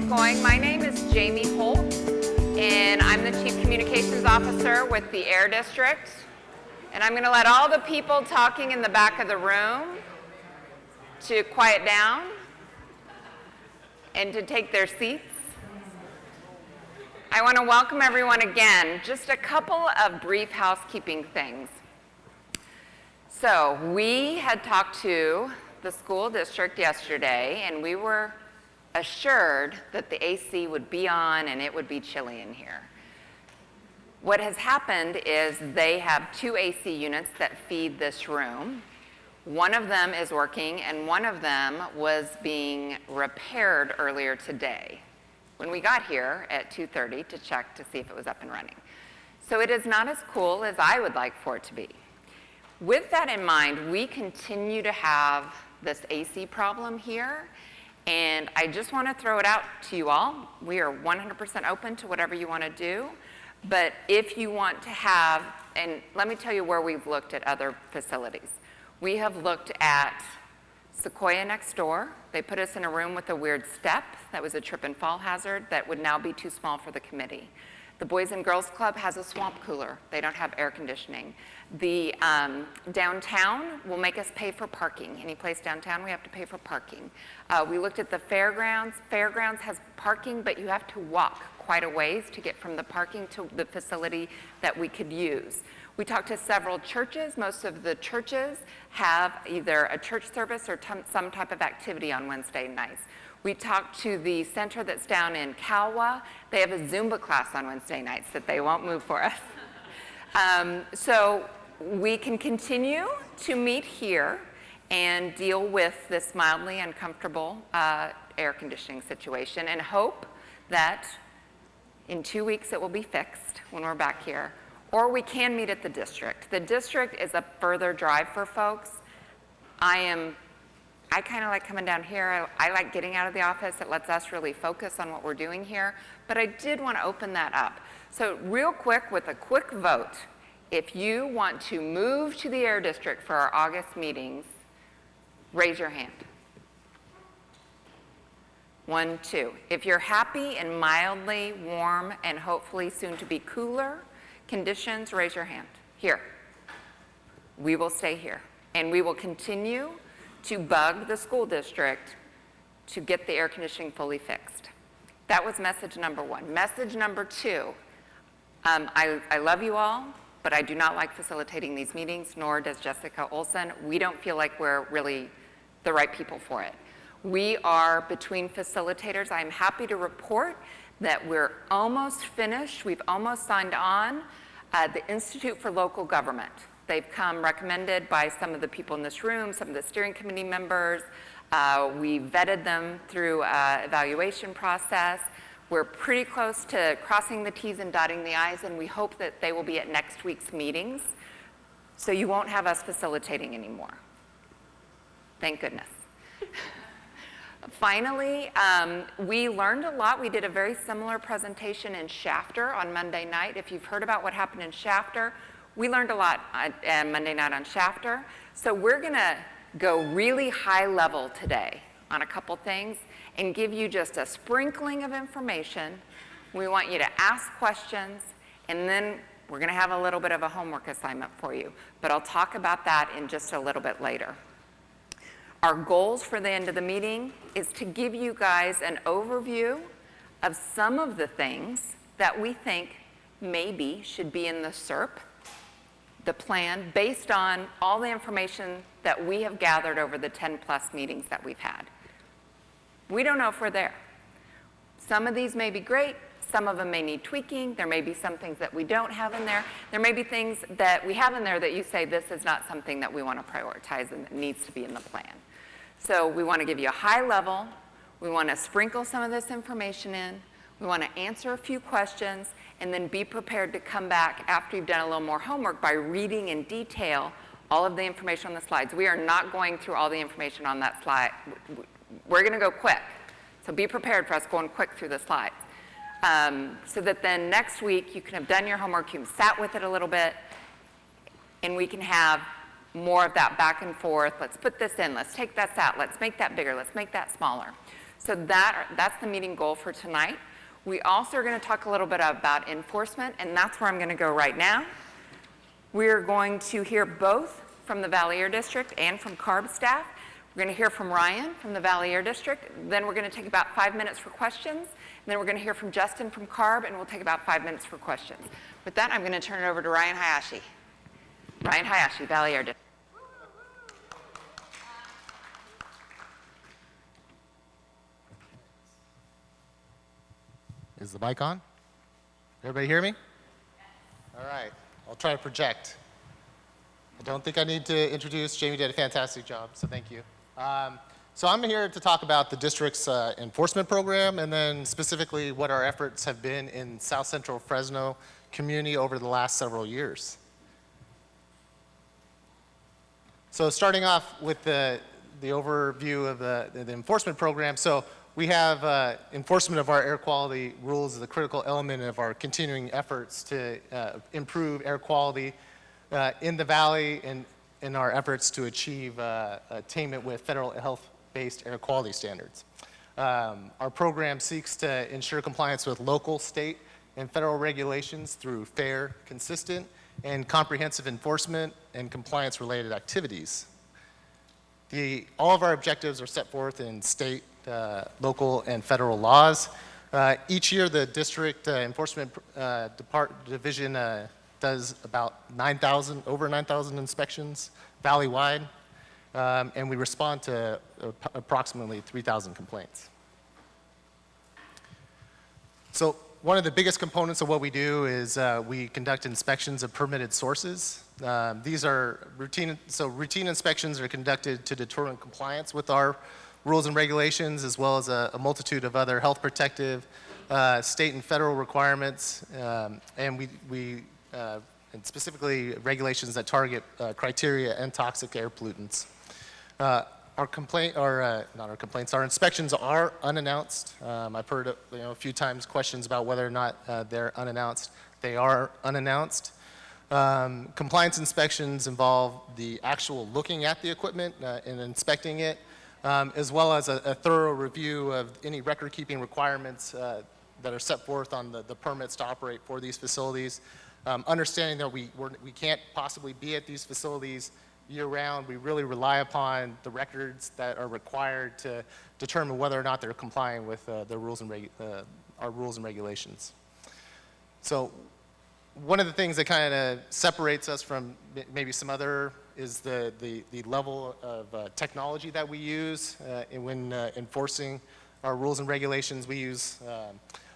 going. My name is Jamie Holt, and I'm the Chief Communications Officer with the Air District. And I'm going to let all the people talking in the back of the room to quiet down and to take their seats. I want to welcome everyone again. Just a couple of brief housekeeping things. So we had talked to the school district yesterday, and we were assured that the AC would be on and it would be chilly in here. What has happened is they have 2 AC units that feed this room. One of them is working, and one of them was being repaired earlier today when we got here at 2:30 to check to see if it was up and running. So it is not as cool as I would like for it to be. With that in mind, we continue to have this AC problem here, and I just want to throw it out to you all. We are 100% open to whatever you want to do, but if you want to have, and let me tell you where we've looked at other facilities. We have looked at Sequoia next door. They put us in a room with a weird step that was a trip and fall hazard that would now be too small for the committee. The Boys and Girls Club has a swamp cooler. They don't have air conditioning. The downtown will make us pay for parking. Any place downtown, we have to pay for parking. We looked at the fairgrounds. Fairgrounds has parking, but you have to walk quite a ways to get from the parking to the facility that we could use. We talked to several churches. Most of the churches have either a church service or some type of activity on Wednesday nights. We talked to the center that's down in Calwa. They have a Zumba class on Wednesday nights that they won't move for us. So we can continue to meet here and deal with this mildly uncomfortable air conditioning situation and hope that in 2 weeks it will be fixed when we're back here. Or we can meet at the district. The district is a further drive for folks. I kind of like coming down here. I like getting out of the office. It lets us really focus on what we're doing here. But I did want to open that up. So real quick, with a quick vote, if you want to move to the Air District for our August meetings, raise your hand. 1, 2. If you're happy in mildly warm and hopefully soon to be cooler conditions, raise your hand. Here. We will stay here. And we will continue to bug the school district to get the air conditioning fully fixed. That was message number 1. Message number 2, I love you all, but I do not like facilitating these meetings, nor does Jessica Olson. We don't feel like we're really the right people for it. We are between facilitators. I'm happy to report that we're almost finished. We've almost signed on the Institute for Local Government. They've come recommended by some of the people in this room, some of the steering committee members. We vetted them through an evaluation process. We're pretty close to crossing the T's and dotting the I's, and we hope that they will be at next week's meetings, so you won't have us facilitating anymore. Thank goodness. Finally, we learned a lot. We did a very similar presentation in Shafter on Monday night. If you've heard about what happened in Shafter, we learned a lot on Monday night on Shafter. So we're going to go really high level today on a couple things and give you just a sprinkling of information. We want you to ask questions, and then we're going to have a little bit of a homework assignment for you. But I'll talk about that in just a little bit later. Our goals for the end of the meeting is to give you guys an overview of some of the things that we think maybe should be in the SERP, the plan, based on all the information that we have gathered over the 10+ meetings that we've had. We don't know if we're there. Some of these may be great. Some of them may need tweaking. There may be some things that we don't have in there. There may be things that we have in there that you say this is not something that we want to prioritize and it needs to be in the plan. So we want to give you a high level. We want to sprinkle some of this information in. We want to answer a few questions and then be prepared to come back after you've done a little more homework by reading in detail all of the information on the slides. We are not going through all the information on that slide. We're going to go quick. So be prepared for us going quick through the slides. So that then next week you can have done your homework, you can sat with it a little bit, and we can have more of that back and forth. Let's put this in, let's take this out, let's make that bigger, let's make that smaller. So that's the meeting goal for tonight. We also are going to talk a little bit about enforcement, and that's where I'm going to go right now. We're going to hear both from the Valley Air District and from CARB staff. We're going to hear from Ryan from the Valley Air District. Then we're going to take about 5 minutes for questions. And then we're going to hear from Justin from CARB, and we'll take about 5 minutes for questions. With that, I'm going to turn it over to Ryan Hayashi. Ryan Hayashi, Valley Air District. Is the mic on? Everybody hear me? All right, I'll try to project. I don't think I need to introduce. Jamie did a fantastic job, so thank you. So I'm here to talk about the district's enforcement program, and then specifically what our efforts have been in South Central Fresno community over the last several years. So starting off with the overview of the enforcement program. So we have enforcement of our air quality rules as a critical element of our continuing efforts to improve air quality in the valley and in our efforts to achieve attainment with federal health-based air quality standards. Our program seeks to ensure compliance with local, state, and federal regulations through fair, consistent, and comprehensive enforcement and compliance-related activities. All of our objectives are set forth in state, local, and federal laws. Each year, the district enforcement division does about over 9,000 inspections valley-wide, and we respond to approximately 3,000 complaints. So one of the biggest components of what we do is we conduct inspections of permitted sources. These are routine inspections are conducted to determine compliance with our rules and regulations, as well as a multitude of other health protective state and federal requirements, and and specifically regulations that target criteria and toxic air pollutants. Our inspections are unannounced. I've heard a few times questions about whether or not they're unannounced. They are unannounced. Compliance inspections involve the actual looking at the equipment and inspecting it, as well as a thorough review of any record-keeping requirements that are set forth on the permits to operate for these facilities. Understanding that we can't possibly be at these facilities year-round, we really rely upon the records that are required to determine whether or not they're complying with the rules and our rules and regulations. So one of the things that kind of separates us from maybe some other is the level of technology that we use when enforcing our rules and regulations. We use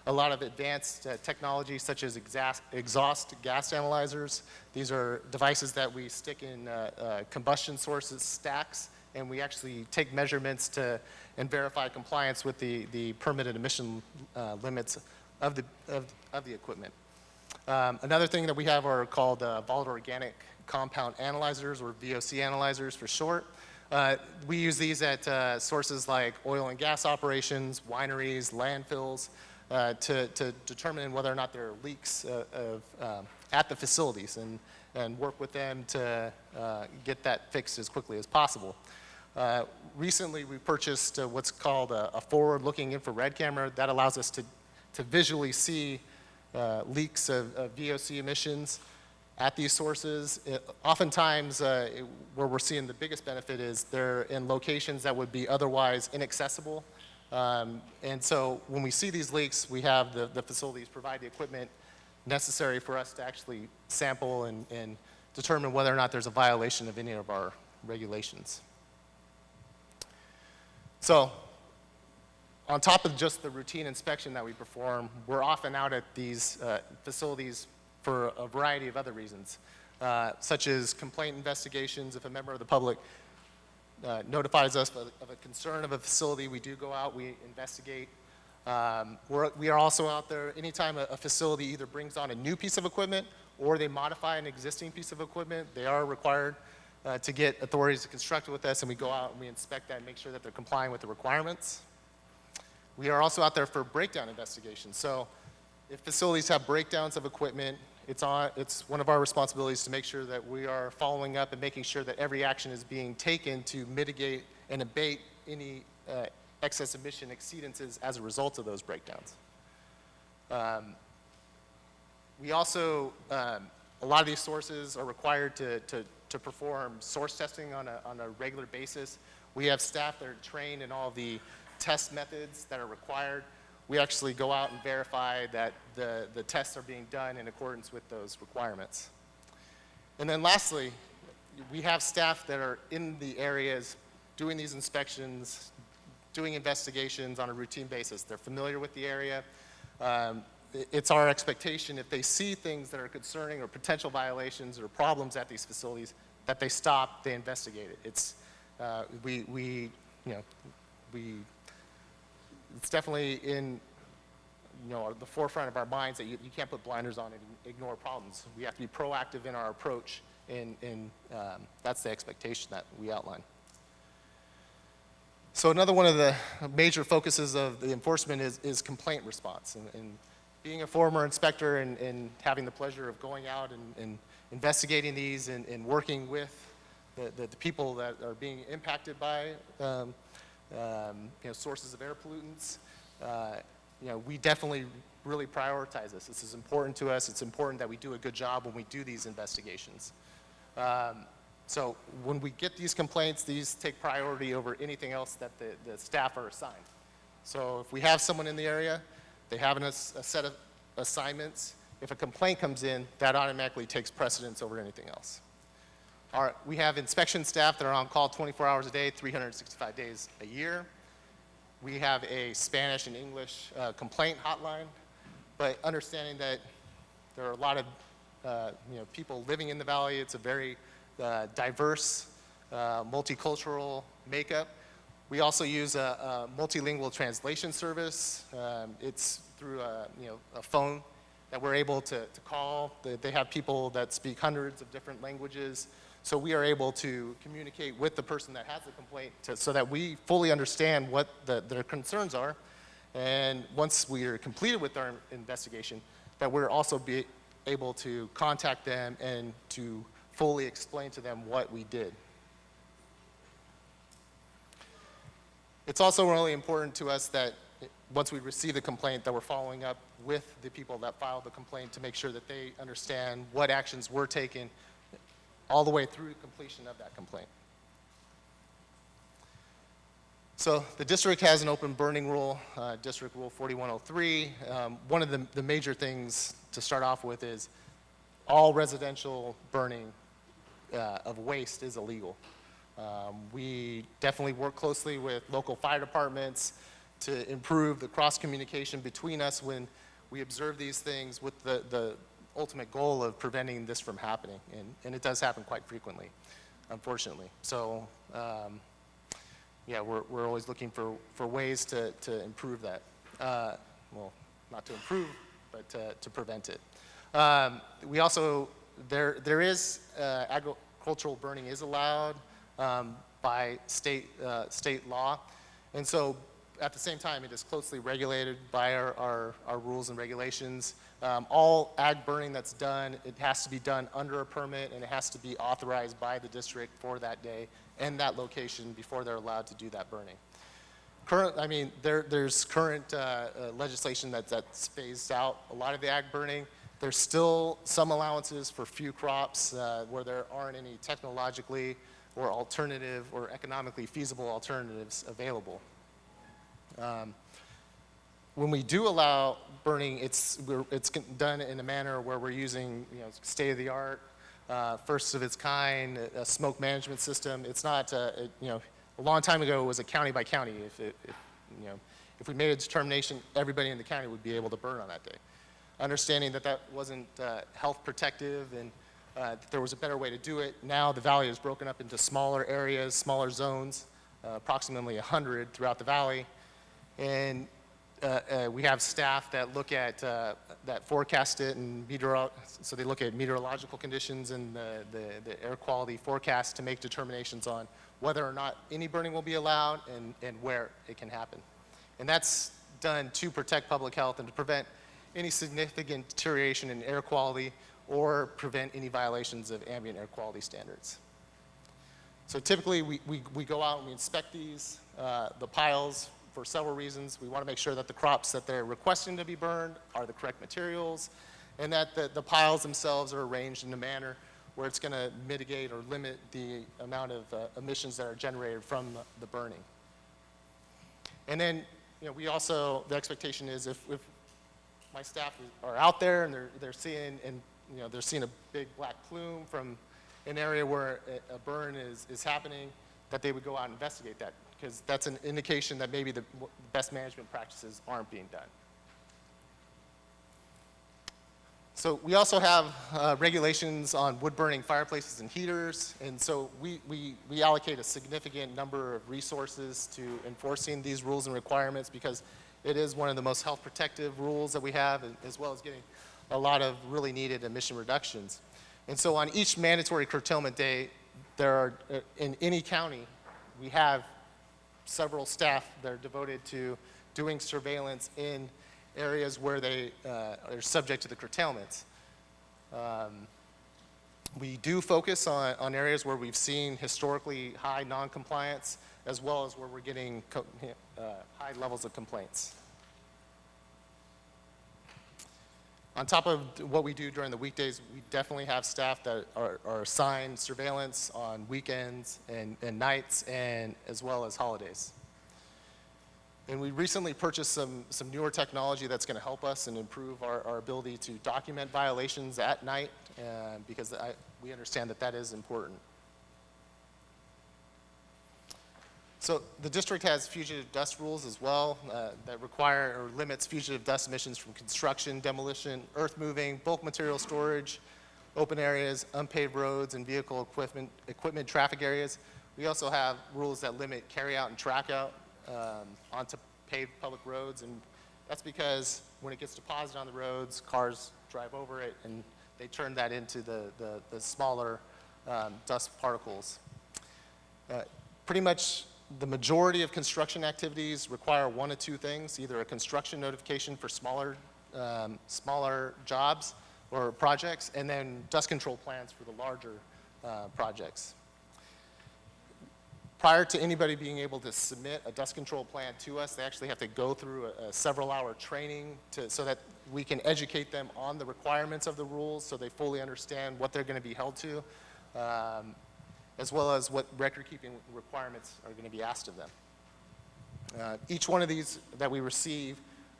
a lot of advanced technology such as exhaust gas analyzers. These are devices that we stick in combustion sources stacks, and we actually take measurements and verify compliance with the permitted emission limits of the equipment. Another thing that we have are called volatile organic compound analyzers, or VOC analyzers for short. We use these at sources like oil and gas operations, wineries, landfills, to determine whether or not there are leaks at the facilities and work with them to get that fixed as quickly as possible. Recently, we purchased what's called a forward-looking infrared camera that allows us to visually see leaks of VOC emissions at these sources. Oftentimes, where we're seeing the biggest benefit is they're in locations that would be otherwise inaccessible. And so when we see these leaks, we have the facilities provide the equipment necessary for us to actually sample and determine whether or not there's a violation of any of our regulations. So on top of just the routine inspection that we perform, we're often out at these facilities for a variety of other reasons, such as complaint investigations. If a member of the public notifies us of a concern of a facility, we do go out, we investigate. We are also out there anytime a facility either brings on a new piece of equipment or they modify an existing piece of equipment. They are required to get authorities to construct with us, and we go out and we inspect that and make sure that they're complying with the requirements. We are also out there for breakdown investigations. So if facilities have breakdowns of equipment, it's one of our responsibilities to make sure that we are following up and making sure that every action is being taken to mitigate and abate any excess emission exceedances as a result of those breakdowns. We also, a lot of these sources are required to perform source testing on a regular basis. We have staff that are trained in all the test methods that are required. We actually go out and verify that the tests are being done in accordance with those requirements. And then lastly, we have staff that are in the areas doing these inspections, doing investigations on a routine basis. They're familiar with the area. It's our expectation if they see things that are concerning or potential violations or problems at these facilities, that they stop, they investigate it. It's, it's definitely in, the forefront of our minds that you can't put blinders on and ignore problems. We have to be proactive in our approach, and that's the expectation that we outline. So another one of the major focuses of the enforcement is complaint response. And being a former inspector and having the pleasure of going out and investigating these and working with the people that are being impacted by sources of air pollutants, we definitely really prioritize this. This is important to us. It's important that we do a good job when we do these investigations. So when we get these complaints, these take priority over anything else that the staff are assigned. So if we have someone in the area, they have a set of assignments. If a complaint comes in, that automatically takes precedence over anything else. We have inspection staff that are on call 24 hours a day, 365 days a year. We have a Spanish and English complaint hotline, but understanding that there are a lot of people living in the valley. It's a very diverse, multicultural makeup. We also use a multilingual translation service. It's through a phone that we're able to call. They have people that speak hundreds of different languages. So we are able to communicate with the person that has the complaint so that we fully understand what their concerns are. And once we are completed with our investigation, that we're also be able to contact them and to fully explain to them what we did. It's also really important to us that once we receive the complaint, that we're following up with the people that filed the complaint to make sure that they understand what actions were taken all the way through completion of that complaint. So the district has an open burning rule, District Rule 4103. One of the major things to start off with is all residential burning of waste is illegal. We definitely work closely with local fire departments to improve the cross-communication between us when we observe these things with the ultimate goal of preventing this from happening. And it does happen quite frequently, unfortunately. So yeah, we're always looking for ways to improve that. Well, not to improve, but to prevent it. We also, there is, agricultural burning is allowed by state law. And so at the same time, it is closely regulated by our rules and regulations. All ag burning that's done, it has to be done under a permit, and it has to be authorized by the district for that day and that location before they're allowed to do that burning. There's current legislation that's phased out a lot of the ag burning. There's still some allowances for few crops where there aren't any technologically or alternative or economically feasible alternatives available. When we do allow burning, it's done in a manner where we're using state-of-the-art, first of its kind, a smoke management system. It's not, a long time ago it was a county by county. If we made a determination, everybody in the county would be able to burn on that day. Understanding that wasn't health protective and that there was a better way to do it. Now the valley is broken up into smaller areas, smaller zones, approximately 100 throughout the valley. And we have staff that look at, that forecast it and so they look at meteorological conditions and the air quality forecast to make determinations on whether or not any burning will be allowed and where it can happen. And that's done to protect public health and to prevent any significant deterioration in air quality or prevent any violations of ambient air quality standards. So typically we go out and we inspect these, the piles for several reasons. We want to make sure that the crops that they're requesting to be burned are the correct materials, and that the piles themselves are arranged in a manner where it's going to mitigate or limit the amount of emissions that are generated from the burning. And then, we also, the expectation is if my staff are out there and they're seeing, they're seeing a big black plume from an area where a burn is happening, that they would go out and investigate that, because that's an indication that maybe the best management practices aren't being done. So we also have regulations on wood-burning fireplaces and heaters, and so we allocate a significant number of resources to enforcing these rules and requirements, because it is one of the most health protective rules that we have, as well as getting a lot of really needed emission reductions. And so on each mandatory curtailment day, there are, in any county, we have several staff that are devoted to doing surveillance in areas where they are subject to the curtailments. We do focus on areas where we've seen historically high non-compliance, as well as where we're getting high levels of complaints. On top of what we do during the weekdays, we definitely have staff that are assigned surveillance on weekends and nights, and as well as holidays. And we recently purchased some newer technology that's going to help us and improve our ability to document violations at night, because we understand that is important. So the district has fugitive dust rules as well that require or limits fugitive dust emissions from construction, demolition, earth moving, bulk material storage, open areas, unpaved roads, and vehicle equipment traffic areas. We also have rules that limit carry out and track out onto paved public roads, and that's because when it gets deposited on the roads, cars drive over it and they turn that into the smaller dust particles. Pretty much the majority of construction activities require one of two things: either a construction notification for smaller jobs or projects, and then dust control plans for the larger projects. Prior to anybody being able to submit a dust control plan to us, they actually have to go through a several-hour training so that we can educate them on the requirements of the rules, so they fully understand what they're going to be held to, as well as what record-keeping requirements are going to be asked of them. Each one of these that we receive,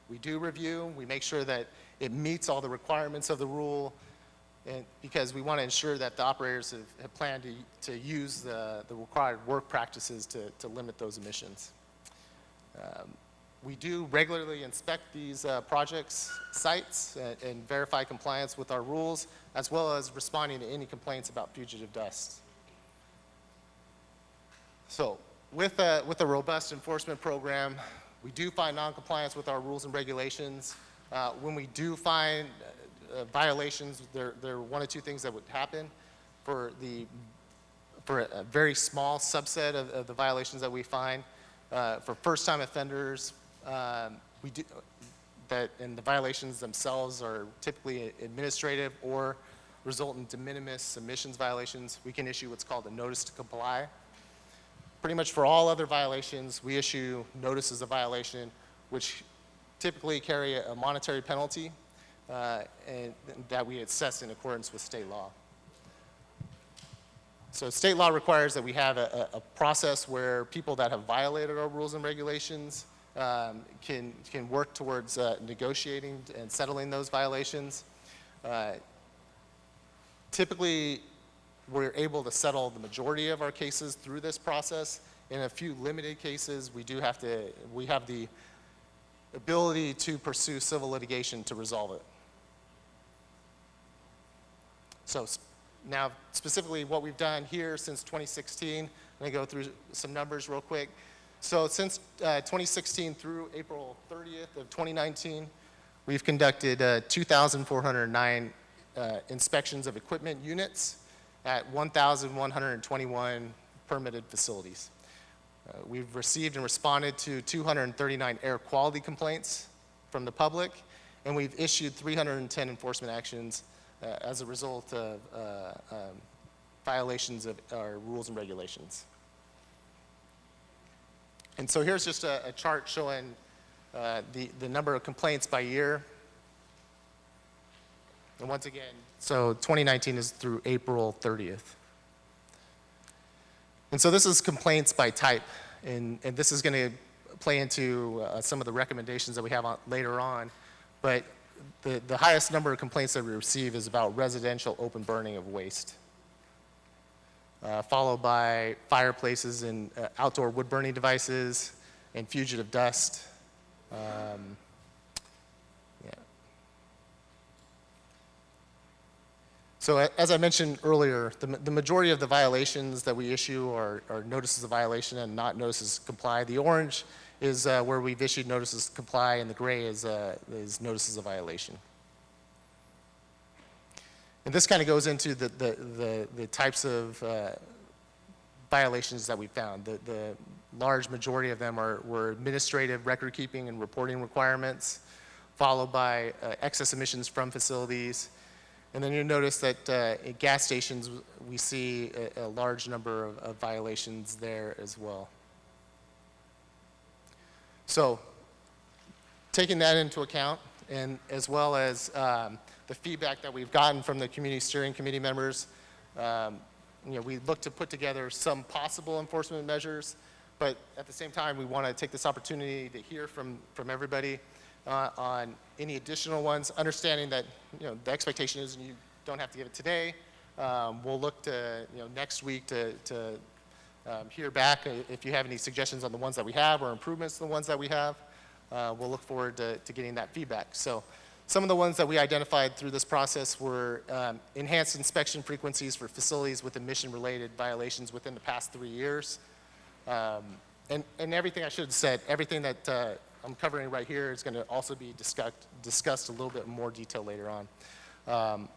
we do review. We make sure that it meets all the requirements of the rule, and because we want to ensure that the operators have planned to use the required work practices to limit those emissions. We do regularly inspect these projects sites and verify compliance with our rules, as well as responding to any complaints about fugitive dust. So with a robust enforcement program, we do find noncompliance with our rules and regulations. When we do find violations, there are one or two things that would happen. For a very small subset of the violations that we find, for first-time offenders, and the violations themselves are typically administrative or result in de minimis emissions violations, we can issue what's called a notice to comply. Pretty much for all other violations, we issue notices of violation, which typically carry a monetary penalty, and that we assess in accordance with state law. So state law requires that we have a process where people that have violated our rules and regulations can work towards negotiating and settling those violations. Typically, we're able to settle the majority of our cases through this process. In a few limited cases, we have the ability to pursue civil litigation to resolve it. So now, specifically what we've done here since 2016, I'm going to go through some numbers real quick. So since 2016 through April 30th of 2019, we've conducted 2,409 inspections of equipment units at 1,121 permitted facilities. We've received and responded to 239 air quality complaints from the public, and we've issued 310 enforcement actions as a result of violations of our rules and regulations. And so here's just a chart showing the number of complaints by year. And once again, so 2019 is through April 30th. And so this is complaints by type, and this is going to play into some of the recommendations that we have later on. But the highest number of complaints that we receive is about residential open burning of waste, followed by fireplaces and outdoor wood burning devices and fugitive dust. Yeah. So as I mentioned earlier, the majority of the violations that we issue are notices of violation and not notices to comply. The orange is where we've issued notices to comply, and the gray is notices of violation. And this kind of goes into the types of violations that we found. The large majority of them were administrative record keeping and reporting requirements, followed by excess emissions from facilities. And then you'll notice that at gas stations, we see a large number of violations there as well. So taking that into account, and as well as the feedback that we've gotten from the community steering committee members, we look to put together some possible enforcement measures, but at the same time, we want to take this opportunity to hear from everybody on any additional ones, understanding that the expectation is you don't have to give it today. We'll look to next week to hear back if you have any suggestions on the ones that we have or improvements to the ones that we have. We'll look forward to getting that feedback. So some of the ones that we identified through this process were enhanced inspection frequencies for facilities with emission-related violations within the past 3 years. And everything I should have said, everything that I'm covering right here is going to also be discussed a little bit more detail later on.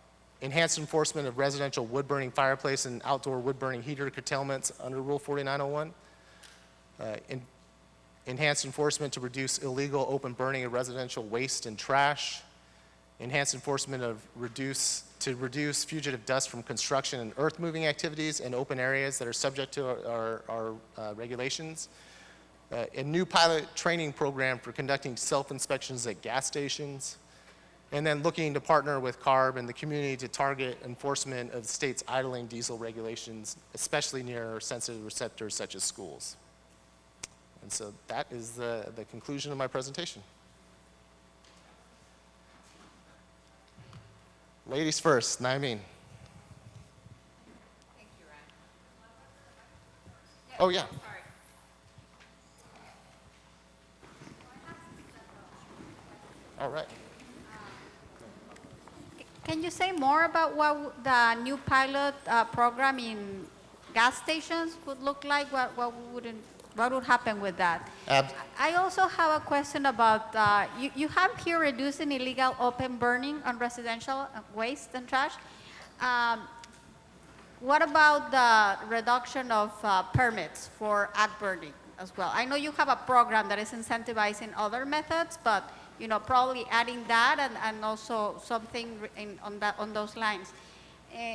Enhanced enforcement of residential wood-burning fireplace and outdoor wood-burning heater curtailments under Rule 4901. Enhanced enforcement to reduce illegal open burning of residential waste and trash. Enhanced enforcement to reduce fugitive dust from construction and earth-moving activities in open areas that are subject to our regulations. A new pilot training program for conducting self-inspections at gas stations, and then looking to partner with CARB and the community to target enforcement of the state's idling diesel regulations, especially near sensitive receptors such as schools. And so that is the conclusion of my presentation. Ladies first, Naimeen. Thank you, Ryan. Oh, yeah. Sorry. All right. Can you say more about what the new pilot program in gas stations would look like? What would happen with that? I also have a question about, you have here reducing illegal open burning on residential waste and trash. What about the reduction of permits for ag burning as well? I know you have a program that is incentivizing other methods, but probably adding that and also something on those lines.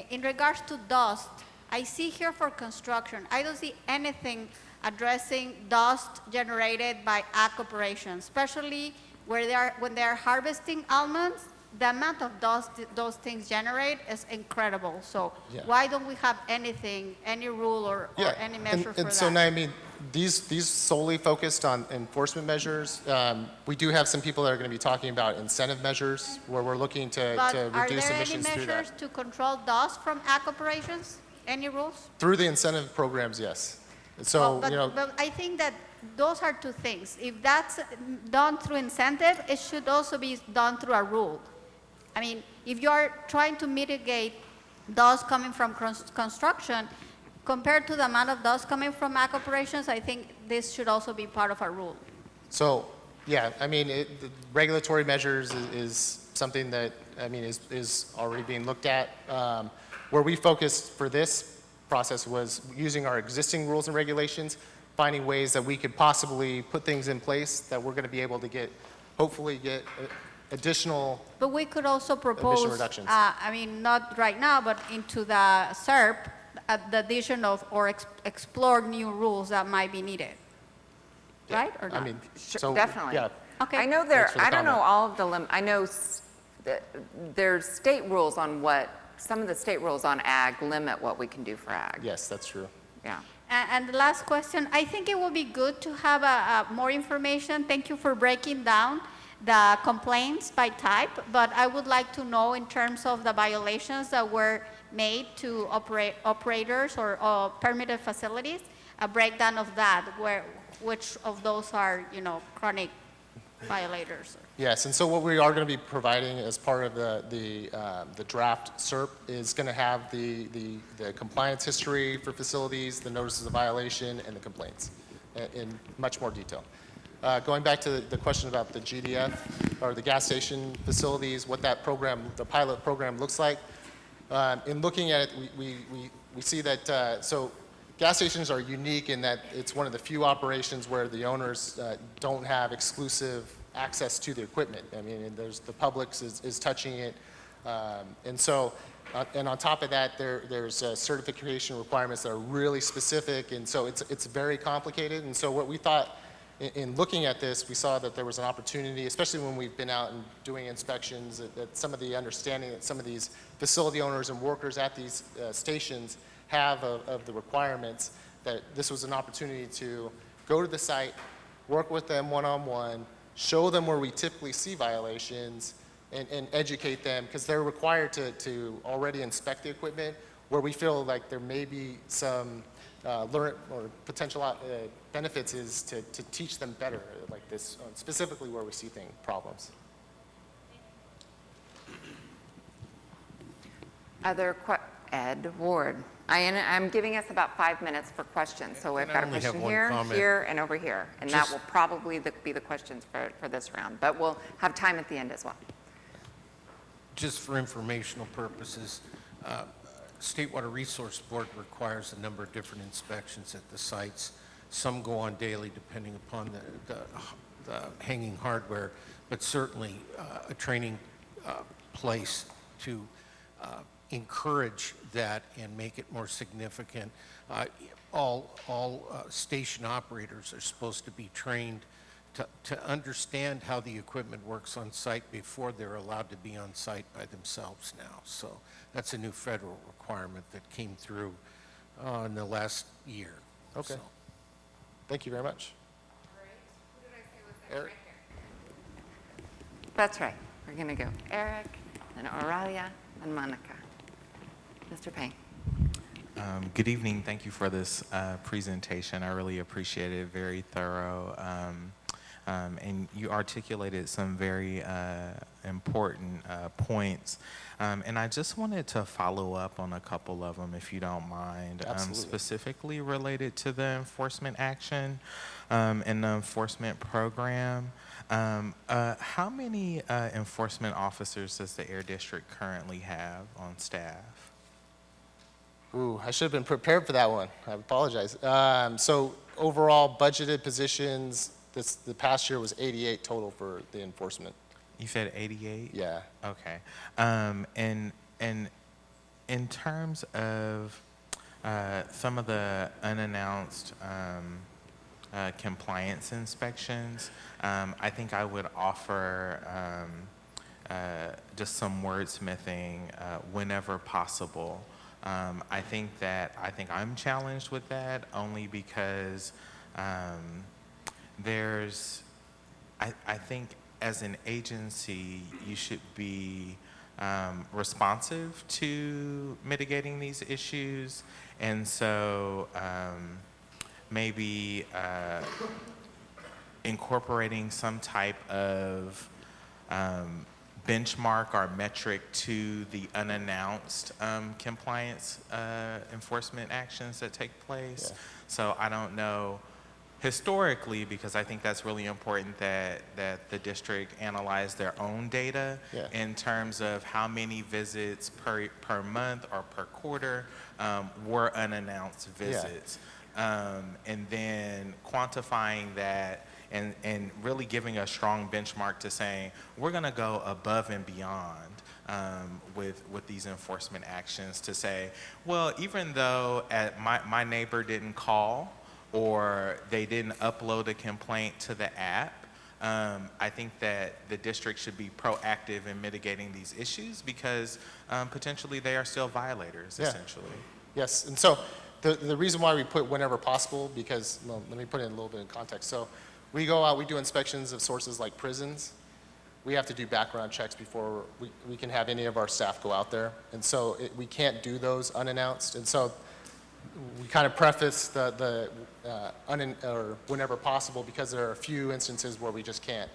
In regards to dust, I see here for construction, I don't see anything addressing dust generated by ag operations, especially when they're harvesting almonds. The amount of dust those things generate is incredible. So why don't we have anything, any rule or any measure for that? So now, I mean, these solely focused on enforcement measures. We do have some people that are going to be talking about incentive measures where we're looking to reduce emissions through that. Are there any measures to control dust from ag operations? Any rules? Through the incentive programs, yes. So, but I think that those are two things. If that's done through incentive, it should also be done through a rule. I mean, if you're trying to mitigate dust coming from construction, compared to the amount of dust coming from ag operations, I think this should also be part of a rule. So, yeah, I mean, the regulatory measures is something that, I mean, is already being looked at. Where we focused for this process was using our existing rules and regulations, finding ways that we could possibly put things in place that we're going to be able to hopefully get additional. But we could also propose, I mean, not right now, but into the SERP, the addition of or explore new rules that might be needed. right, or I not? mean, Sure, so, definitely. yeah, Okay. I know Thanks for the I don't know comment. all of the I know there's state rules on some of the state rules on ag limit what we can do for ag. yes, that's true. Yeah. And the last question, I think it would be good to have more information. Thank you for breaking down the complaints by type, but I would like to know in terms of the violations that were made to operators or permitted facilities, a breakdown of that, which of those are, chronic violators. Yes, and so what we are going to be providing as part of the draft SERP is going to have the compliance history for facilities, the notices of violation, and the complaints in much more detail. Going back to the question about the GDF, or the gas station facilities, what that program, the pilot program looks like, in looking at it, we see that, so gas stations are unique in that it's one of the few operations where the owners don't have exclusive access to the equipment. I mean, and the public is touching it. And so, and on top of that, there's certification requirements that are really specific, and so it's very complicated. And so what we thought, in looking at this, we saw that there was an opportunity, especially when we've been out and doing inspections, that some of the understanding that some of these facility owners and workers at these stations have of the requirements, that this was an opportunity to go to the site, work with them one-on-one, show them where we typically see violations, and educate them, because they're required to already inspect the equipment, where we feel like there may be some learn or potential benefits is to teach them better, like this, specifically where we see problems. Ed Ward. I'm giving us about 5 minutes for questions, so I've got a only have question one here, comment. here, and over here, and that will probably be the questions for this round, but we'll have time at the end as well. Just for informational purposes, State Water Resource Board requires a number of different inspections at the sites. Some go on daily depending upon the hanging hardware, but certainly a training place to encourage that and make it more significant. All station operators are supposed to be trained to understand how the equipment works on site before they're allowed to be on site by themselves now. So that's a new federal requirement that came through in the last year. Okay. So, Thank you very much. Eric? That's right. We're going to go Eric, and Aurelia, and Monica. Mr. Payne. Good evening. Thank you for this presentation. I really appreciate it. Very thorough. And you articulated some very important points. And I just wanted to follow up on a couple of them, if you don't mind. Absolutely. Specifically related to the enforcement action and the enforcement program. How many enforcement officers does the Air District currently have on staff? Ooh, I should have been prepared for that one. I apologize. So overall budgeted positions, the past year was 88 total for the enforcement. You said 88? Yeah. Okay. And in terms of some of the unannounced compliance inspections, I think I would offer just some wordsmithing whenever possible. I think I'm challenged with that only because I think as an agency, you should be responsive to mitigating these issues. And so maybe incorporating some type of benchmark or metric to the unannounced compliance enforcement actions that take place. Yeah. So I don't know historically, because I think that's really important that the district analyze their own data in terms of how many visits per month or per quarter were unannounced visits. And then quantifying that and really giving a strong benchmark to saying, we're gonna go above and beyond with these enforcement actions to say, well, even though my neighbor didn't call or they didn't upload a complaint to the app, I think that the district should be proactive in mitigating these issues because potentially they are still violators, Yeah. essentially. Yes, and so the reason why we put whenever possible, because, well, let me put it in a little bit of context. So we go out, we do inspections of sources like prisons. We have to do background checks before we can have any of our staff go out there. And so we can't do those unannounced. And so we kind of preface or whenever possible because there are a few instances where we just can't.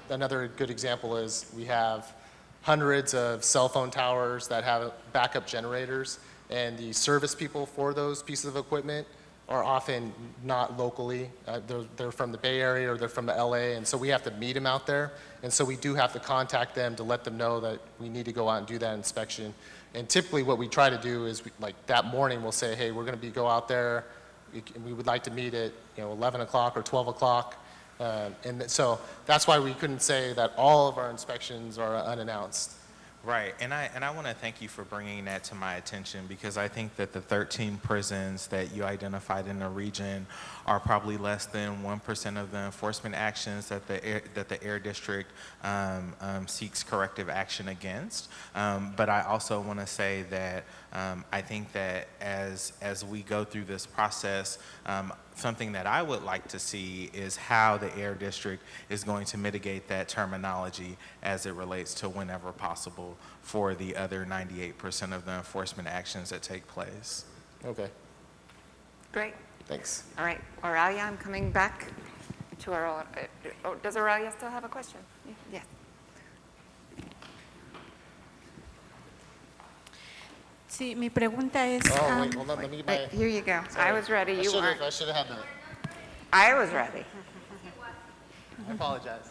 Another good example is we have hundreds of cell phone towers that have backup generators, and the service people for those pieces of equipment are often not locally. They're from the Bay Area or they're from the LA, and so we have to meet them out there. And so we do have to contact them to let them know that we need to go out and do that inspection. And typically what we try to do is, like that morning, we'll say, hey, we're going to go out there. We would like to meet at 11 o'clock or 12 o'clock. And so that's why we couldn't say that all of our inspections are unannounced. Right, and I want to thank you for bringing that to my attention because I think that the 13 prisons that you identified in the region are probably less than 1% of the enforcement actions that the Air District seeks corrective action against. But I also want to say that I think that as we go through this process, something that I would like to see is how the Air District is going to mitigate that terminology as it relates to whenever possible for the other 98% of the enforcement actions that take place. Okay, Great. thanks. All right, Aurelia, I'm coming back to our, does Aurelia still have a question? Yes. Sí, mi pregunta es, Oh, wait, hold on, let me get my... Here you go. I was ready, you weren't. I should have had that. I was ready. I apologize.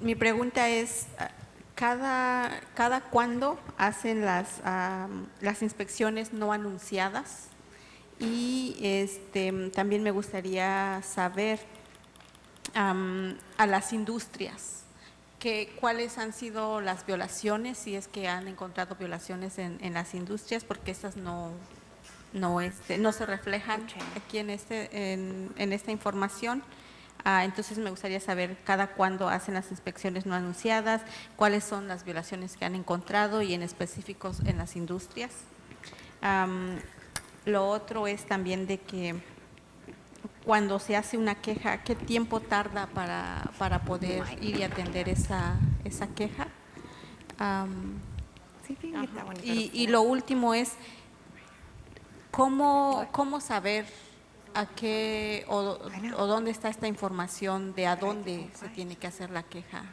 mi pregunta es, cada cuándo hacen las inspecciones no anunciadas y también me gustaría saber a las industrias cuáles han sido las violaciones, si es que han encontrado violaciones en las industrias, porque estas no se reflejan aquí en esta información. Entonces me gustaría saber cada cuándo hacen las inspecciones no anunciadas, cuáles son las violaciones que han encontrado y en específicos en las industrias. Lo otro es también de que cuando se hace una queja, ¿qué tiempo tarda para poder ir y atender esa queja? Y lo último es, ¿cómo saber a qué o dónde está esta información de a dónde se tiene que hacer la queja?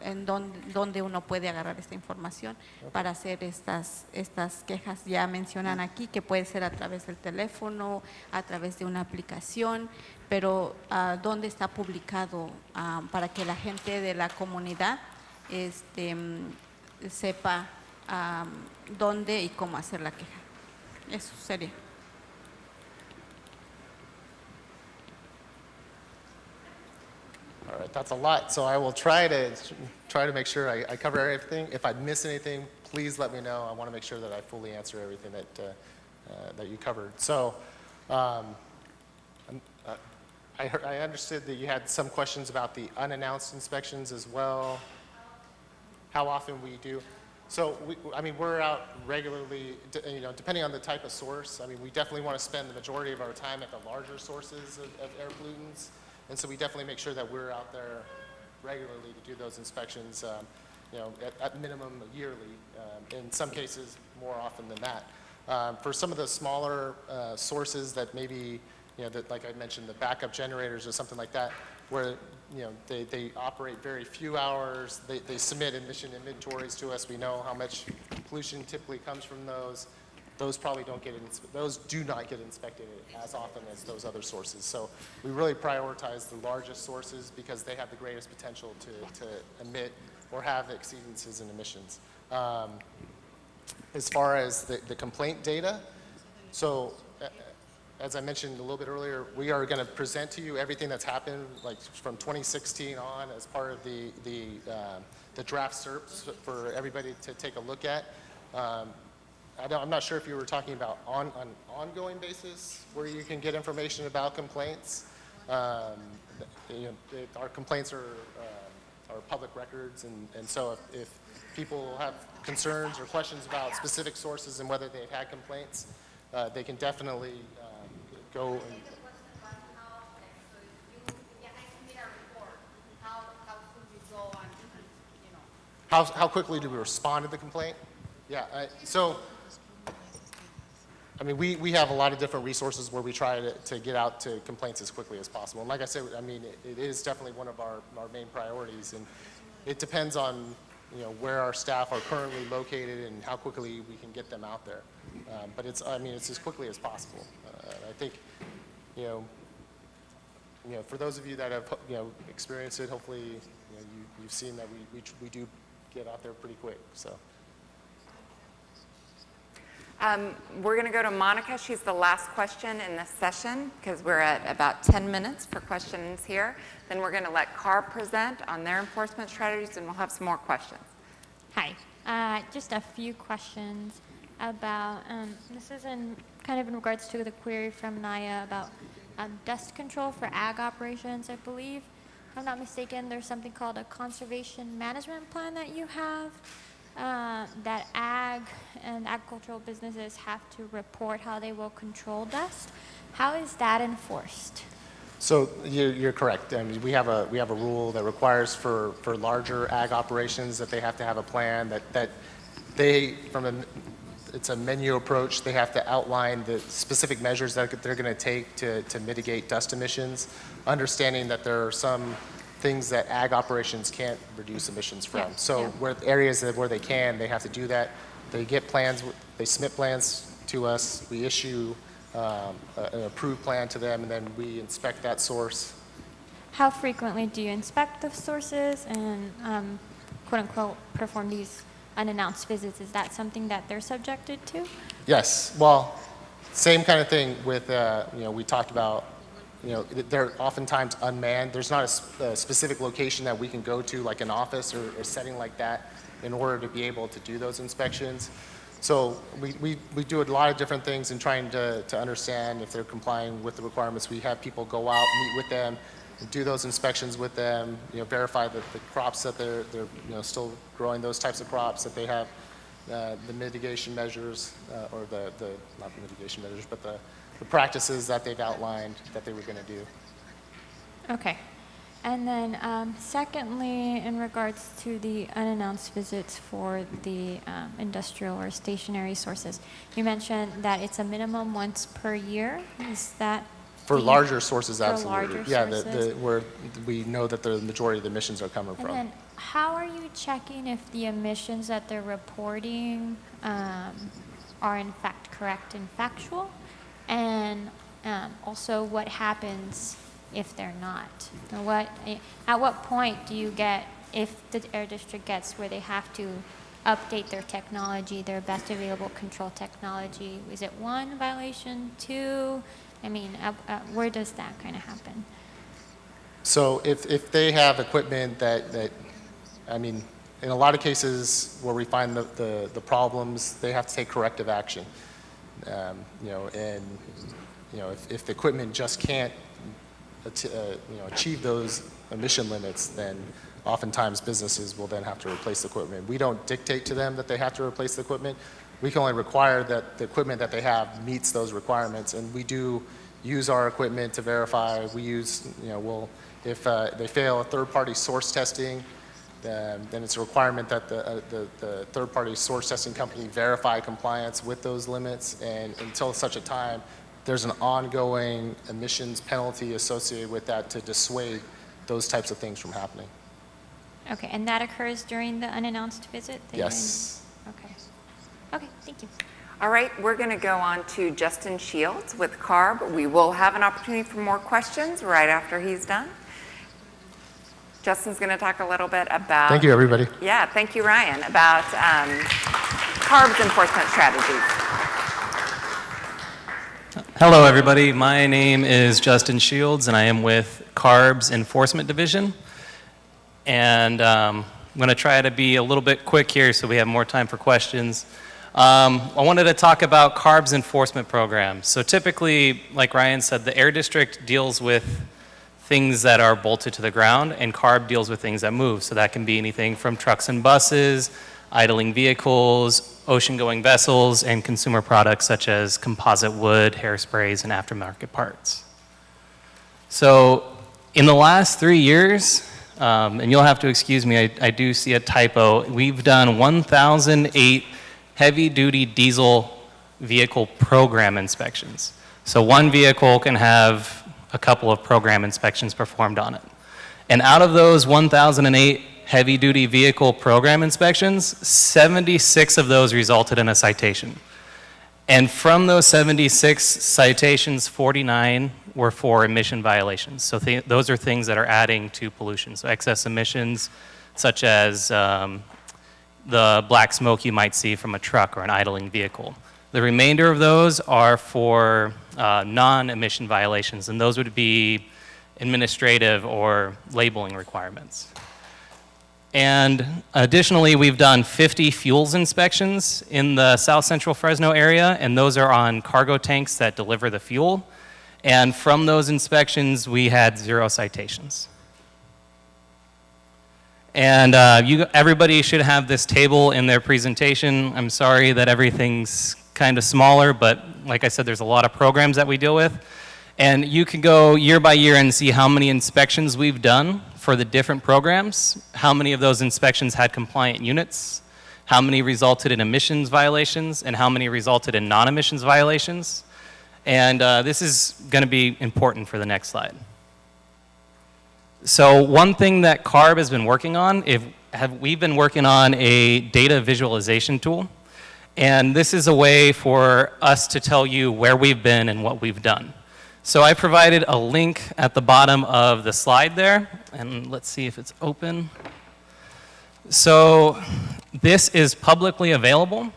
En dónde uno puede agarrar esta información para hacer estas quejas. Ya mencionan aquí que puede ser a través del teléfono, a través de una aplicación, pero ¿dónde está publicado para que la gente de la comunidad sepa dónde y cómo hacer la queja? Eso sería. All right, that's a lot, so I will try to make sure I cover everything. If I miss anything, please let me know. I want to make sure that I fully answer everything that you covered. So I understood that you had some questions about the unannounced inspections as well, how often we do. So we're out regularly, depending on the type of source. We definitely want to spend the majority of our time at the larger sources of air pollutants. And so we definitely make sure that we're out there regularly to do those inspections, at minimum yearly, in some cases more often than that. For some of the smaller sources that maybe, that, like I mentioned, the backup generators or something like that, where they operate very few hours, they submit emission inventories to us. We know how much pollution typically comes from those. Those probably those do not get inspected as often as those other sources. So we really prioritize the largest sources because they have the greatest potential to emit or have exceedances in emissions. As far as the complaint data, so as I mentioned a little bit earlier, we are going to present to you everything that's happened, like from 2016 on, as part of the draft SERPs for everybody to take a look at. I'm not sure if you were talking about on an ongoing basis where you can get information about complaints. Our complaints are public records, and so if people have concerns or questions about specific sources and whether they've had complaints, they can definitely go and how quickly do we respond to the complaint? Yeah, I mean, we have a lot of different resources where we try to get out to complaints as quickly as possible. And like I said, I mean, it is definitely one of our main priorities. And it depends on, where our staff are currently located and how quickly we can get them out there. But it's as quickly as possible. I think, for those of you that have, experienced it, hopefully, you've seen that we do get out there pretty quick, so. We're going to go to Monica. She's the last question in this session because we're at about 10 minutes for questions here. Then we're going to let CARB present on their enforcement strategies, and we'll have some more questions. Hi. Just a few questions about, this is kind of in regards to the query from Naya about dust control for ag operations, I believe. If I'm not mistaken, there's something called a conservation management plan that you have. That ag and agricultural businesses have to report how they will control dust. How is that enforced? So you're correct. I mean, we have a rule that requires for larger ag operations that they have to have a plan that they it's a menu approach. They have to outline the specific measures that they're going to take to mitigate dust emissions, understanding that there are some things that ag operations can't reduce emissions from. Where areas where they can, they have to do that. They get plans, they submit plans to us, we issue an approved plan to them, and then we inspect that source. How frequently do you inspect the sources and quote unquote perform these unannounced visits? Is that something that they're subjected to? Yes, well, same kind of thing with, we talked about, they're oftentimes unmanned. There's not a specific location that we can go to, like an office or a setting like that, in order to be able to do those inspections. So we do a lot of different things in trying to understand if they're complying with the requirements. We have people go out, meet with them, do those inspections with them, verify that the crops that they're still growing those types of crops, that they have the mitigation measures, or not the mitigation measures, but the practices that they've outlined that they were going to do. Okay. And then secondly, in regards to the unannounced visits for the industrial or stationary sources, you mentioned that it's a minimum once per year. Is that for larger sources? Absolutely. Larger yeah, sources? where we know that the majority of the emissions are coming from. And then how are you checking if the emissions that they're reporting are in fact correct and factual? And also, what happens if they're not? At what point do you get, if the Air District gets where they have to update their technology, their best available control technology? Is it 1 violation, 2? I mean, where does that kind of happen? So if they have equipment that I mean, in a lot of cases where we find the problems, they have to take corrective action. If the equipment just can't achieve those emission limits, then oftentimes businesses will then have to replace the equipment. We don't dictate to them that they have to replace the equipment. We can only require that the equipment that they have meets those requirements, and we do use our equipment to verify. We use, if they fail a third-party source testing, then it's a requirement that the third-party source testing company verify compliance with those limits, and until such a time, there's an ongoing emissions penalty associated with that to dissuade those types of things from happening. Okay, and that occurs during the unannounced visit? Yes. Okay. Okay, thank you. All right, we're going to go on to Justin Shields with CARB. We will have an opportunity for more questions right after he's done. Justin's going to talk a little bit about... Thank you, everybody. Yeah, thank you, Ryan, about CARB's enforcement strategies. Hello, everybody. My name is Justin Shields, and I am with CARB's Enforcement Division. And I'm going to try to be a little bit quick here so we have more time for questions. I wanted to talk about CARB's enforcement program. So typically, like Ryan said, the Air District deals with things that are bolted to the ground, and CARB deals with things that move. So that can be anything from trucks and buses, idling vehicles, ocean-going vessels, and consumer products such as composite wood, hairsprays, and aftermarket parts. So in the last 3 years, and you'll have to excuse me, I do see a typo, we've done 1,008 heavy-duty diesel vehicle program inspections. So one vehicle can have a couple of program inspections performed on it. And out of those 1,008 heavy-duty vehicle program inspections, 76 of those resulted in a citation. And from those 76 citations, 49 were for emission violations. So those are things that are adding to pollution. So excess emissions, such as the black smoke you might see from a truck or an idling vehicle. The remainder of those are for non-emission violations, and those would be administrative or labeling requirements. And additionally, we've done 50 fuels inspections in the South Central Fresno area, and those are on cargo tanks that deliver the fuel. And from those inspections, we had 0 citations. And everybody should have this table in their presentation. I'm sorry that everything's kind of smaller, but like I said, there's a lot of programs that we deal with. And you can go year by year and see how many inspections we've done for the different programs, how many of those inspections had compliant units, how many resulted in emissions violations, and how many resulted in non-emissions violations. And this is going to be important for the next slide. So one thing that CARB has been working on, we've been working on a data visualization tool. And this is a way for us to tell you where we've been and what we've done. So I provided a link at the bottom of the slide there, and let's see if it's open. So this is publicly available,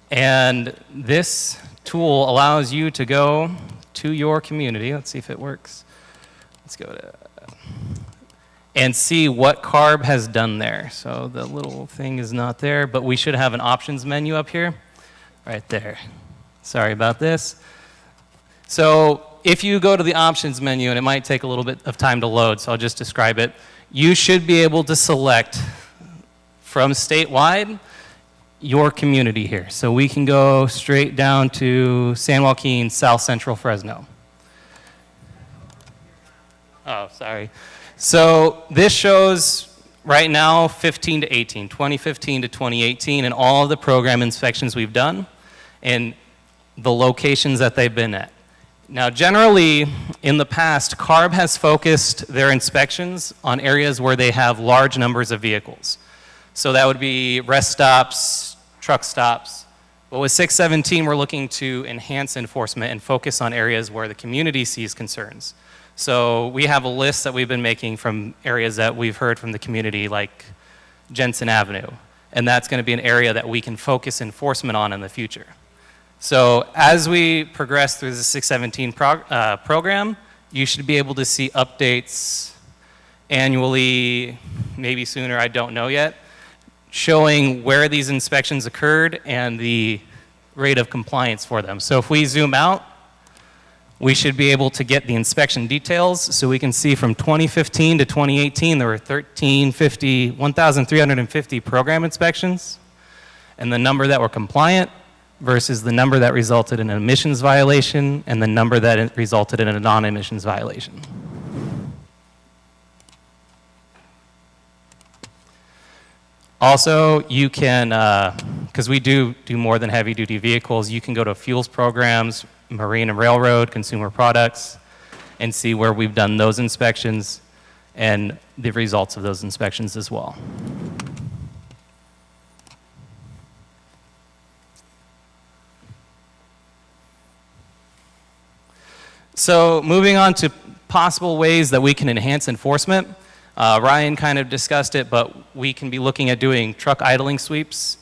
and this tool allows you to go to your community. Let's see if it works. Let's go to, and see what CARB has done there. So the little thing is not there, but we should have an options menu up here, right there. Sorry about this. So if you go to the options menu, and it might take a little bit of time to load, so I'll just describe it, you should be able to select from statewide your community here. So we can go straight down to San Joaquin, South Central Fresno. Oh, sorry. So this shows right now 15 to 18, 2015 to 2018, and all of the program inspections we've done and the locations that they've been at. Now, generally, in the past, CARB has focused their inspections on areas where they have large numbers of vehicles. So that would be rest stops, truck stops. But with 617, we're looking to enhance enforcement and focus on areas where the community sees concerns. So we have a list that we've been making from areas that we've heard from the community, like Jensen Avenue. And that's going to be an area that we can focus enforcement on in the future. So as we progress through the 617 program, you should be able to see updates annually, maybe sooner, I don't know yet, showing where these inspections occurred and the rate of compliance for them. So if we zoom out, we should be able to get the inspection details, so we can see from 2015 to 2018, there were 1,350 program inspections, and the number that were compliant versus the number that resulted in an emissions violation and the number that resulted in a non-emissions violation. Also, you can, because we do more than heavy-duty vehicles, you can go to fuels programs, marine and railroad, consumer products, and see where we've done those inspections and the results of those inspections as well. So moving on to possible ways that we can enhance enforcement. Ryan kind of discussed it, but we can be looking at doing truck idling sweeps,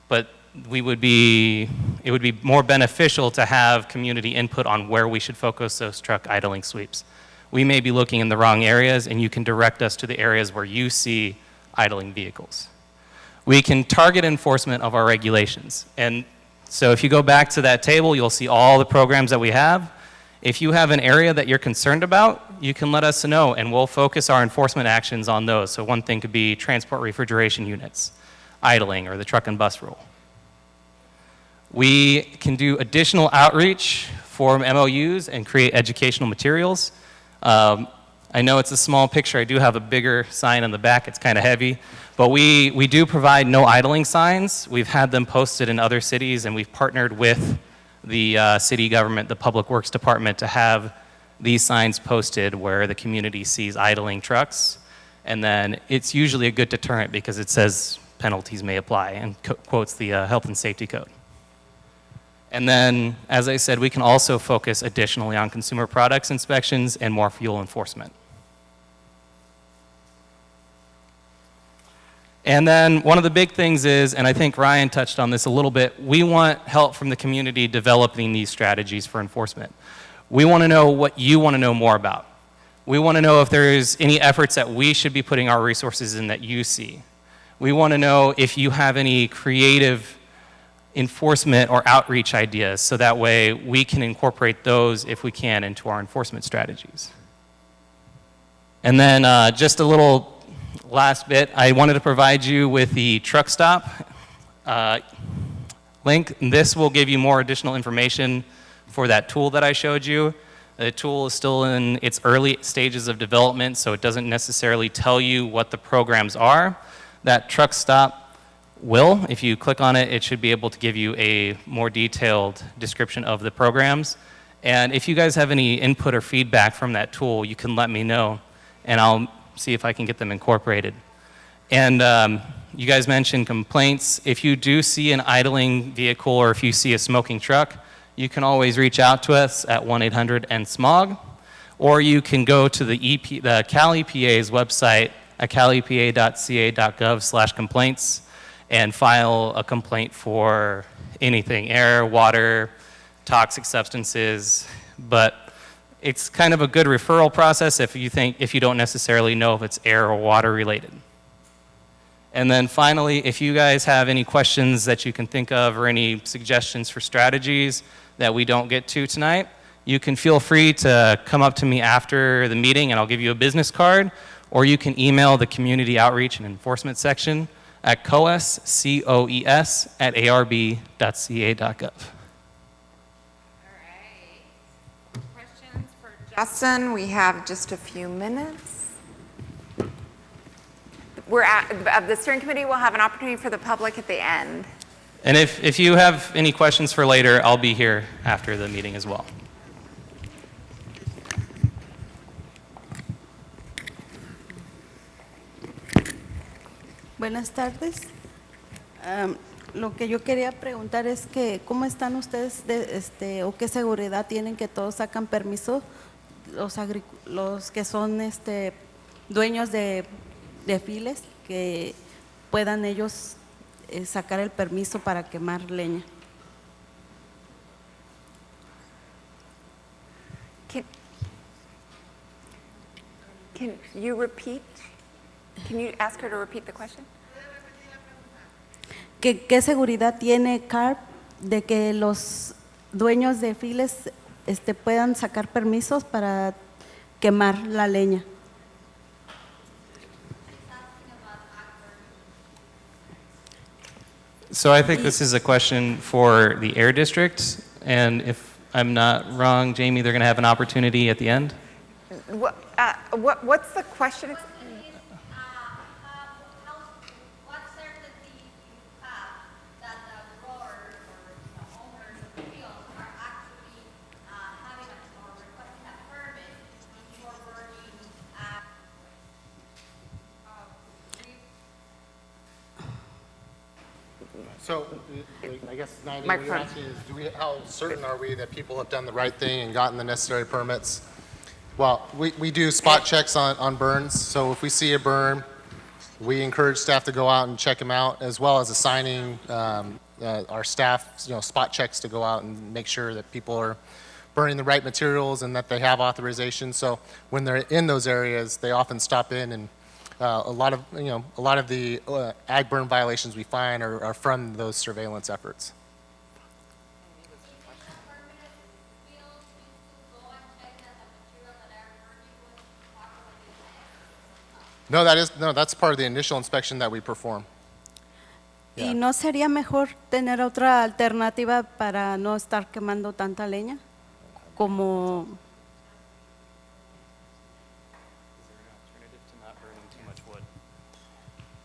but it would be more beneficial to have community input on where we should focus those truck idling sweeps. We may be looking in the wrong areas, and you can direct us to the areas where you see idling vehicles. We can target enforcement of our regulations. And so if you go back to that table, you'll see all the programs that we have. If you have an area that you're concerned about, you can let us know, and we'll focus our enforcement actions on those. So one thing could be transport refrigeration units, idling, or the truck and bus rule. We can do additional outreach, form MOUs, and create educational materials. I know it's a small picture. I do have a bigger sign on the back. It's kind of heavy. But we do provide no idling signs. We've had them posted in other cities, and we've partnered with the city government, the Public Works Department, to have these signs posted where the community sees idling trucks. And then it's usually a good deterrent because it says penalties may apply and quotes the Health and Safety Code. And then, as I said, we can also focus additionally on consumer products inspections and more fuel enforcement. And then one of the big things is, and I think Ryan touched on this a little bit, we want help from the community developing these strategies for enforcement. We want to know what you want to know more about. We want to know if there's any efforts that we should be putting our resources in that you see. We want to know if you have any creative enforcement or outreach ideas, so that way we can incorporate those, if we can, into our enforcement strategies. And then just a little last bit, I wanted to provide you with the truck stop link. This will give you more additional information for that tool that I showed you. The tool is still in its early stages of development, so it doesn't necessarily tell you what the programs are. That truck stop will, if you click on it, it should be able to give you a more detailed description of the programs. And if you guys have any input or feedback from that tool, you can let me know, and I'll see if I can get them incorporated. And you guys mentioned complaints. If you do see an idling vehicle or if you see a smoking truck, you can always reach out to us at 1-800-NSMOG, or you can go to the Cal EPA's website at calepa.ca.gov/complaints and file a complaint for anything, air, water, toxic substances. But it's kind of a good referral process if you don't necessarily know if it's air or water related. And then finally, if you guys have any questions that you can think of or any suggestions for strategies that we don't get to tonight, you can feel free to come up to me after the meeting and I'll give you a business card, or you can email the Community Outreach and Enforcement section at COES, COES, @arb.ca.gov. Justin, we have just a few minutes. The steering committee will have an opportunity for the public at the end. And if you have any questions for later, I'll be here after the meeting as well. Buenas tardes. Lo que yo quería preguntar es que cómo están ustedes o qué seguridad tienen que todos sacan permiso, los que son dueños de files, que puedan ellos sacar el permiso para quemar leña. Can you repeat? Can you ask her to repeat the question? ¿Qué seguridad tiene CARB de que los dueños de files puedan sacar permisos para quemar la leña? So I think this is a question for the Air District, and if I'm not wrong, Jamie, they're going to have an opportunity at the end. What's the question? What certainty you have that the growers or the owners of the fields are actually having or requesting a permit before burning So, I guess, Nadia, what Microphone. you're asking is, how certain are we that people have done the right thing and gotten the necessary permits? Well, we do spot checks on burns, so if we see a burn, we encourage staff to go out and check them out, as well as assigning our staff, spot checks to go out and make sure that people are burning the right materials and that they have authorization. So when they're in those areas, they often stop in and a lot of the ag burn violations we find are from those surveillance efforts. No, that's part of the initial inspection that we perform. Yeah. ¿Y no sería mejor tener otra alternativa para no estar quemando tanta leña? Como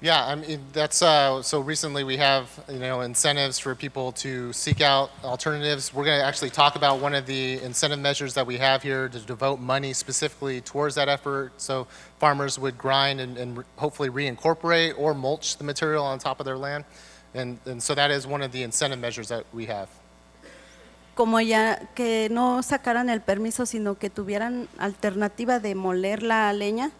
Yeah, I mean, that's, so recently we have, incentives for people to seek out alternatives. We're going to actually talk about one of the incentive measures that we have here to devote money specifically towards that effort. So farmers would grind and hopefully reincorporate or mulch the material on top of their land. And so that is one of the incentive measures that we have. como ya que no sacaran el permiso, sino que tuvieran alternativa de moler la leña.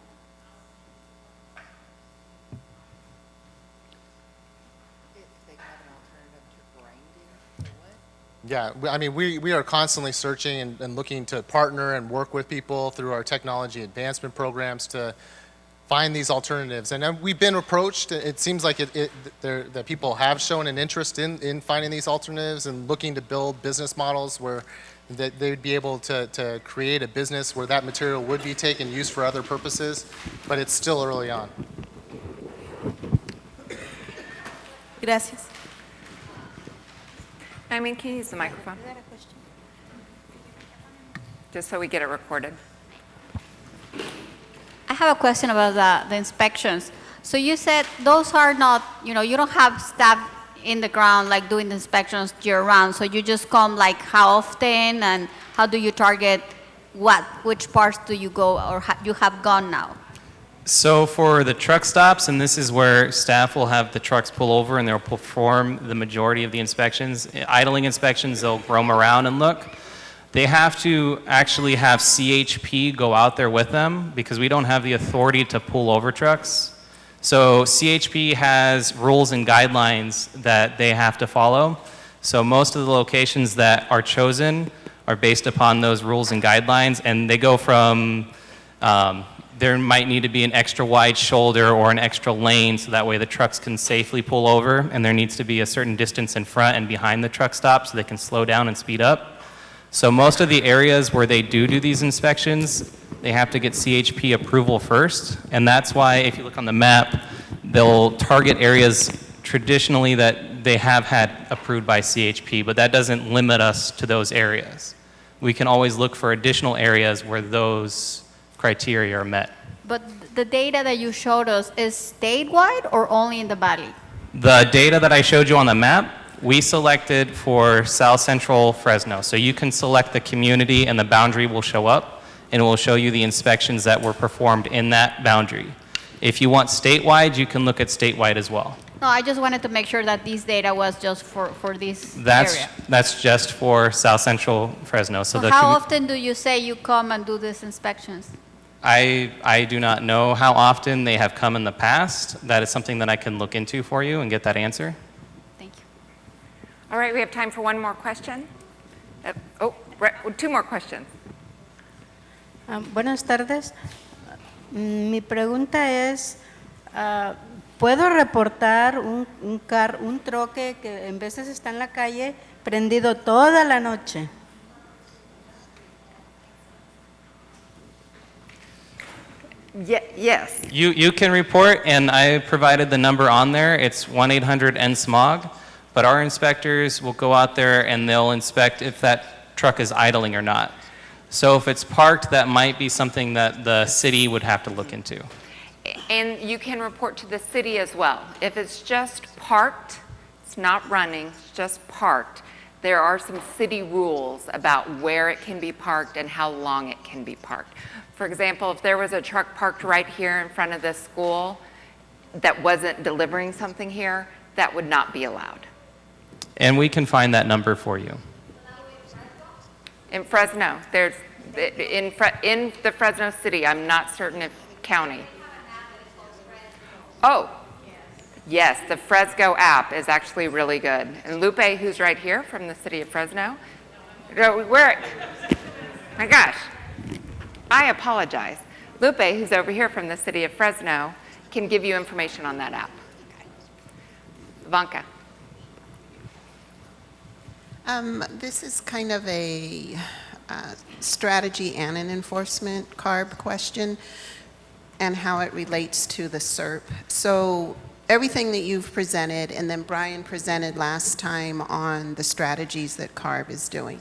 Yeah, I mean, we are constantly searching and looking to partner and work with people through our technology advancement programs to find these alternatives. And we've been approached. It seems like that people have shown an interest in finding these alternatives and looking to build business models where that they would be able to create a business where that material would be taken and used for other purposes, but it's still early on. Gracias. I mean, can you use the microphone? Just so we get it recorded. I have a question about the inspections. So you said those are not, you don't have staff in the ground like doing the inspections year round. So you just come like how often and how do you target which parts do you go or you have gone now? So for the truck stops, and this is where staff will have the trucks pull over and they'll perform the majority of the inspections. Idling inspections, they'll roam around and look. They have to actually have CHP go out there with them because we don't have the authority to pull over trucks. So CHP has rules and guidelines that they have to follow. So most of the locations that are chosen are based upon those rules and guidelines, and they go from there might need to be an extra wide shoulder or an extra lane so that way the trucks can safely pull over, and there needs to be a certain distance in front and behind the truck stop so they can slow down and speed up. So most of the areas where they do these inspections, they have to get CHP approval first, and that's why if you look on the map, they'll target areas traditionally that they have had approved by CHP, but that doesn't limit us to those areas. We can always look for additional areas where those criteria are met. But the data that you showed us is statewide or only in the valley? The data that I showed you on the map, we selected for South Central Fresno. So you can select the community and the boundary will show up and it will show you the inspections that were performed in that boundary. If you want statewide, you can look at statewide as well. No, I just wanted to make sure that this data was just for this area. That's just for South Central Fresno. So how often do you say you come and do these inspections? I do not know how often they have come in the past. That is something that I can look into for you and get that answer. Thank you. All right, we have time for one more question. Two more questions. Buenas tardes. Mi pregunta es, ¿puedo reportar un troque que en veces está en la calle prendido toda la noche? Yes. You can report, and I provided the number on there. It's 1-800-NSMOG, but our inspectors will go out there and they'll inspect if that truck is idling or not. So if it's parked, that might be something that the city would have to look into. And you can report to the city as well. If it's just parked, it's not running, it's just parked, there are some city rules about where it can be parked and how long it can be parked. For example, if there was a truck parked right here in front of this school that wasn't delivering something here, that would not be allowed. And we can find that number for you. In Fresno, there's, in the Fresno city, I'm not certain if county. Oh, yes, the Fresco app is actually really good. And Lupe, who's right here from the city of Fresno, my gosh, I apologize. Lupe, who's over here from the city of Fresno, can give you information on that app. Ivanka. This is kind of a strategy and an enforcement CARB question and how it relates to the SERP. So everything that you've presented, and then Brian presented last time on the strategies that CARB is doing.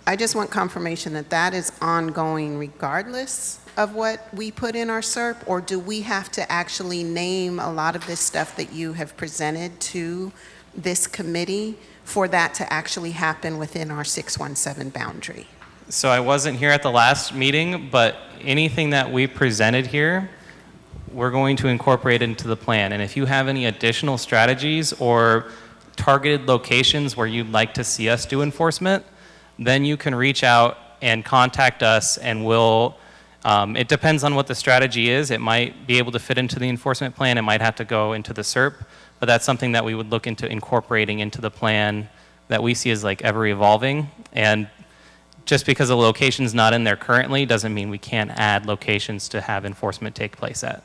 I just want confirmation that that is ongoing regardless of what we put in our SERP, or do we have to actually name a lot of this stuff that you have presented to this committee for that to actually happen within our 617 boundary? So I wasn't here at the last meeting, but anything that we presented here, we're going to incorporate into the plan. And if you have any additional strategies or targeted locations where you'd like to see us do enforcement, then you can reach out and contact us, and we'll, it depends on what the strategy is. It might be able to fit into the enforcement plan. It might have to go into the SERP, but that's something that we would look into incorporating into the plan that we see as like ever evolving. And just because a location's not in there currently doesn't mean we can't add locations to have enforcement take place at.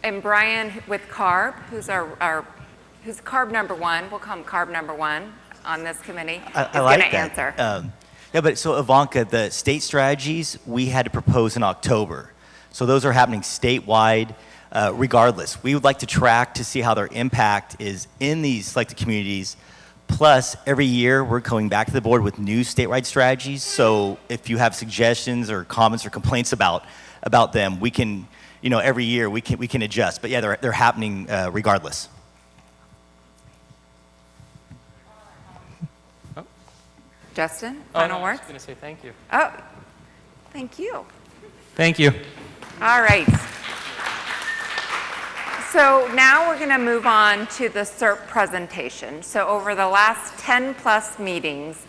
And Brian with CARB, who's who's CARB number one, we'll call him CARB number one on this committee, is like going to that. answer. Yeah, but so Ivanka, the state strategies we had to propose in October. So those are happening statewide regardless. We would like to track to see how their impact is in these selected communities. Plus, every year we're going back to the board with new statewide strategies. So if you have suggestions or comments or complaints about them, we can, every year we can adjust. But yeah, they're happening regardless. Justin, Oh, final no, I words? was going to say thank you. Oh, thank you. Thank you. All right. So now we're going to move on to the SERP presentation. So over the last 10 plus meetings,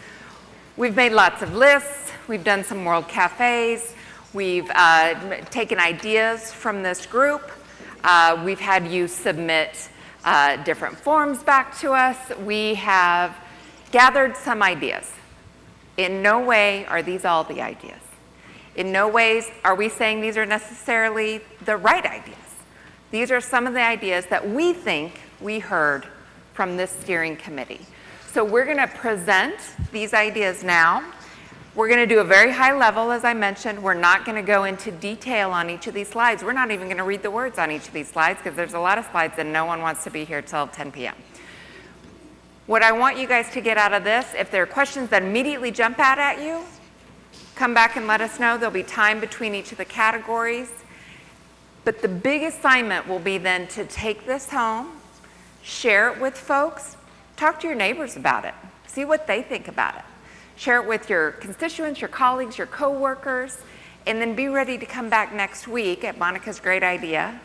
we've made lots of lists. We've done some world cafes. We've taken ideas from this group. We've had you submit different forms back to us. We have gathered some ideas. In no way are these all the ideas. In no ways are we saying these are necessarily the right ideas. These are some of the ideas that we think we heard from this steering committee. So we're going to present these ideas now. We're going to do a very high level, as I mentioned. We're not going to go into detail on each of these slides. We're not even going to read the words on each of these slides because there's a lot of slides and no one wants to be here till 10 p.m. What I want you guys to get out of this, if there are questions that immediately jump out at you, come back and let us know. There'll be time between each of the categories. But the big assignment will be then to take this home, share it with folks, talk to your neighbors about it, see what they think about it. Share it with your constituents, your colleagues, your coworkers, and then be ready to come back next week at Monica's great idea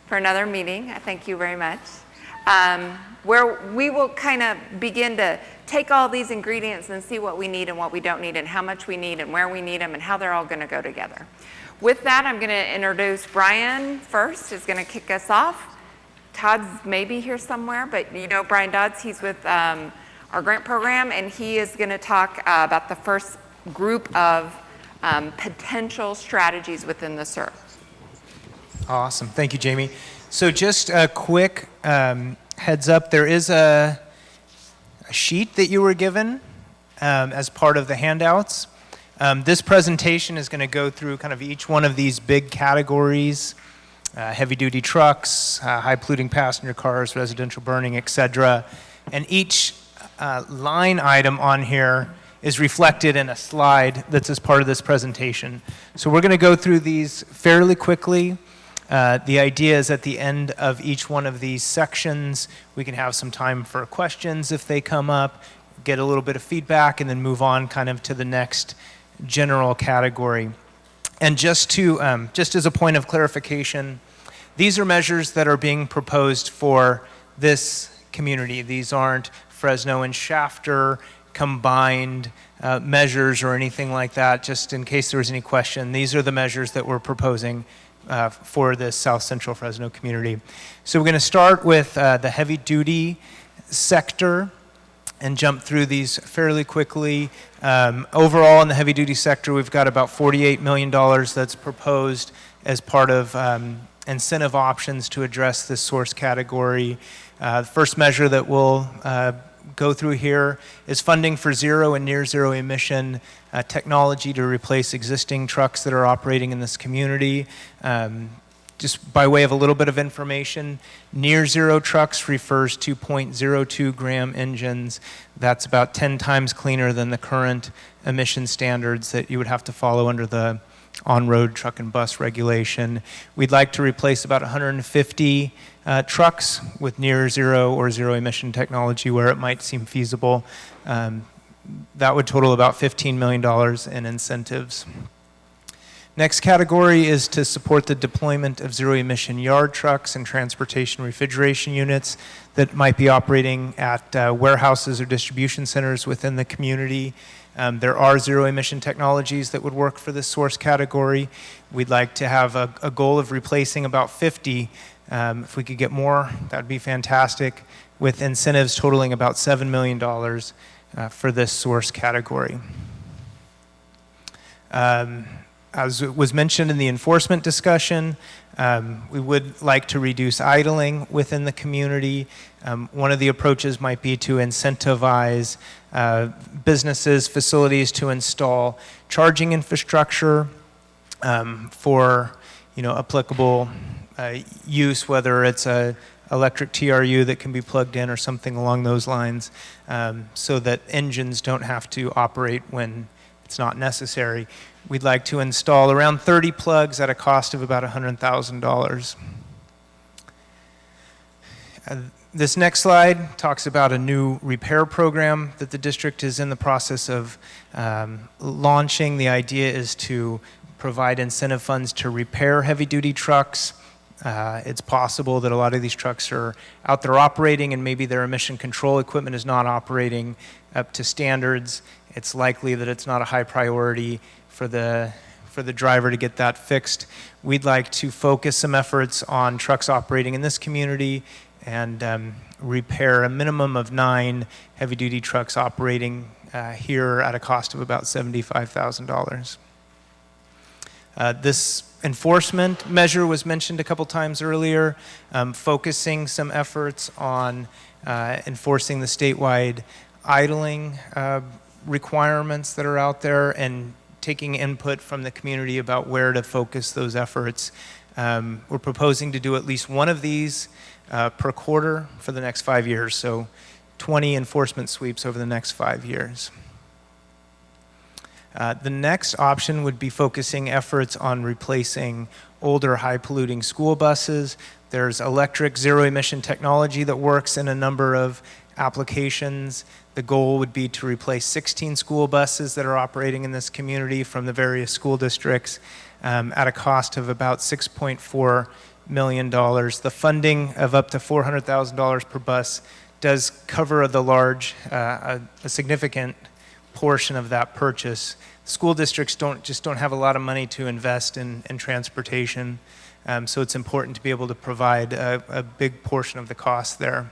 for another meeting. I thank you very much. Where we will kind of begin to take all these ingredients and see what we need and what we don't need and how much we need and where we need them and how they're all going to go together. With that, I'm going to introduce Brian first, is going to kick us off. Todd's maybe here somewhere, but you know Brian Dodds, he's with our grant program, and he is going to talk about the first group of potential strategies within the SERP. Awesome. Thank you, Jamie. So just a quick heads up, there is a sheet that you were given as part of the handouts. This presentation is going to go through kind of each one of these big categories, heavy-duty trucks, high-polluting passenger cars, residential burning, et cetera. And each line item on here is reflected in a slide that's as part of this presentation. So we're going to go through these fairly quickly. The idea is at the end of each one of these sections, we can have some time for questions if they come up, get a little bit of feedback, and then move on kind of to the next general category. And just as a point of clarification, these are measures that are being proposed for this community. These aren't Fresno and Shafter combined measures or anything like that, just in case there was any question. These are the measures that we're proposing for the South Central Fresno community. So we're going to start with the heavy-duty sector. and jump through these fairly quickly. Overall, in the heavy-duty sector, we've got about $48 million that's proposed as part of incentive options to address this source category. The first measure that we'll go through here is funding for zero and near zero emission technology to replace existing trucks that are operating in this community. Just by way of a little bit of information, near zero trucks refers to 0.02 gram engines. That's about 10 times cleaner than the current emission standards that you would have to follow under the on-road truck and bus regulation. We'd like to replace about 150 trucks with near zero or zero emission technology where it might seem feasible. That would total about $15 million in incentives. Next category is to support the deployment of zero-emission yard trucks and transportation refrigeration units that might be operating at warehouses or distribution centers within the community. There are zero-emission technologies that would work for this source category. We'd like to have a goal of replacing about 50. If we could get more, that would be fantastic, with incentives totaling about $7 million for this source category. As was mentioned in the enforcement discussion, we would like to reduce idling within the community. One of the approaches might be to incentivize businesses, facilities to install charging infrastructure for applicable use, whether it's a electric TRU that can be plugged in or something along those lines, so that engines don't have to operate when it's not necessary. We'd like to install around 30 plugs at a cost of about $100,000. This next slide talks about a new repair program that the district is in the process of launching. The idea is to provide incentive funds to repair heavy-duty trucks. It's possible that a lot of these trucks are out there operating and maybe their emission control equipment is not operating up to standards. It's likely that it's not a high priority for the driver to get that fixed. We'd like to focus some efforts on trucks operating in this community and repair a minimum of 9 heavy-duty trucks operating here at a cost of about $75,000. This enforcement measure was mentioned a couple times earlier, focusing some efforts on enforcing the statewide idling requirements that are out there and taking input from the community about where to focus those efforts. We're proposing to do at least one of these per quarter for the next 5 years, so 20 enforcement sweeps over the next 5 years. The next option would be focusing efforts on replacing older high-polluting school buses. There's electric zero-emission technology that works in a number of applications. The goal would be to replace 16 school buses that are operating in this community from the various school districts at a cost of about $6.4 million. The funding of up to $400,000 per bus does cover a significant portion of that purchase. School districts don't have a lot of money to invest in transportation, so it's important to be able to provide a big portion of the cost there.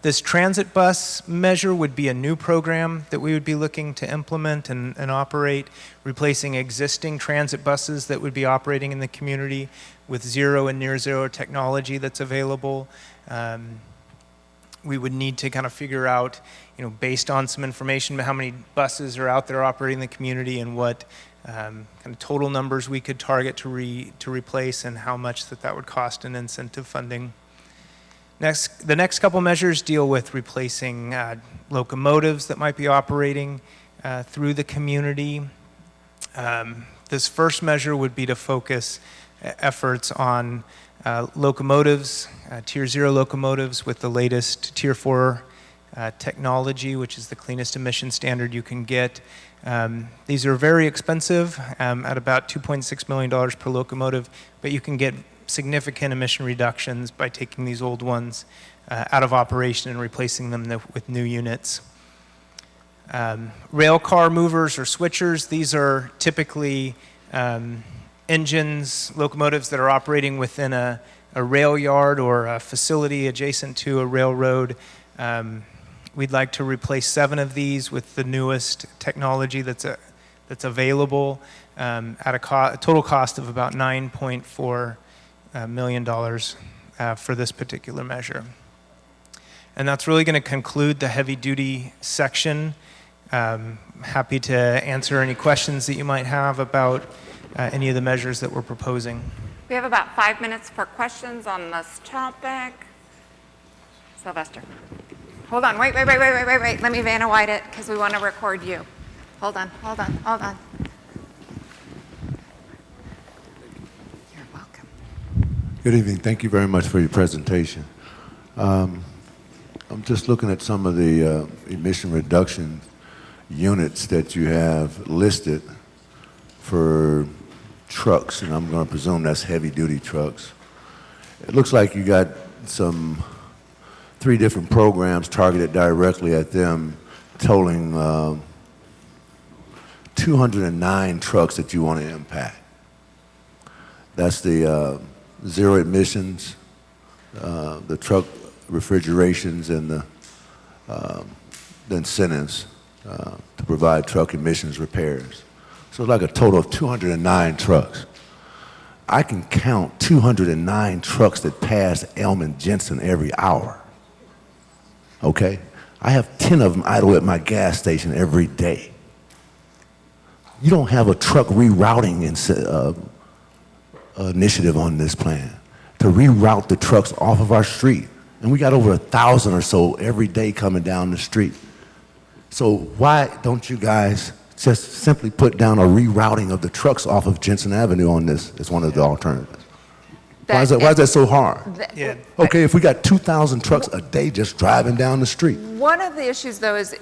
This transit bus measure would be a new program that we would be looking to implement and operate, replacing existing transit buses that would be operating in the community with zero and near zero technology that's available. We would need to kind of figure out, based on some information about how many buses are out there operating in the community and what kind of total numbers we could target to replace and how much that would cost in incentive funding. The next couple measures deal with replacing locomotives that might be operating through the community. This first measure would be to focus efforts on locomotives, Tier 0 locomotives with the latest Tier 4 technology, which is the cleanest emission standard you can get. These are very expensive at about $2.6 million per locomotive, but you can get significant emission reductions by taking these old ones out of operation and replacing them with new units. Rail car movers or switchers, these are typically engines, locomotives that are operating within a rail yard or a facility adjacent to a railroad. We'd like to replace 7 of these with the newest technology that's available at a total cost of about $9.4 million for this particular measure. And that's really going to conclude the heavy-duty section. Happy to answer any questions that you might have about any of the measures that we're proposing. We have about 5 minutes for questions on this topic. Sylvester. Hold on, wait. Let me Vanna White it because we want to record you. Hold on. You're welcome. Good evening. Thank you very much for your presentation. I'm just looking at some of the emission reduction units that you have listed for trucks, and I'm going to presume that's heavy-duty trucks. It looks like you got 3 different programs targeted directly at them, totaling 209 trucks that you want to impact. That's the zero emissions, the truck refrigerations, and the incentives to provide truck emissions repairs. So it's like a total of 209 trucks. I can count 209 trucks that pass Elm & Jensen every hour. Okay? I have 10 of them idle at my gas station every day. You don't have a truck rerouting initiative on this plan to reroute the trucks off of our street. And we got over 1,000 or so every day coming down the street. So why don't you guys just simply put down a rerouting of the trucks off of Jensen Avenue on this as one of the alternatives? Why is that so hard? Okay, if we got 2,000 trucks a day just driving down the street. One of the issues, though, is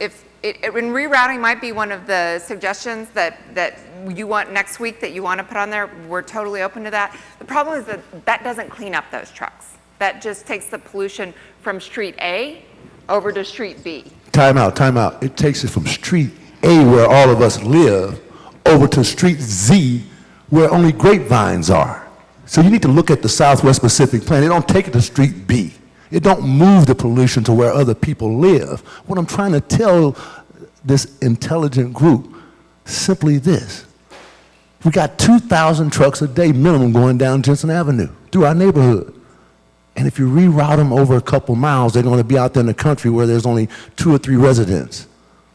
when rerouting might be one of the suggestions that you want next week that you want to put on there. We're totally open to that. The problem is that doesn't clean up those trucks. That just takes the pollution from Street A over to Street B. Time out. It takes it from Street A, where all of us live, over to Street Z, where only grapevines are. So you need to look at the Southwest Pacific Plan. It don't take it to Street B. It don't move the pollution to where other people live. What I'm trying to tell this intelligent group, simply this. We got 2,000 trucks a day minimum going down Jensen Avenue through our neighborhood. And if you reroute them over a couple miles, they're going to be out there in the country where there's only 2 or 3 residents.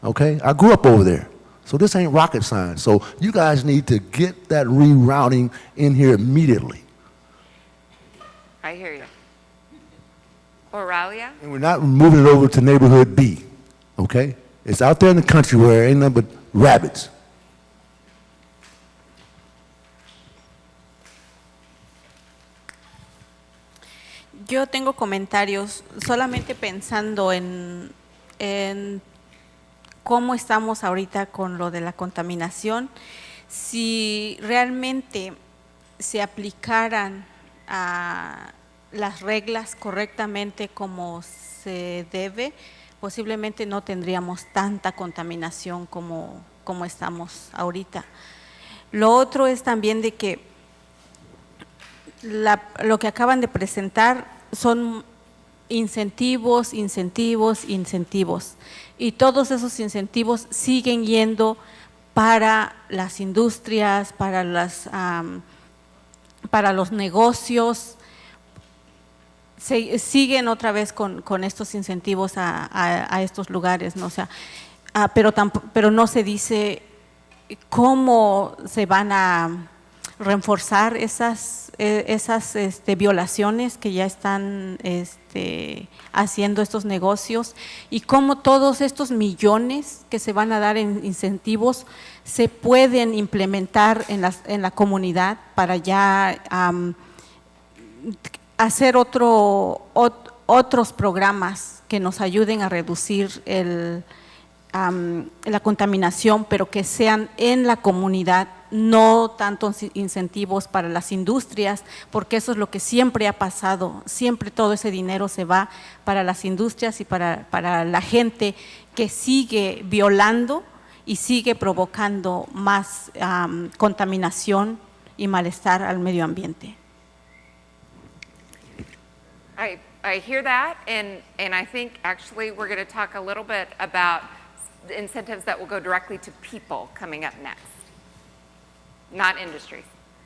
Okay? I grew up over there. So this ain't rocket science. So you guys need to get that rerouting in here immediately. I hear you. Oralia? And we're not moving it over to neighborhood B. Okay? It's out there in the country where there ain't nothing but rabbits. Yo tengo comentarios solamente pensando en cómo estamos ahorita con lo de la contaminación. Si realmente se aplicaran las reglas correctamente como se debe, posiblemente no tendríamos tanta contaminación como estamos ahorita. Lo otro es también de que lo que acaban de presentar son incentivos. Y todos esos incentivos siguen yendo para las industrias, para los negocios. Siguen otra vez con estos incentivos a estos lugares, ¿no? O sea, pero no se dice cómo se van a reforzar esas violaciones que ya están haciendo estos negocios, y cómo todos estos millones que se van a dar en incentivos se pueden implementar en la comunidad para ya hacer otros programas que nos ayuden a reducir la contaminación, pero que sean en la comunidad, no tantos incentivos para las industrias, porque eso es lo que siempre ha pasado. Siempre todo ese dinero se va para las industrias y para la gente que sigue violando y sigue provocando más contaminación y malestar al medio ambiente. I hear that, and I think actually we're going to talk a little bit about the incentives that will go directly to people coming up next, not industries.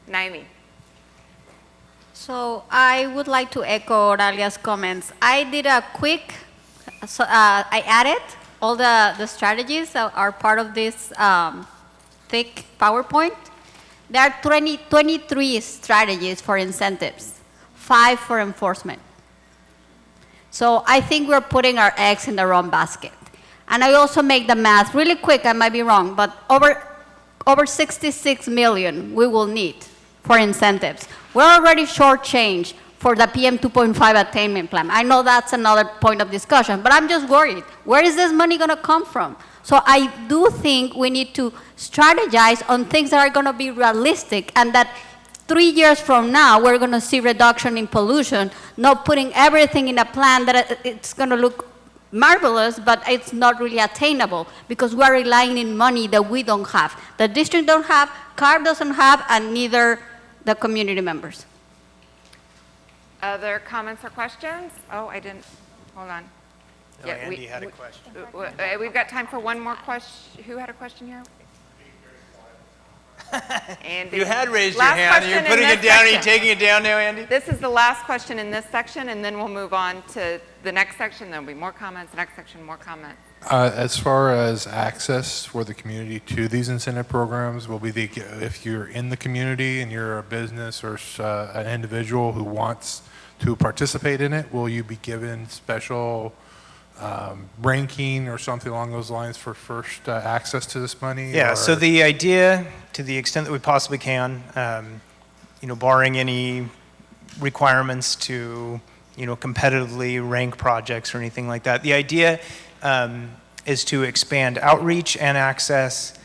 Naomi. So I would like to echo Oralia's comments. I did a quick, I added all the strategies that are part of this thick PowerPoint. There are 23 strategies for incentives, 5 for enforcement. So I think we're putting our eggs in the wrong basket. And I also make the math really quick, I might be wrong, but over 66 million we will need for incentives. We're already shortchanged for the PM 2.5 attainment plan. I know that's another point of discussion, but I'm just worried. Where is this money going to come from? So I do think we need to strategize on things that are going to be realistic, and that 3 years from now we're going to see reduction in pollution, not putting everything in a plan that it's going to look marvelous, but it's not really attainable because we're relying on money that we don't have. The district don't have, CARB doesn't have, and neither the community members. Other comments or questions? Oh, I didn't, hold on. No, Andy had a question. We've got time for one more question. Who had a question here? Andy. You had raised Last your hand. You're question putting in it this down. Are you section. taking it down now, Andy? This is the last question in this section, and then we'll move on to the next section. There'll be more comments, next section, more comments. As far as access for the community to these incentive programs, will be if you're in the community and you're a business or an individual who wants to participate in it, will you be given special ranking or something along those lines for first access to this money? Yeah, or? so the idea, to the extent that we possibly can, barring any requirements to, competitively rank projects or anything like that, the idea is to expand outreach and access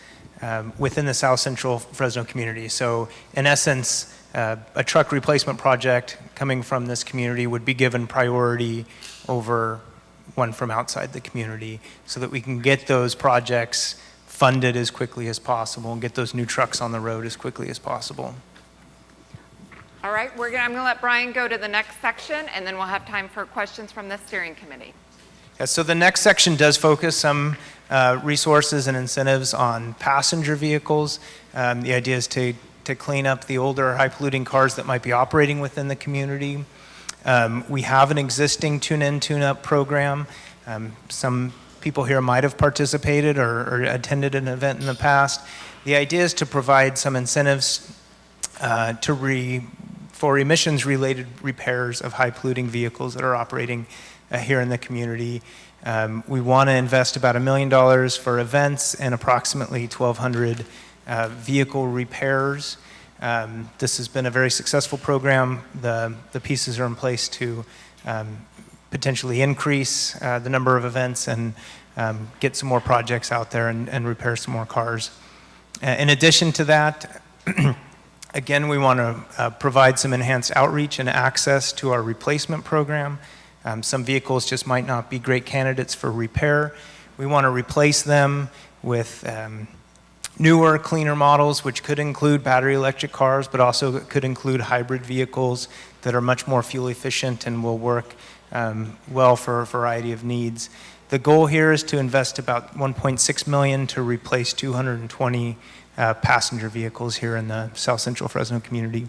within the South Central Fresno community. So in essence, a truck replacement project coming from this community would be given priority over one from outside the community, so that we can get those projects funded as quickly as possible and get those new trucks on the road as quickly as possible. All right, I'm going to let Brian go to the next section, and then we'll have time for questions from the steering committee. Yeah, so the next section does focus some resources and incentives on passenger vehicles. The idea is to clean up the older high-polluting cars that might be operating within the community. We have an existing tune-in, tune-up program. Some people here might have participated or attended an event in the past. The idea is to provide some incentives for emissions-related repairs of high-polluting vehicles that are operating here in the community. We want to invest about $1 million for events and approximately 1,200 vehicle repairs. This has been a very successful program. The pieces are in place to potentially increase the number of events and get some more projects out there and repair some more cars. In addition to that, again, we want to provide some enhanced outreach and access to our replacement program. Some vehicles just might not be great candidates for repair. We want to replace them with newer, cleaner models, which could include battery electric cars, but also could include hybrid vehicles that are much more fuel efficient and will work well for a variety of needs. The goal here is to invest about $1.6 million to replace 220 passenger vehicles here in the South Central Fresno community.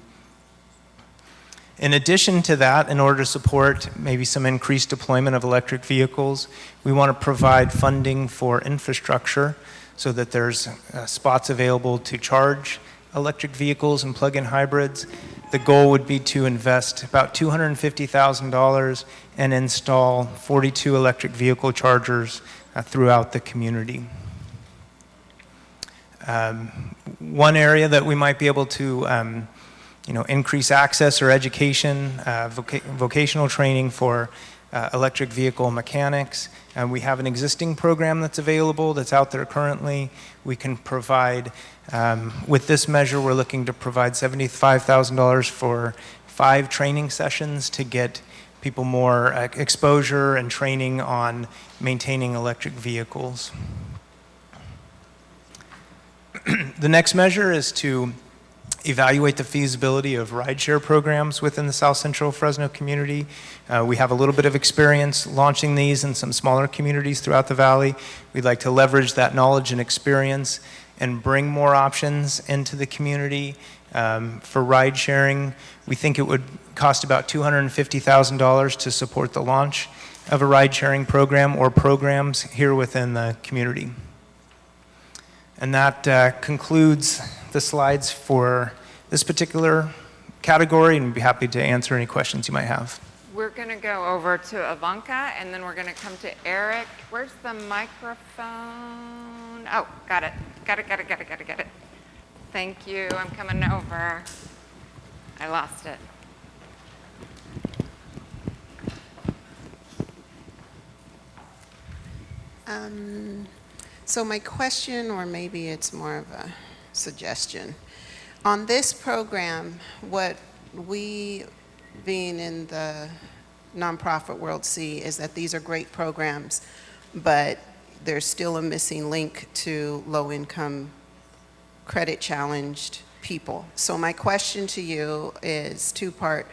In addition to that, in order to support maybe some increased deployment of electric vehicles, we want to provide funding for infrastructure so that there's spots available to charge electric vehicles and plug-in hybrids. The goal would be to invest about $250,000 and install 42 electric vehicle chargers throughout the community. One area that we might be able to increase access or education, vocational training for electric vehicle mechanics. We have an existing program that's available, that's out there currently. We can provide, with this measure, we're looking to provide $75,000 for 5 training sessions to get people more exposure and training on maintaining electric vehicles. The next measure is to evaluate the feasibility of rideshare programs within the South Central Fresno community. We have a little bit of experience launching these in some smaller communities throughout the valley. We'd like to leverage that knowledge and experience and bring more options into the community for ride sharing. We think it would cost about $250,000 to support the launch of a ride sharing program or programs here within the community. And that concludes the slides for this particular category, and we'd be happy to answer any questions you might have. We're going to go over to Ivanka, and then we're going to come to Eric. Where's the microphone? Oh, got it. Got it. Thank you. I'm coming over. I lost it. So my question, or maybe it's more of a suggestion. On this program, what we, being in the nonprofit world, see is that these are great programs, but there's still a missing link to low-income, credit-challenged people. So my question to you is two-part.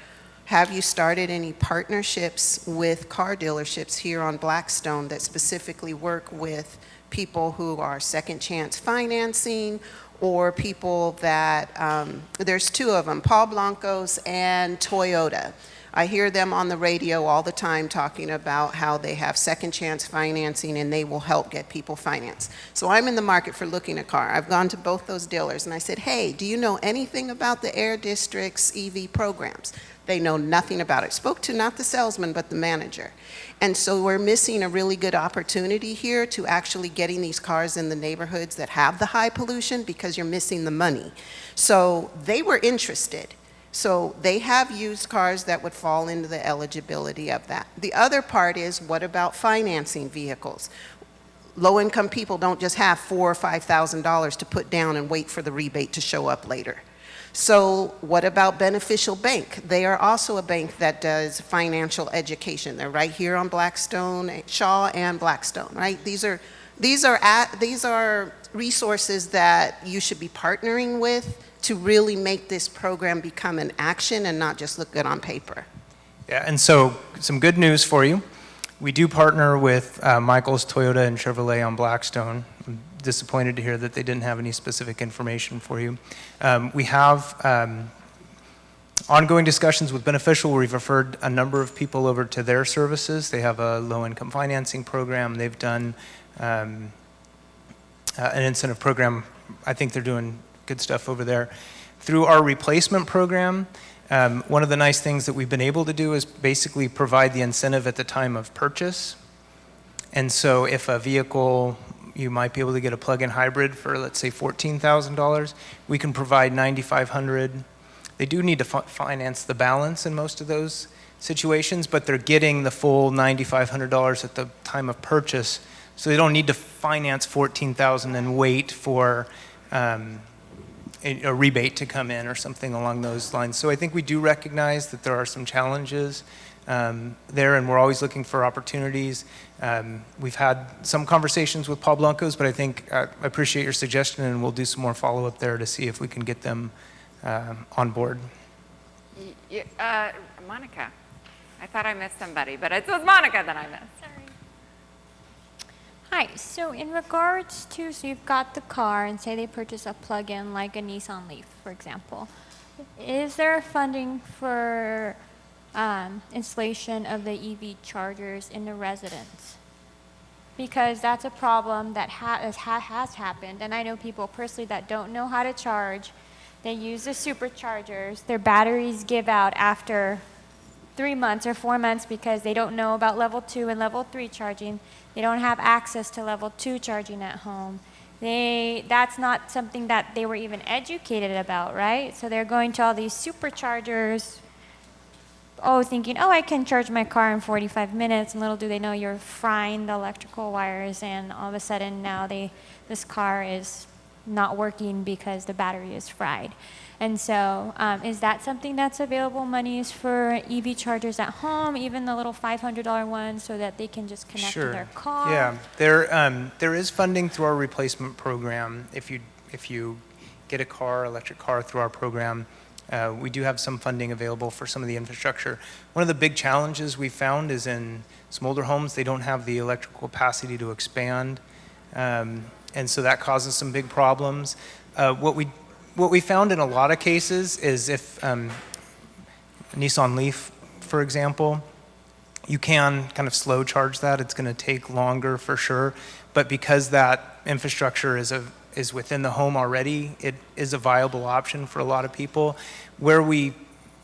Have you started any partnerships with car dealerships here on Blackstone that specifically work with people who are second chance financing, or people that, there's two of them, Paul Blanco's and Toyota. I hear them on the radio all the time talking about how they have second chance financing and they will help get people financed. So I'm in the market for looking at a car. I've gone to both those dealers and I said, hey, do you know anything about the Air District's EV programs? They know nothing about it. Spoke to not the salesman, but the manager. And so we're missing a really good opportunity here to actually getting these cars in the neighborhoods that have the high pollution, because you're missing the money. So they were interested. So they have used cars that would fall into the eligibility of that. The other part is, what about financing vehicles? Low-income people don't just have $4,000 or $5,000 to put down and wait for the rebate to show up later. So what about Beneficial Bank? They are also a bank that does financial education. They're right here on Blackstone, Shaw and Blackstone, right? These are resources that you should be partnering with to really make this program become an action and not just look good on paper. Yeah, and so some good news for you. We do partner with Michael's Toyota and Chevrolet on Blackstone. I'm disappointed to hear that they didn't have any specific information for you. We have ongoing discussions with Beneficial where we've referred a number of people over to their services. They have a low-income financing program. They've done an incentive program. I think they're doing good stuff over there. Through our replacement program, one of the nice things that we've been able to do is basically provide the incentive at the time of purchase. And so if a vehicle, you might be able to get a plug-in hybrid for, let's say, $14,000, we can provide $9,500. They do need to finance the balance in most of those situations, but they're getting the full $9,500 at the time of purchase, so they don't need to finance $14,000 and wait for a rebate to come in or something along those lines. So I think we do recognize that there are some challenges there, and we're always looking for opportunities. We've had some conversations with Paul Blanco's, but I think I appreciate your suggestion, and we'll do some more follow-up there to see if we can get them on board. Monica, I thought I missed somebody, but it was Monica that I missed. Hi, so in regards to, so you've got the car and say they purchase a plug-in like a Nissan Leaf, for example. Is there funding for installation of the EV chargers in the residence? Because that's a problem that has happened, and I know people personally that don't know how to charge. They use the superchargers. Their batteries give out after 3 months or 4 months because they don't know about level 2 and level 3 charging. They don't have access to level 2 charging at home. That's not something that they were even educated about, right? So they're going to all these superchargers, thinking, I can charge my car in 45 minutes, and little do they know you're frying the electrical wires, and all of a sudden now this car is not working because the battery is fried. And so is that something that's available, monies for EV chargers at home, even the little $500 ones, so that they can just connect to their car? Yeah, there is funding through our replacement program if you get a car, electric car through our program. We do have some funding available for some of the infrastructure. One of the big challenges we found is in smolder homes, they don't have the electrical capacity to expand. And so that causes some big problems. What we found in a lot of cases is if Nissan Leaf, for example, you can kind of slow charge that. It's going to take longer for sure. But because that infrastructure is within the home already, it is a viable option for a lot of people. Where we,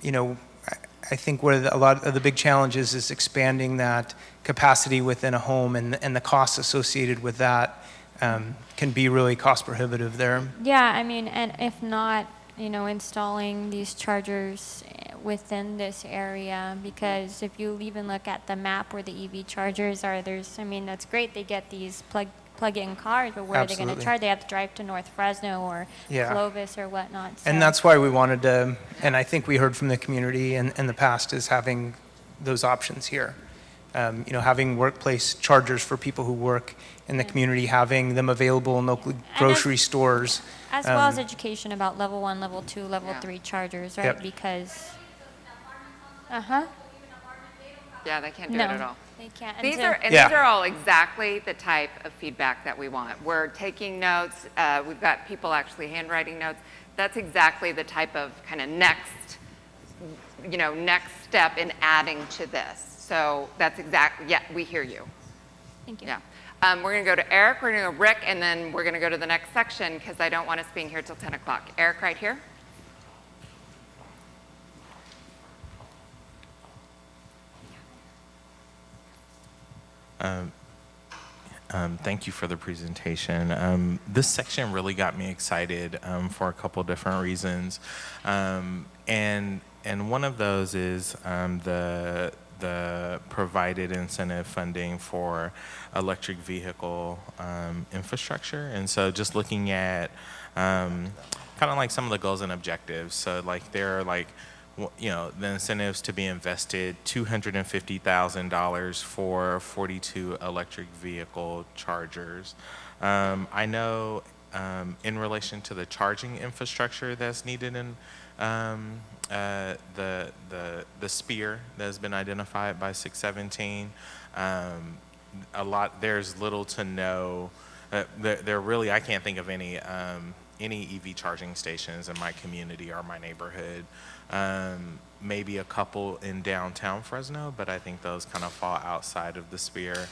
I think where a lot of the big challenges is expanding that capacity within a home, and the costs associated with that can be really cost prohibitive there. Yeah, I mean, and if not, installing these chargers within this area, because if you even look at the map where the EV chargers are, that's great. They get these plug-in cars, but where are they going to charge? They have to drive to North Fresno or Clovis or whatnot. So. And that's why we wanted to, and I think we heard from the community in the past, is having those options here. Having workplace chargers for people who work in the community, having them available in local grocery stores. As well as education about level 1, level 2, level 3 chargers, right? Yep. Because, Yeah, they can't do it at all. They can't. These are all exactly the type of feedback that we want. We're taking notes. We've got people actually handwriting notes. That's exactly the type of kind of next step in adding to this. So that's we hear you. Thank you. Yeah. We're going to go to Eric, we're going to go Rick, and then we're going to go to the next section because I don't want us being here till 10 o'clock. Eric, right here. Thank you for the presentation. This section really got me excited for a couple different reasons. And one of those is the provided incentive funding for electric vehicle infrastructure. And so just looking at kind of like some of the goals and objectives. So like there are like, the incentives to be invested $250,000 for 42 electric vehicle chargers. I know in relation to the charging infrastructure that's needed in the sphere that has been identified by 617, there's little to no, there really, I can't think of any EV charging stations in my community or my neighborhood. Maybe a couple in downtown Fresno, but I think those kind of fall outside of the sphere.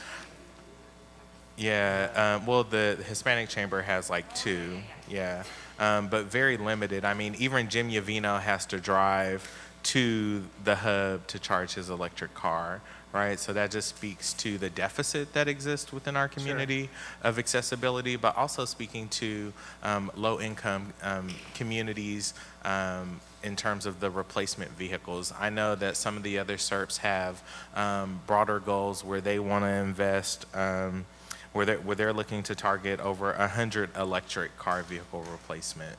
Yeah, well, the Hispanic Chamber has like 2, but very limited. I mean, even Jim Yavino has to drive to the hub to charge his electric car, right? So that just speaks to the deficit that exists within our community of accessibility, but also speaking to low-income communities in terms of the replacement vehicles. I know that some of the other SERPs have broader goals where they want to invest, where they're looking to target over 100 electric car vehicle replacement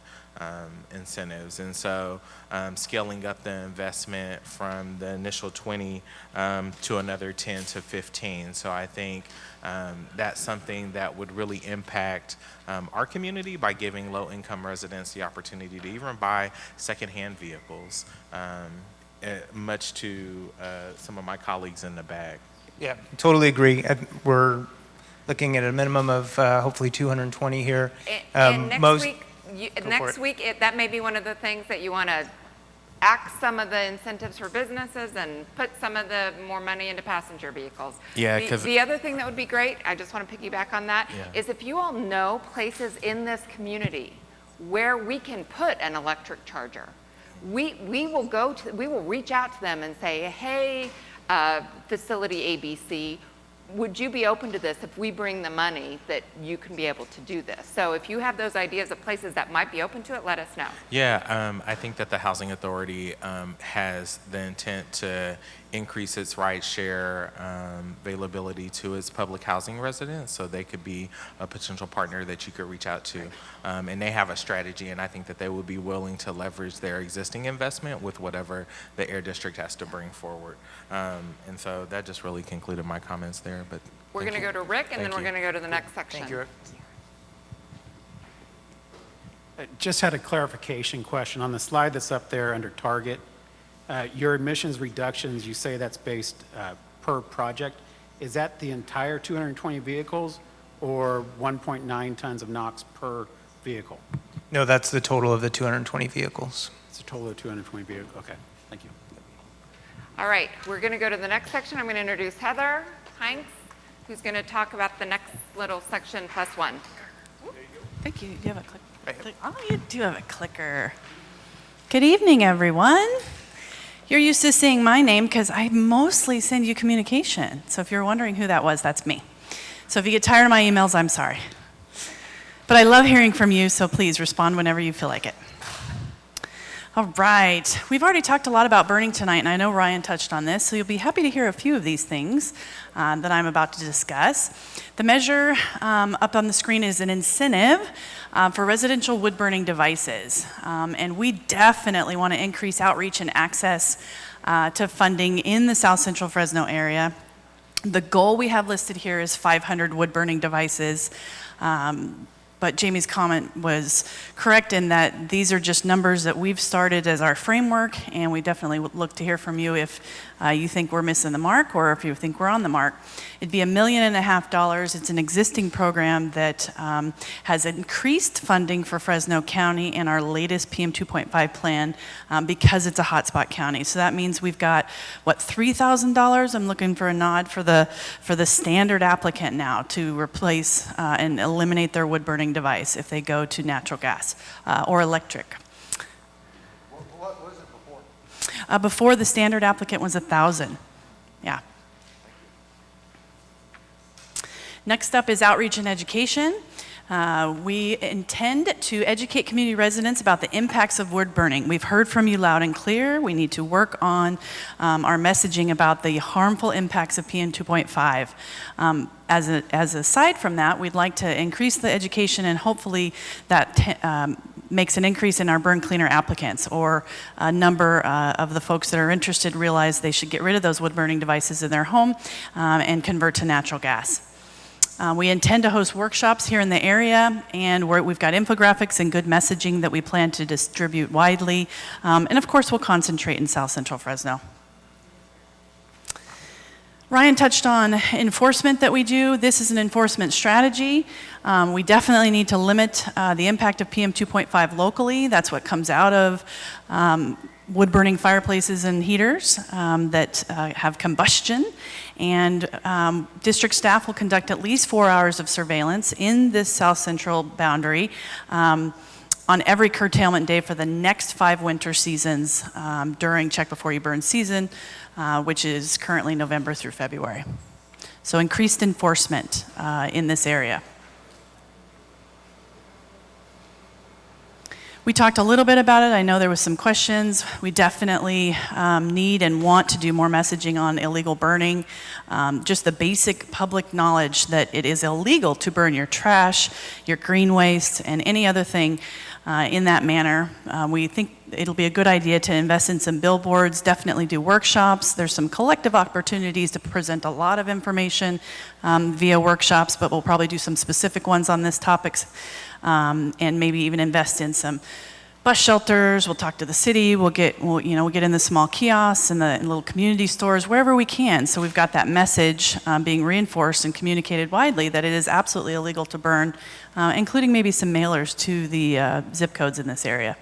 incentives. And so scaling up the investment from the initial 20 to another 10 to 15. So I think that's something that would really impact our community by giving low-income residents the opportunity to even buy secondhand vehicles, much to some of my colleagues in the back. Yeah, totally agree. We're looking at a minimum of hopefully 220 here. And next week, that may be one of the things that you want to axe some of the incentives for businesses and put some of the more money into passenger vehicles. Yeah, the other thing that would be great, I just want to piggyback on that, is if you all know places in this community where we can put an electric charger, we will reach out to them and say, hey, facility ABC, would you be open to this if we bring the money that you can be able to do this? So if you have those ideas of places that might be open to it, let us know. Yeah, I think that the Housing Authority has the intent to increase its ride share availability to its public housing residents, so they could be a potential partner that you could reach out to. And they have a strategy, and I think that they would be willing to leverage their existing investment with whatever the Air District has to bring forward. And so that just really concluded my comments there. But we're going to go to Rick, and then we're going to go to the next section. Thank you, Rick. Just had a clarification question. On the slide that's up there under target, your emissions reductions, you say that's based per project. Is that the entire 220 vehicles or 1.9 tons of NOx per vehicle? No, that's the total of the 220 vehicles. It's a total of 220 vehicles. Okay, thank you. All right, we're going to go to the next section. I'm going to introduce Heather Hanks, who's going to talk about the next little section plus one. Thank you. Do you have a clicker? Oh, you do have a clicker. Good evening, everyone. You're used to seeing my name because I mostly send you communication. So if you're wondering who that was, that's me. So if you get tired of my emails, I'm sorry. But I love hearing from you, so please respond whenever you feel like it. All right. We've already talked a lot about burning tonight, and I know Ryan touched on this, so you'll be happy to hear a few of these things that I'm about to discuss. The measure up on the screen is an incentive for residential wood-burning devices. And we definitely want to increase outreach and access to funding in the South Central Fresno area. The goal we have listed here is 500 wood-burning devices. But Jamie's comment was correct in that these are just numbers that we've started as our framework, and we definitely would look to hear from you if you think we're missing the mark or if you think we're on the mark. It'd be $1.5 million. It's an existing program that has increased funding for Fresno County in our latest PM 2.5 plan because it's a hotspot county. So that means we've got, what, $3,000? I'm looking for a nod for the standard applicant now to replace and eliminate their wood burning device if they go to natural gas or electric. What was it before? Before, the standard applicant was $1,000. Yeah. Next up is outreach and education. We intend to educate community residents about the impacts of wood burning. We've heard from you loud and clear. We need to work on our messaging about the harmful impacts of PM 2.5. As aside from that, we'd like to increase the education, and hopefully that makes an increase in our burn cleaner applicants, or a number of the folks that are interested realize they should get rid of those wood burning devices in their home and convert to natural gas. We intend to host workshops here in the area, and we've got infographics and good messaging that we plan to distribute widely. And of course, we'll concentrate in South Central Fresno. Ryan touched on enforcement that we do. This is an enforcement strategy. We definitely need to limit the impact of PM 2.5 locally. That's what comes out of wood-burning fireplaces and heaters that have combustion. And district staff will conduct at least 4 hours of surveillance in this South Central boundary on every curtailment day for the next 5 winter seasons during Check Before You Burn season, which is currently November through February. So increased enforcement in this area. We talked a little bit about it. I know there was some questions. We definitely need and want to do more messaging on illegal burning. Just the basic public knowledge that it is illegal to burn your trash, your green waste, and any other thing in that manner. We think it'll be a good idea to invest in some billboards, definitely do workshops. There's some collective opportunities to present a lot of information via workshops, but we'll probably do some specific ones on this topics. And maybe even invest in some bus shelters. We'll talk to the city. We'll get in the small kiosks and the little community stores wherever we can. So we've got that message being reinforced and communicated widely that it is absolutely illegal to burn, including maybe some mailers to the zip codes in this area.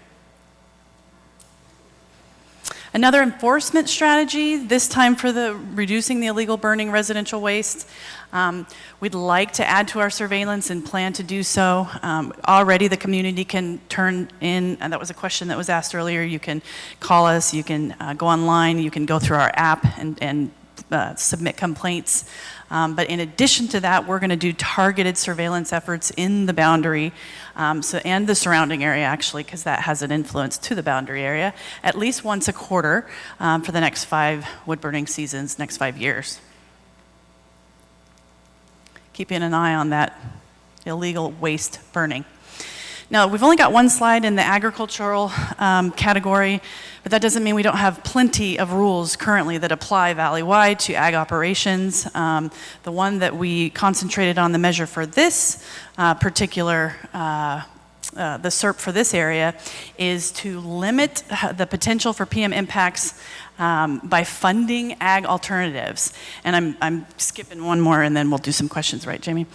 Another enforcement strategy, this time for reducing the illegal burning residential waste. We'd like to add to our surveillance and plan to do so. Already the community can turn in, and that was a question that was asked earlier, you can call us, you can go online, you can go through our app and submit complaints. But in addition to that, we're going to do targeted surveillance efforts in the boundary and the surrounding area, actually, because that has an influence to the boundary area, at least once a quarter for the next 5 wood burning seasons, next 5 years. Keeping an eye on that illegal waste burning. Now, we've only got one slide in the agricultural category, but that doesn't mean we don't have plenty of rules currently that apply valley-wide to ag operations. The one that we concentrated on the measure for this particular the SERP for this area is to limit the potential for PM impacts by funding ag alternatives. And I'm skipping one more and then we'll do some questions, right, Jamie?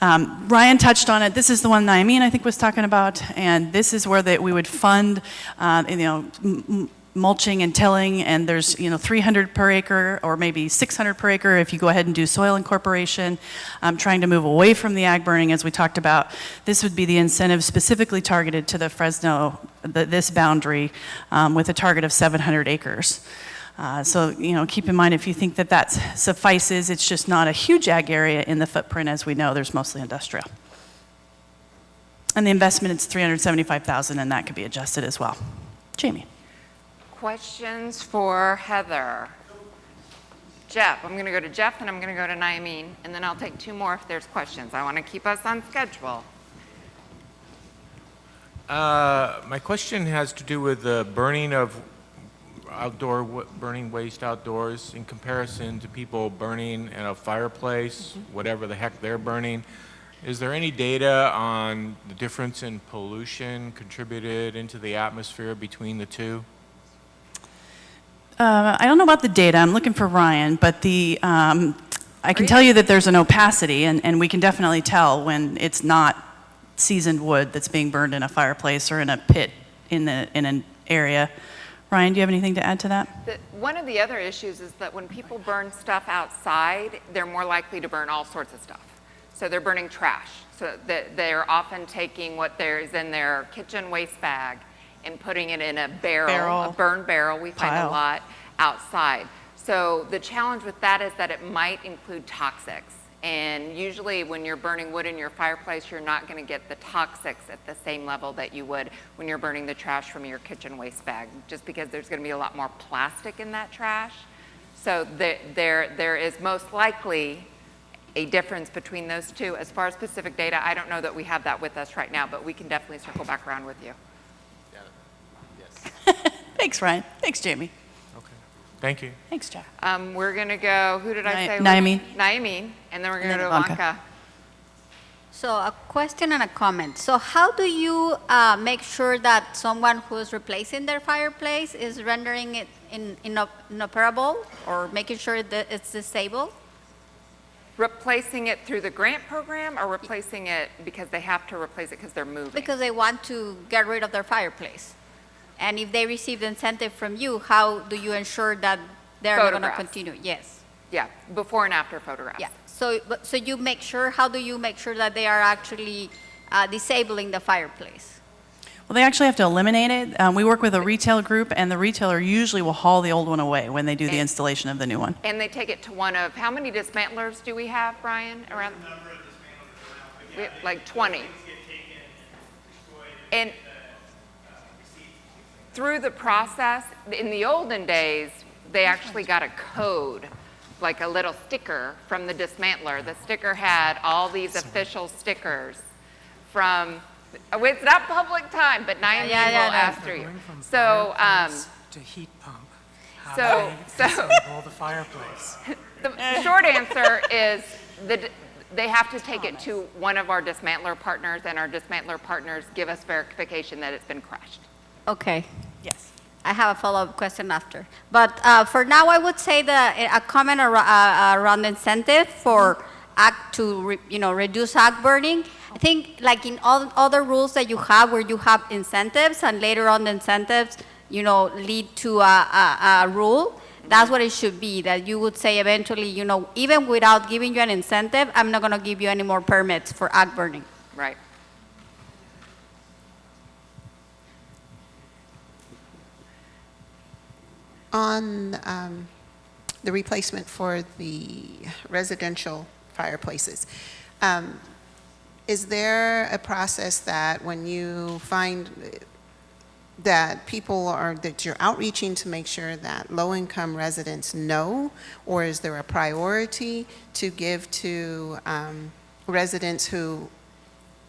Ryan touched on it. This is the one Naimeen, I think, was talking about. And this is where we would fund, mulching and tilling, and there's 300 per acre or maybe 600 per acre if you go ahead and do soil incorporation. Trying to move away from the ag burning, as we talked about. This would be the incentive specifically targeted to the Fresno, this boundary, with a target of 700 acres. So keep in mind, if you think that suffices, it's just not a huge ag area in the footprint. As we know, there's mostly industrial. And the investment is $375,000, and that could be adjusted as well. Jamie. Questions for Heather? Jeff, I'm going to go to Jeff, and I'm going to go to Naimeen, and then I'll take 2 more if there's questions. I want to keep us on schedule. My question has to do with the burning of burning waste outdoors in comparison to people burning in a fireplace, whatever the heck they're burning. Is there any data on the difference in pollution contributed into the atmosphere between the two? I don't know about the data. I'm looking for Ryan, but I can tell you that there's an opacity, and we can definitely tell when it's not seasoned wood that's being burned in a fireplace or in a pit in an area. Ryan, do you have anything to add to that? One of the other issues is that when people burn stuff outside, they're more likely to burn all sorts of stuff. So they're burning trash. So they're often taking what there is in their kitchen waste bag and putting it in a barrel, a burn barrel. We find a lot outside. So the challenge with that is that it might include toxics. And usually when you're burning wood in your fireplace, you're not going to get the toxics at the same level that you would when you're burning the trash from your kitchen waste bag, just because there's going to be a lot more plastic in that trash. So there is most likely a difference between those two. As far as specific data, I don't know that we have that with us right now, but we can definitely circle back around with you. Thanks, Ryan. Thanks, Jamie. Okay. Thank you. Thanks, Jeff. We're going to go, who did I say? Naimeen. Naimeen, and then we're going to go to Ivanka. Ivanka. So a question and a comment. So how do you make sure that someone who's replacing their fireplace is rendering it inoperable or making sure that it's disabled? Replacing it through the grant program, or replacing it because they have to replace it because they're moving? Because they want to get rid of their fireplace. And if they receive the incentive from you, how do you ensure that they're not going to continue? Yes. Yeah, before and after photographs. Yeah. So you make sure, how do you make sure that they are actually disabling the fireplace? Well, they actually have to eliminate it. We work with a retail group, and the retailer usually will haul the old one away when they do the installation of the new one. And they take it to one of, how many dismantlers do we have, Brian? Around? We have like 20. And through the process, in the olden days, they actually got a code, like a little sticker from the dismantler. The sticker had all these official stickers from, it's not public time, but Naimeen will ask through you. So, to heat pump. So disable the fireplace. The short answer is they have to take it to one of our dismantler partners, and our dismantler partners give us verification that it's been crushed. Okay. Yes. I have a follow-up question after. But for now, I would say that a comment around incentive for reduce ag burning. I think like in all other rules that you have where you have incentives and later on the incentives, lead to a rule, that's what it should be, that you would say eventually, even without giving you an incentive, I'm not going to give you any more permits for ag burning. Right. On the replacement for the residential fireplaces, is there a process that when you find that that you're outreaching to make sure that low-income residents know, or is there a priority to give to residents who,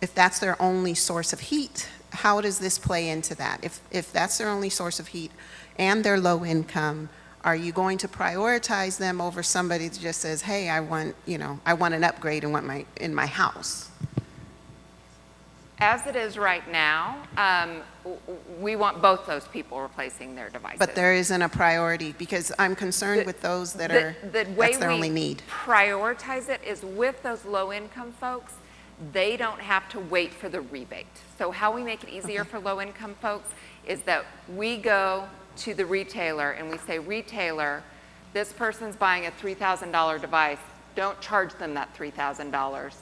if that's their only source of heat, how does this play into that? If that's their only source of heat and they're low income, are you going to prioritize them over somebody that just says, hey, I want an upgrade in my house? As it is right now, we want both those people replacing their devices. But there isn't a priority, because I'm concerned with those that are, that's their only need. Prioritize it is with those low-income folks, they don't have to wait for the rebate. So how we make it easier for low-income folks is that we go to the retailer and we say, retailer, this person's buying a $3,000 device, don't charge them that $3,000.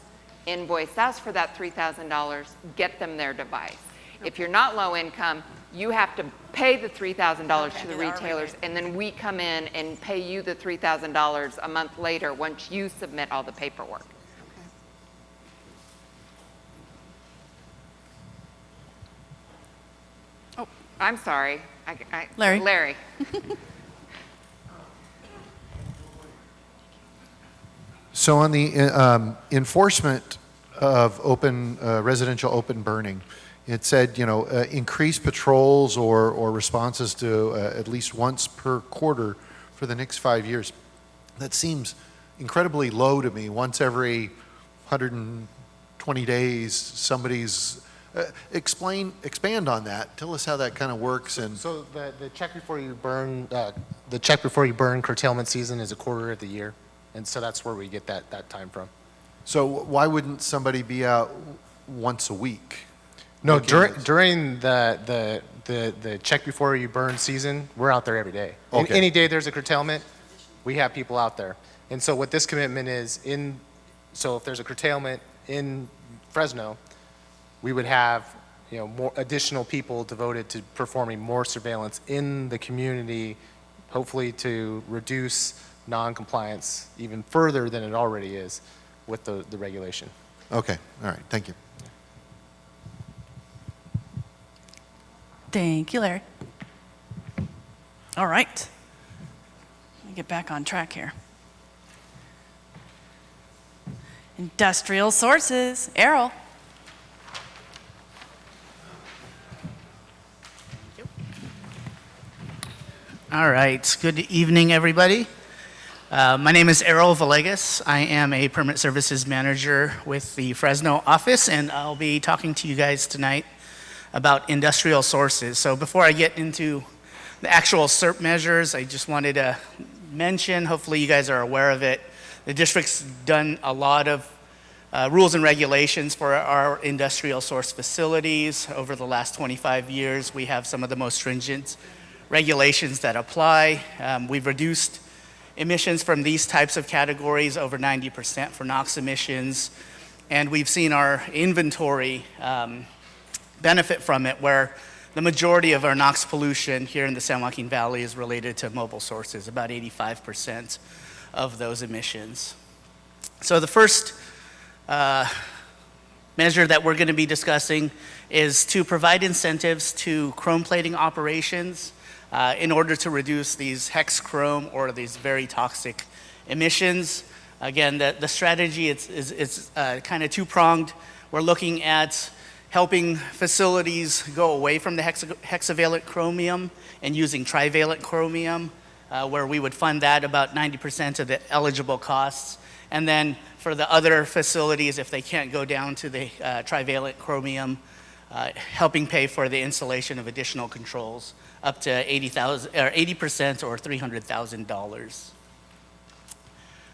Invoice us for that $3,000, get them their device. If you're not low income, you have to pay the $3,000 to the retailers, and then we come in and pay you the $3,000 a month later once you submit all the paperwork. Oh, I'm sorry. Larry. Larry. So on the enforcement of open residential open burning, it said, increase patrols or responses to at least once per quarter for the next 5 years. That seems incredibly low to me. Once every 120 days, somebody's expand on that. Tell us how that kind of works. And So the check before you burn curtailment season is a quarter of the year. And so that's where we get that time from. So why wouldn't somebody be out once a week? No, during the check before you burn season, we're out there every day. Okay. Any day there's a curtailment, we have people out there. And so what this commitment is, so if there's a curtailment in Fresno, we would have more additional people devoted to performing more surveillance in the community, hopefully to reduce non-compliance even further than it already is with the regulation. Okay, all right, thank you. Thank you, Larry. All right. Let me get back on track here. Industrial sources. Errol. All right, good evening, everybody. My name is Errol Villegas. I am a permit services manager with the Fresno office, and I'll be talking to you guys tonight about industrial sources. So before I get into the actual SERP measures, I just wanted to mention, hopefully you guys are aware of it, the district's done a lot of rules and regulations for our industrial source facilities. Over the last 25 years, we have some of the most stringent regulations that apply. We've reduced emissions from these types of categories over 90% for NOx emissions, and we've seen our inventory benefit from it, where the majority of our NOx pollution here in the San Joaquin Valley is related to mobile sources, about 85% of those emissions. So the first measure that we're going to be discussing is to provide incentives to chrome plating operations in order to reduce these hex chrome or these very toxic emissions. Again, the strategy is kind of two-pronged. We're looking at helping facilities go away from the hexavalent chromium and using trivalent chromium, where we would fund that about 90% of the eligible costs. And then for the other facilities, if they can't go down to the trivalent chromium, helping pay for the installation of additional controls up to 80% or $300,000.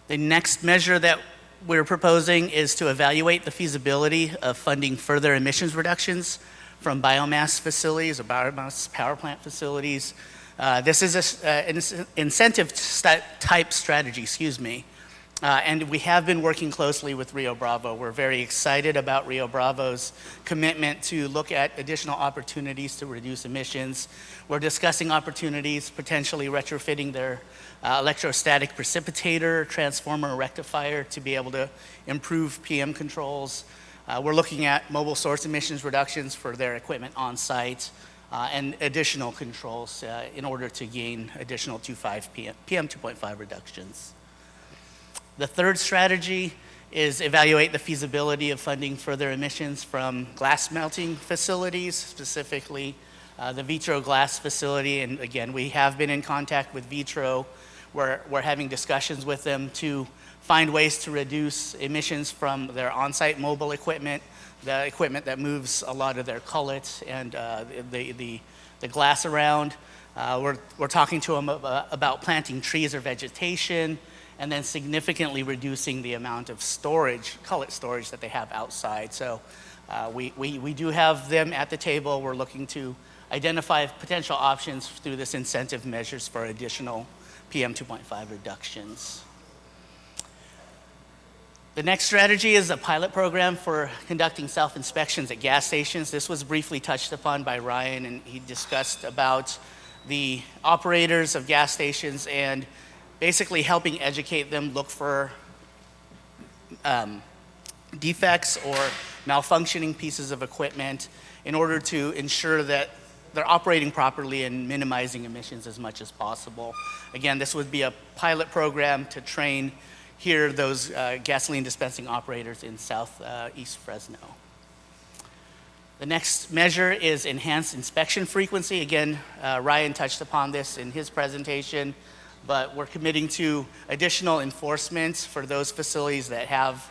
The next measure that we're proposing is to evaluate the feasibility of funding further emissions reductions from biomass facilities or biomass power plant facilities. This is an incentive type strategy, and we have been working closely with Rio Bravo. We're very excited about Rio Bravo's commitment to look at additional opportunities to reduce emissions. We're discussing opportunities, potentially retrofitting their electrostatic precipitator, transformer, rectifier to be able to improve PM controls. We're looking at mobile source emissions reductions for their equipment on site and additional controls in order to gain additional PM 2.5 reductions. The third strategy is evaluate the feasibility of funding further emissions from glass melting facilities, specifically the Vitro glass facility. And again, we have been in contact with Vitro. We're having discussions with them to find ways to reduce emissions from their on-site mobile equipment. the equipment that moves a lot of their cullet and the glass around. We're talking to them about planting trees or vegetation, and then significantly reducing the amount of storage, cullet storage that they have outside. So we do have them at the table. We're looking to identify potential options through this incentive measures for additional PM 2.5 reductions. The next strategy is a pilot program for conducting self-inspections at gas stations. This was briefly touched upon by Ryan, and he discussed about the operators of gas stations and basically helping educate them look for defects or malfunctioning pieces of equipment in order to ensure that they're operating properly and minimizing emissions as much as possible. Again, this would be a pilot program to train here those gasoline dispensing operators in southeast Fresno. The next measure is enhanced inspection frequency. Again, Ryan touched upon this in his presentation, but we're committing to additional enforcement for those facilities that have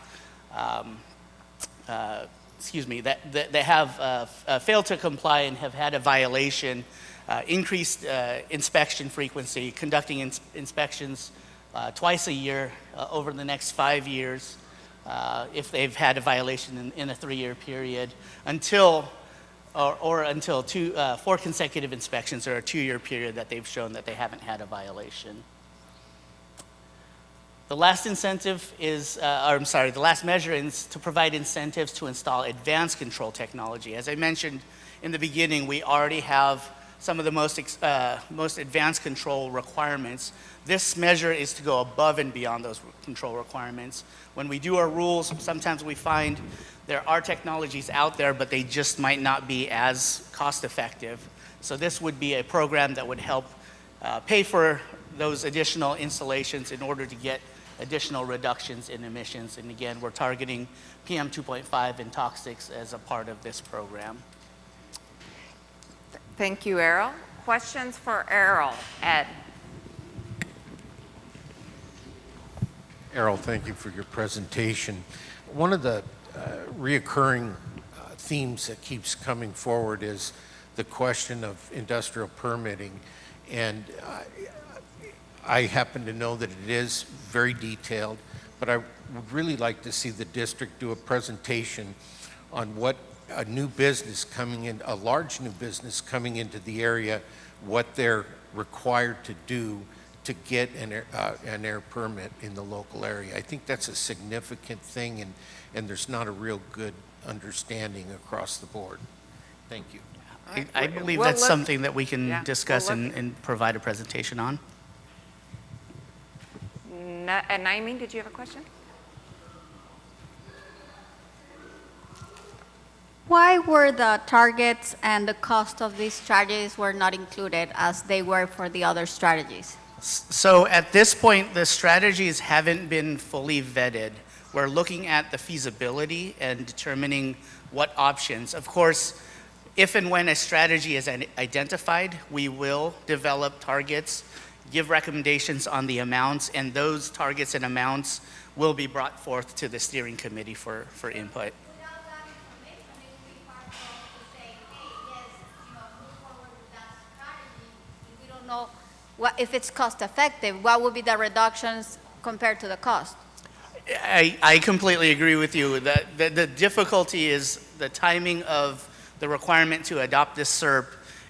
that have failed to comply and have had a violation. Increased inspection frequency, conducting inspections twice a year over the next 5 years if they've had a violation in a 3-year period, until 4 consecutive inspections or a 2-year period that they've shown that they haven't had a violation. The last incentive is, the last measure is to provide incentives to install advanced control technology. As I mentioned in the beginning, we already have some of the most advanced control requirements. This measure is to go above and beyond those control requirements. When we do our rules, sometimes we find there are technologies out there, but they just might not be as cost effective. So this would be a program that would help pay for those additional installations in order to get additional reductions in emissions. And again, we're targeting PM 2.5 and toxics as a part of this program. Thank you, Errol. Questions for Errol? Ed. Errol, thank you for your presentation. One of the reoccurring themes that keeps coming forward is the question of industrial permitting. And I happen to know that it is very detailed, but I would really like to see the district do a presentation on what a new business coming in, a large new business coming into the area, what they're required to do to get an air permit in the local area. I think that's a significant thing, and there's not a real good understanding across the board. Thank you. I believe that's something that we can discuss and provide a presentation on. Naomi, did you have a question? Why were the targets and the cost of these strategies were not included as they were for the other strategies? So at this point, the strategies haven't been fully vetted. We're looking at the feasibility and determining what options. Of course, if and when a strategy is identified, we will develop targets, give recommendations on the amounts, and those targets and amounts will be brought forth to the steering committee for input. If it's cost effective, what would be the reductions compared to the cost? I completely agree with you. The difficulty is the timing of the requirement to adopt this SERP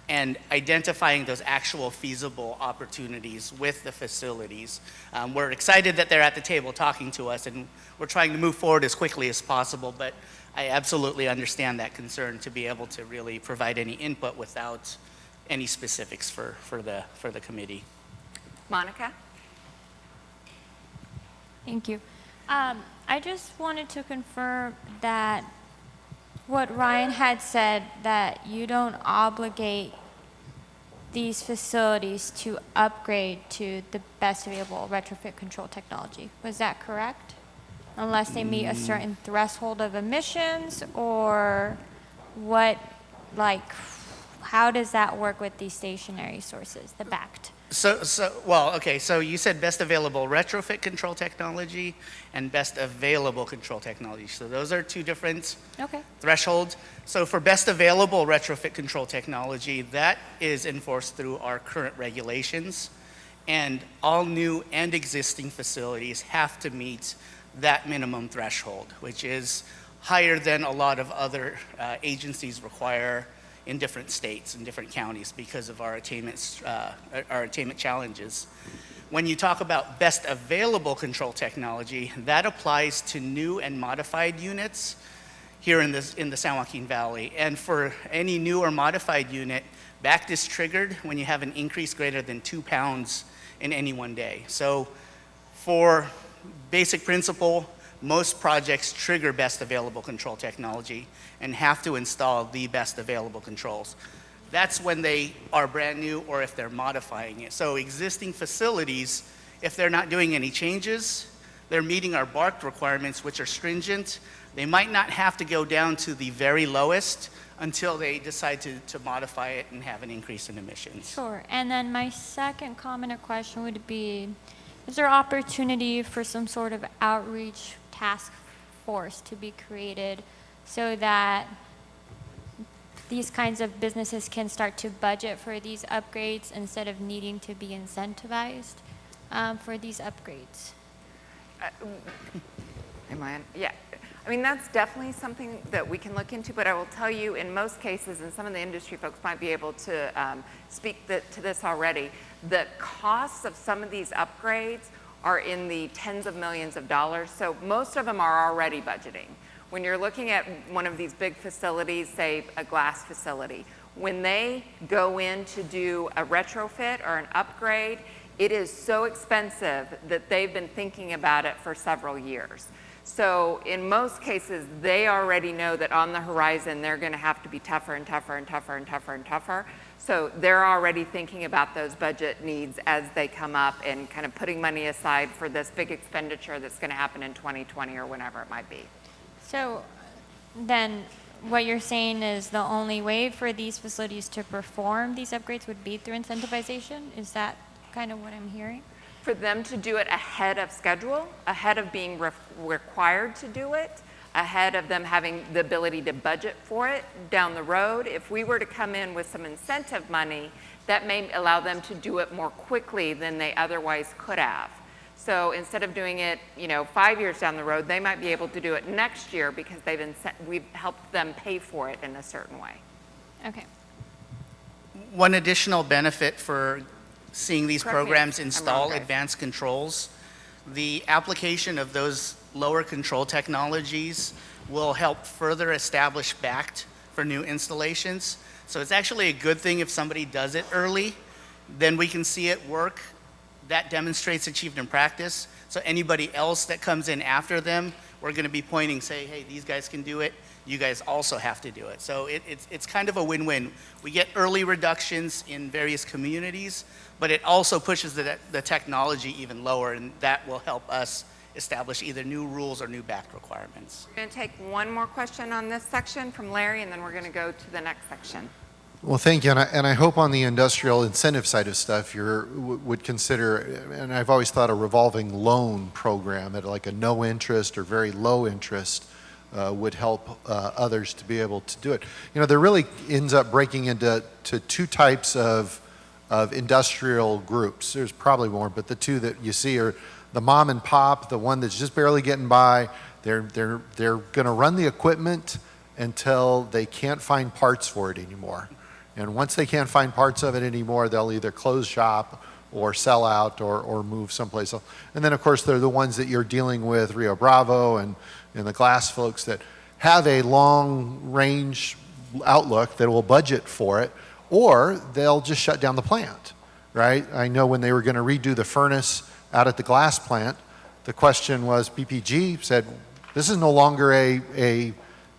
and identifying those actual feasible opportunities with the facilities. We're excited that they're at the table talking to us, and we're trying to move forward as quickly as possible, but I absolutely understand that concern to be able to really provide any input without any specifics for the committee. Monica? Thank you. I just wanted to confirm that what Ryan had said, that you don't obligate these facilities to upgrade to the best available retrofit control technology. Was that correct? Unless they meet a certain threshold of emissions, or what, like, how does that work with these stationary sources, the backed? So you said best available retrofit control technology and best available control technology. So those are two different thresholds. So for best available retrofit control technology, that is enforced through our current regulations. And all new and existing facilities have to meet that minimum threshold, which is higher than a lot of other agencies require in different states and different counties because of our attainment challenges. When you talk about best available control technology, that applies to new and modified units here in the San Joaquin Valley. And for any new or modified unit, BACT is triggered when you have an increase greater than 2 pounds in any one day. So for basic principle, most projects trigger best available control technology and have to install the best available controls. That's when they are brand new or if they're modifying it. So existing facilities, if they're not doing any changes, they're meeting our BARC requirements, which are stringent. They might not have to go down to the very lowest until they decide to modify it and have an increase in emissions. Sure. And then my second comment or question would be, is there opportunity for some sort of outreach task force to be created so that these kinds of businesses can start to budget for these upgrades instead of needing to be incentivized for these upgrades? Am I on? Yeah. I mean, that's definitely something that we can look into, but I will tell you, in most cases, and some of the industry folks might be able to speak to this already, the costs of some of these upgrades are in the tens of millions of dollars, so most of them are already budgeting. When you're looking at one of these big facilities, say a glass facility, when they go in to do a retrofit or an upgrade, it is so expensive that they've been thinking about it for several years. So in most cases, they already know that on the horizon, they're going to have to be tougher and tougher and tougher and tougher and tougher. So they're already thinking about those budget needs as they come up and kind of putting money aside for this big expenditure that's going to happen in 2020 or whenever it might be. So then what you're saying is the only way for these facilities to perform these upgrades would be through incentivization? Is that kind of what I'm hearing? For them to do it ahead of schedule, ahead of being required to do it, ahead of them having the ability to budget for it down the road. If we were to come in with some incentive money, that may allow them to do it more quickly than they otherwise could have. So instead of doing it, 5 years down the road, they might be able to do it next year because we've helped them pay for it in a certain way. Okay. One additional benefit for seeing these Correct me if programs I'm install wrong, guys. advanced controls, the application of those lower control technologies will help further establish BACT for new installations. So it's actually a good thing if somebody does it early, then we can see it work. That demonstrates achieved in practice. So anybody else that comes in after them, we're going to be pointing, say, hey, these guys can do it. You guys also have to do it. So it's kind of a win-win. We get early reductions in various communities, but it also pushes the technology even lower, and that will help us establish either new rules or new BACT requirements. We're going to take one more question on this section from Larry, and then we're going to go to the next section. Well, thank you, and I hope on the industrial incentive side of stuff would consider, and I've always thought a revolving loan program at like a no interest or very low interest would help others to be able to do it. There really ends up breaking into two types of industrial groups. There's probably more, but the two that you see are the mom and pop, the one that's just barely getting by. They're going to run the equipment until they can't find parts for it anymore. And once they can't find parts of it anymore, they'll either close shop or sell out or move someplace else. And then, of course, they're the ones that you're dealing with, Rio Bravo and the glass folks that have a long-range outlook that will budget for it, or they'll just shut down the plant, right? I know when they were going to redo the furnace out at the glass plant, the question was, PPG said, this is no longer a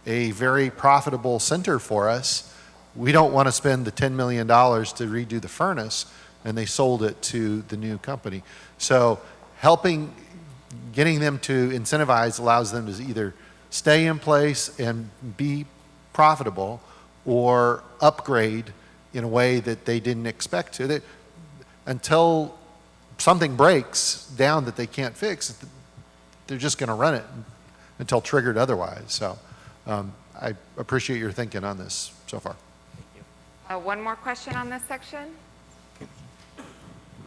very profitable center for us. We don't want to spend the $10 million to redo the furnace, and they sold it to the new company. So getting them to incentivize allows them to either stay in place and be profitable or upgrade in a way that they didn't expect to. until something breaks down that they can't fix, they're just going to run it until triggered otherwise. So I appreciate your thinking on this so far. One more question on this section?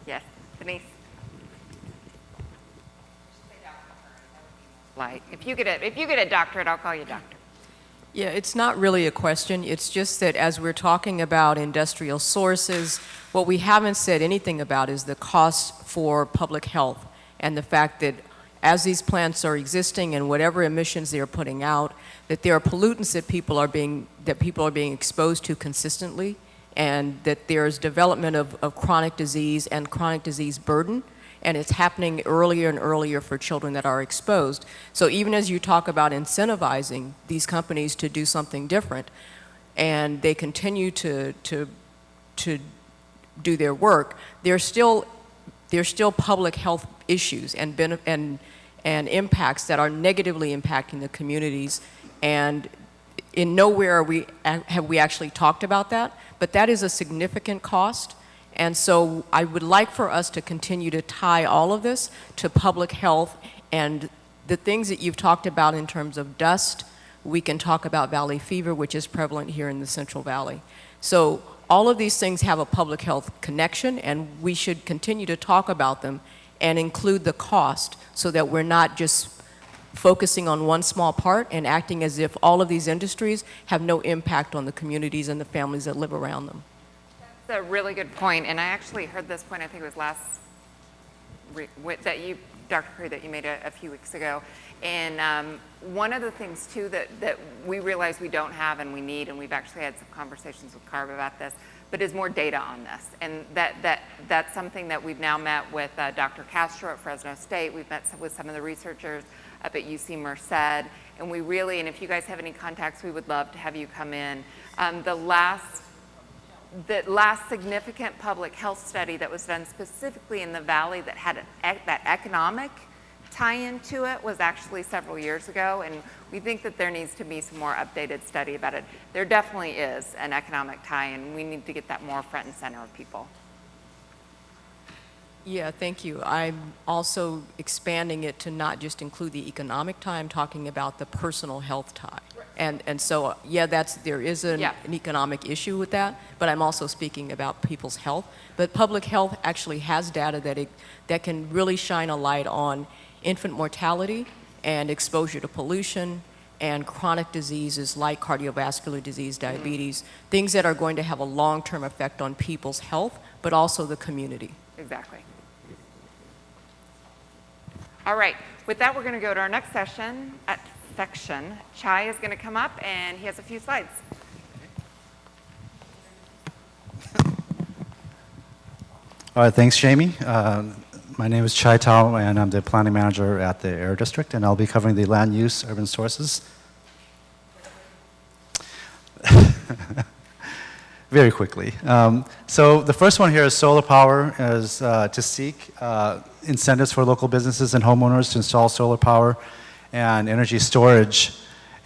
Yes, Denise. Light. If you get a doctorate, I'll call you doctor. Yeah, it's not really a question. It's just that as we're talking about industrial sources, what we haven't said anything about is the cost for public health and the fact that as these plants are existing and whatever emissions they're putting out, that there are pollutants that people are being exposed to consistently, and that there's development of chronic disease and chronic disease burden, and it's happening earlier and earlier for children that are exposed. So even as you talk about incentivizing these companies to do something different, and they continue to do their work, there's still public health issues and impacts that are negatively impacting the communities, and in nowhere have we actually talked about that, but that is a significant cost. And so I would like for us to continue to tie all of this to public health, and the things that you've talked about in terms of dust. We can talk about valley fever, which is prevalent here in the Central Valley. So all of these things have a public health connection, and we should continue to talk about them and include the cost so that we're not just focusing on one small part and acting as if all of these industries have no impact on the communities and the families that live around them. That's a really good point, and I actually heard this point, I think it was Dr. Curry, that you made a few weeks ago. And one of the things too that we realize we don't have and we need, and we've actually had some conversations with CARB about this, but is more data on this. And that's something that we've now met with Dr. Castro at Fresno State. We've met with some of the researchers up at UC Merced, and we really, and if you guys have any contacts, we would love to have you come in. The last significant public health study that was done specifically in the valley that had that economic tie-in to it was actually several years ago, and we think that there needs to be some more updated study about it. There definitely is an economic tie-in. We need to get that more front and center of people. Yeah, thank you. I'm also expanding it to not just include the economic tie, I'm talking about the personal health tie. And so, yeah, there is an economic issue with that, but I'm also speaking about people's health. But public health actually has data that can really shine a light on infant mortality and exposure to pollution and chronic diseases like cardiovascular disease, diabetes, things that are going to have a long-term effect on people's health, but also the community. Exactly. All right, with that, we're going to go to our next section. Chai is going to come up, and he has a few slides. All right, thanks, Jamie. My name is Chai Tao, and I'm the planning manager at the Air District, and I'll be covering the land use urban sources. Very quickly. So the first one here is solar power, is to seek incentives for local businesses and homeowners to install solar power and energy storage.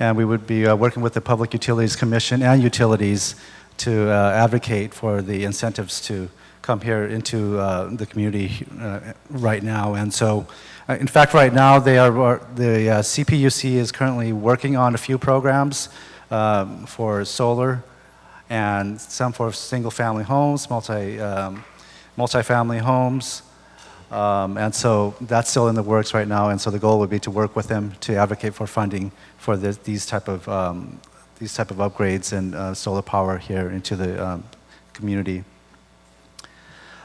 And we would be working with the Public Utilities Commission and utilities to advocate for the incentives to come here into the community right now. And so, in fact, right now, the CPUC is currently working on a few programs for solar and some for single-family homes, multi-family homes. And so that's still in the works right now, and so the goal would be to work with them to advocate for funding for these type of upgrades and solar power here into the community.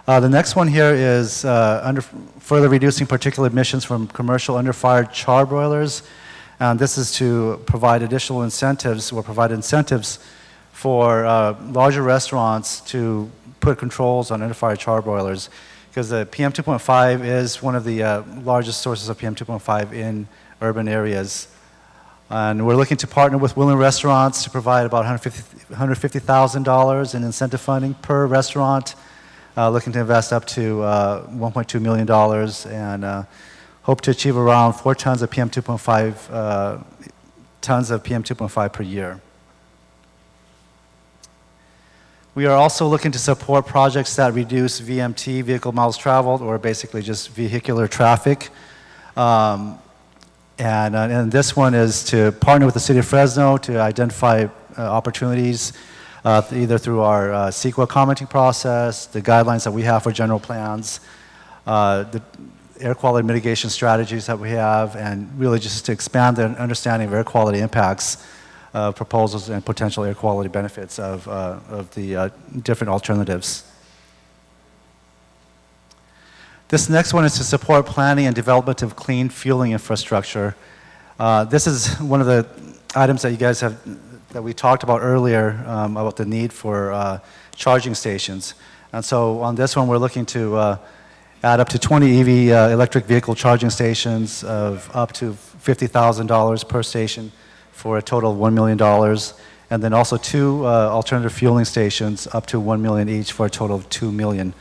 The next one here is further reducing particulate emissions from commercial under-fired char boilers, and this is to provide additional incentives or provide incentives for larger restaurants to put controls on under-fired char boilers, because the PM 2.5 is one of the largest sources of PM 2.5 in urban areas. And we're looking to partner with willing restaurants to provide about $150,000 in incentive funding per restaurant, looking to invest up to $1.2 million, and hope to achieve around 4 tons of PM 2.5 per year. We are also looking to support projects that reduce VMT, vehicle miles traveled, or basically just vehicular traffic. And this one is to partner with the City of Fresno to identify opportunities either through our CEQA commenting process, the guidelines that we have for general plans, the air quality mitigation strategies that we have, and really just to expand the understanding of air quality impacts, proposals, and potential air quality benefits of the different alternatives. This next one is to support planning and development of clean fueling infrastructure. This is one of the items that you guys have, that we talked about earlier about the need for charging stations. And so on this one, we're looking to add up to 20 EV electric vehicle charging stations of up to $50,000 per station for a total of $1 million. And then also 2 alternative fueling stations up to $1 million each for a total of $2 million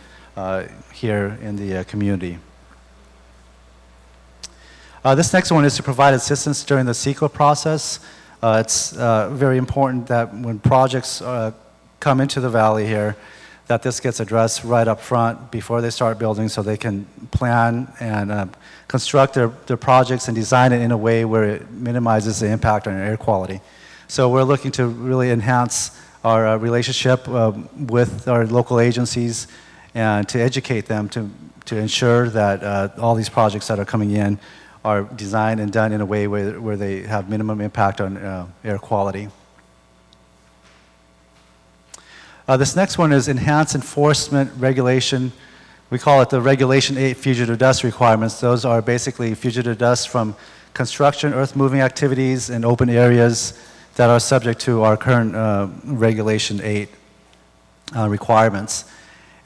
here in the community. This next one is to provide assistance during the CEQA process. It's very important that when projects come into the valley here, that this gets addressed right up front before they start building, so they can plan and construct their projects and design it in a way where it minimizes the impact on air quality. So we're looking to really enhance our relationship with our local agencies and to educate them to ensure that all these projects that are coming in are designed and done in a way where they have minimum impact on air quality. This next one is enhanced enforcement regulation. We call it the Regulation 8 fugitive dust requirements. Those are basically fugitive dust from construction, earth-moving activities, and open areas that are subject to our current Regulation 8 requirements.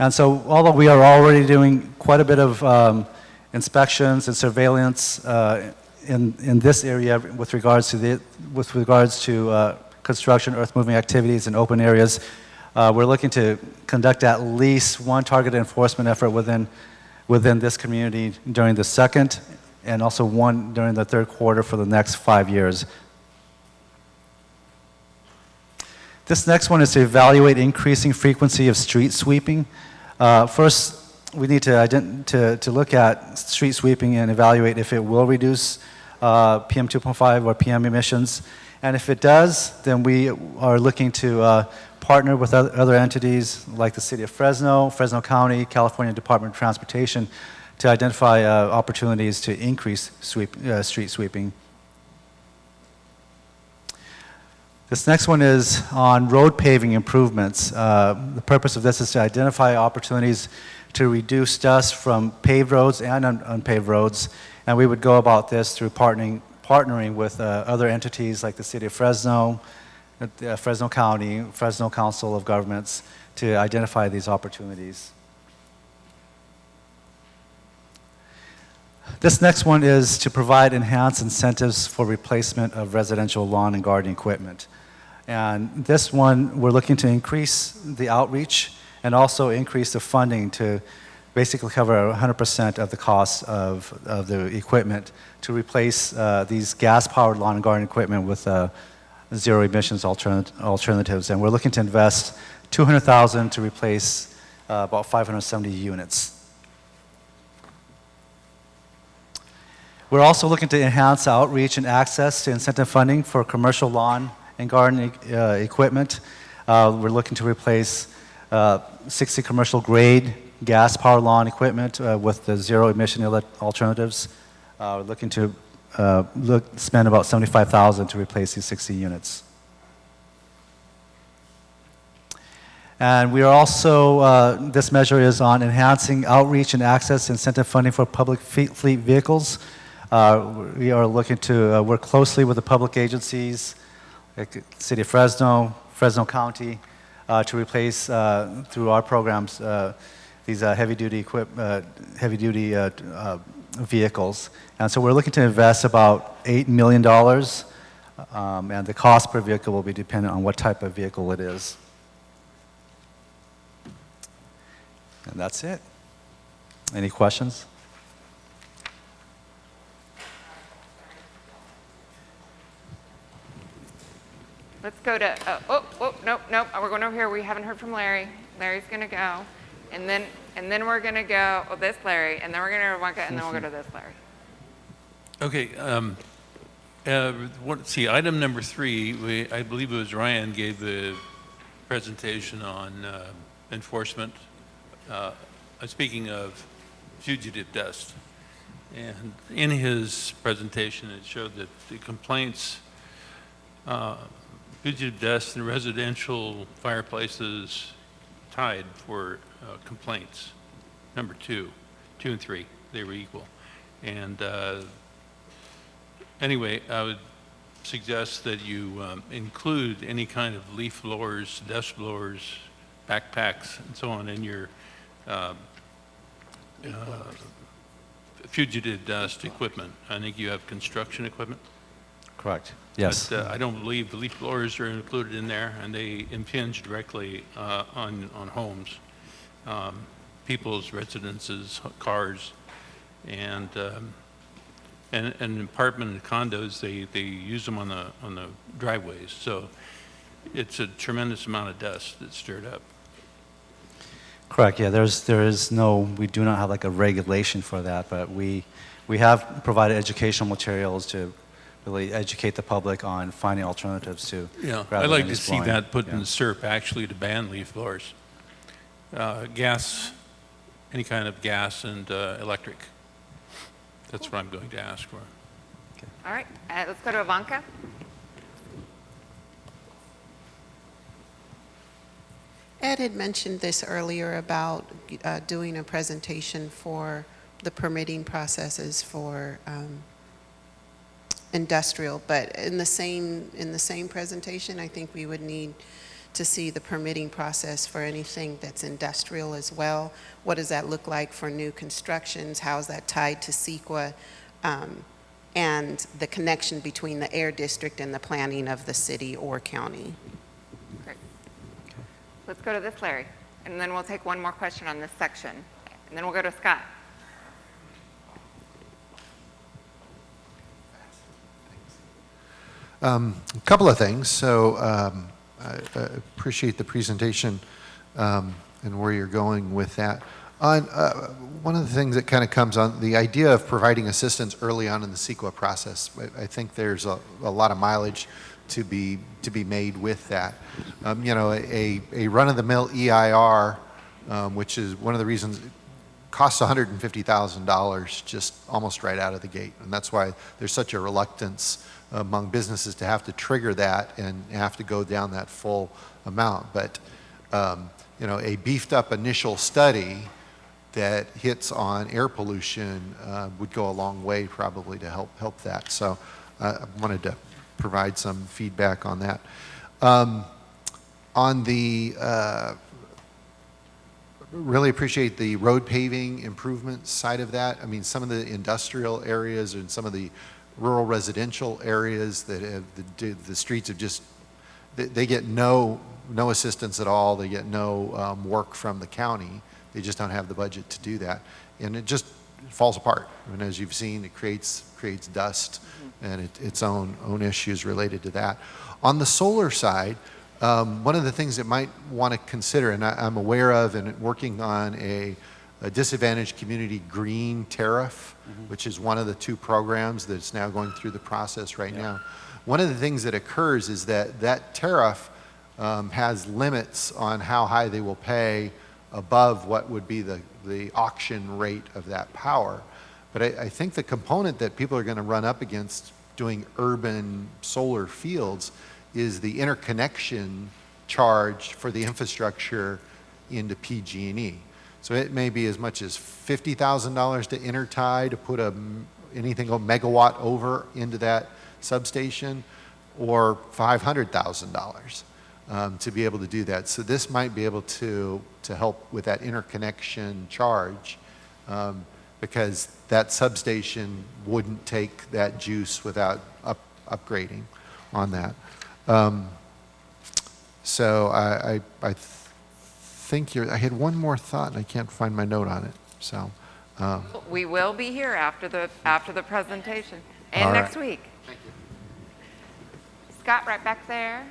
And so although we are already doing quite a bit of inspections and surveillance in this area with regards to construction, earth-moving activities, and open areas, we're looking to conduct at least one targeted enforcement effort within this community during the second, and also one during the third quarter for the next 5 years. This next one is to evaluate increasing frequency of street sweeping. First, we need to look at street sweeping and evaluate if it will reduce PM 2.5 or PM emissions. And if it does, then we are looking to partner with other entities like the City of Fresno, Fresno County, California Department of Transportation to identify opportunities to increase street sweeping. This next one is on road paving improvements. The purpose of this is to identify opportunities to reduce dust from paved roads and unpaved roads, and we would go about this through partnering with other entities like the City of Fresno, Fresno County, Fresno Council of Governments to identify these opportunities. This next one is to provide enhanced incentives for replacement of residential lawn and garden equipment. And this one, we're looking to increase the outreach and also increase the funding to basically cover 100% of the cost of the equipment to replace these gas-powered lawn and garden equipment with zero emissions alternatives. And we're looking to invest $200,000 to replace about 570 units. We're also looking to enhance outreach and access to incentive funding for commercial lawn and garden equipment. We're looking to replace 60 commercial grade gas powered lawn equipment with the zero emission alternatives. We're looking to spend about $75,000 to replace these 60 units. And we are also, this measure is on enhancing outreach and access incentive funding for public fleet vehicles. We are looking to work closely with the public agencies, like City of Fresno, Fresno County, to replace through our programs these heavy-duty vehicles. And so we're looking to invest about $8 million, and the cost per vehicle will be dependent on what type of vehicle it is. And that's it. Any questions? let's go to, nope, we're going over here. We haven't heard from Larry. Larry's going to go. And then we're going to go, this Larry, and then we're going to Ivanka, and then we'll go to this Larry. Okay. Let's see, item number 3, I believe it was Ryan gave the presentation on enforcement. Speaking of fugitive dust. And in his presentation, it showed that the complaints, fugitive dust and residential fireplaces tied for complaints. Number 2 and 3, they were equal. And anyway, I would suggest that you include any kind of leaf blowers, dust blowers, backpacks, and so on in your fugitive dust equipment. I think you have construction equipment. Correct. Yes. But I don't believe the leaf blowers are included in there, and they impinge directly on homes, people's residences, cars, and apartment and condos. They use them on the driveways. So it's a tremendous amount of dust that's stirred up. Correct. Yeah, there is no, we do not have like a regulation for that, but we have provided educational materials to really educate the public on finding alternatives to. Yeah, rather I'd like than to just see blowing. that put in Yeah. the SERP actually to ban leaf blowers. Gas, any kind of gas and electric. That's what I'm going to ask for. All right, let's go to Ivanka. Ed had mentioned this earlier about doing a presentation for the permitting processes for industrial, but in the same presentation, I think we would need to see the permitting process for anything that's industrial as well. What does that look like for new constructions? How is that tied to CEQA? And the connection between the air district and the planning of the city or county. Great. Let's go to this Larry, and then we'll take one more question on this section, and then we'll go to Scott. A couple of things. So I appreciate the presentation and where you're going with that. On one of the things that kind of comes on, the idea of providing assistance early on in the CEQA process, I think there's a lot of mileage to be made with that. You know, a run-of-the-mill EIR, which is one of the reasons, costs $150,000 just almost right out of the gate. And that's why there's such a reluctance among businesses to have to trigger that and have to go down that full amount. But, you know, a beefed up initial study that hits on air pollution would go a long way probably to help that. So I wanted to provide some feedback on that. On the, really appreciate the road paving improvements side of that. I mean, some of the industrial areas and some of the rural residential areas that have, the streets have just, they get no assistance at all. They get no work from the county. They just don't have the budget to do that. And it just falls apart. And as you've seen, it creates dust and its own issues related to that. On the solar side, one of the things that might want to consider, and I'm aware of and working on a disadvantaged community green tariff, which is one of the 2 programs that's now going through the process right now. One of the things that occurs is that tariff has limits on how high they will pay above what would be the auction rate of that power. But I think the component that people are going to run up against doing urban solar fields is the interconnection charge for the infrastructure into PG&E. So it may be as much as $50,000 to intertie to put anything a megawatt over into that substation, or $500,000 to be able to do that. So this might be able to help with that interconnection charge because that substation wouldn't take that juice without upgrading on that. So I think I had one more thought and I can't find my note on it. So We will be here after the presentation and All right. next week. Thank you. Scott, right back there.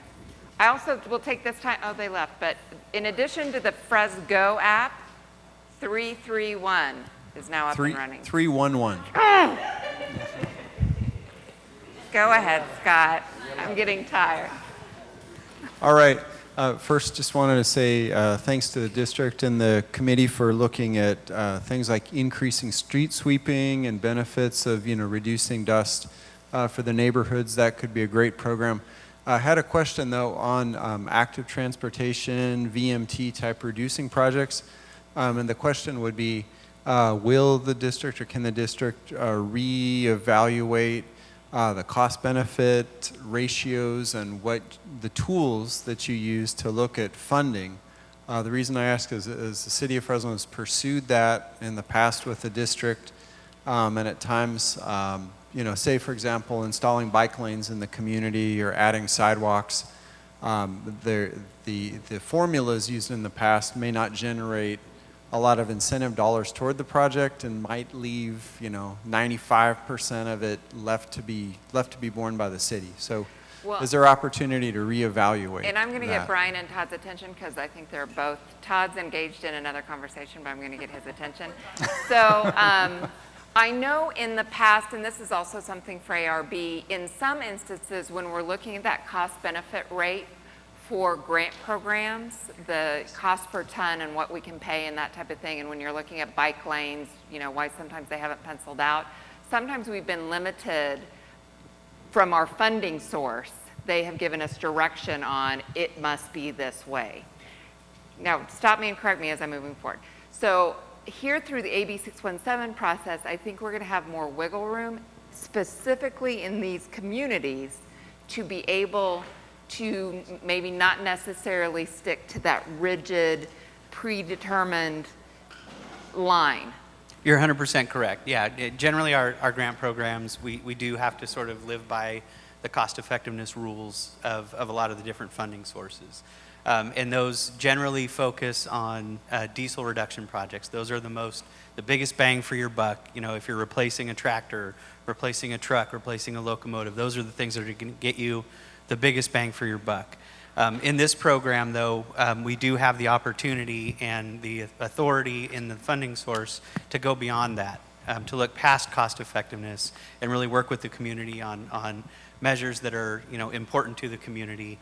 I also will take this time, oh, they left, but in addition to the Fresgo app, 331 is now up and running. 311. Go ahead, Scott. I'm getting tired. All right. First, just wanted to say thanks to the district and the committee for looking at things like increasing street sweeping and benefits of, reducing dust for the neighborhoods. That could be a great program. I had a question, though, on active transportation, VMT type reducing projects. And the question would be, will the district or can the district reevaluate the cost benefit ratios and what the tools that you use to look at funding? The reason I ask is the city of Fresno has pursued that in the past with the district, and at times, say for example, installing bike lanes in the community or adding sidewalks, the formulas used in the past may not generate a lot of incentive dollars toward the project and might leave, 95% of it left to be borne by the city. So is there opportunity to reevaluate? And I'm going to get Brian and Todd's attention because I think they're both, Todd's engaged in another conversation, but I'm going to get his attention. So I know in the past, and this is also something for ARB, in some instances when we're looking at that cost benefit rate for grant programs, the cost per ton and what we can pay and that type of thing, and when you're looking at bike lanes, why sometimes they haven't penciled out, sometimes we've been limited from our funding source. They have given us direction on it must be this way. Now, stop me and correct me as I'm moving forward. So here through the AB 617 process, I think we're going to have more wiggle room, specifically in these communities, to be able to maybe not necessarily stick to that rigid, predetermined line. You're 100% correct. Yeah, generally our grant programs, we do have to sort of live by the cost effectiveness rules of a lot of the different funding sources. And those generally focus on diesel reduction projects. Those are the biggest bang for your buck. If you're replacing a tractor, replacing a truck, replacing a locomotive, those are the things that are going to get you the biggest bang for your buck. In this program, though, we do have the opportunity and the authority in the funding source to go beyond that, to look past cost effectiveness and really work with the community on measures that are important to the community.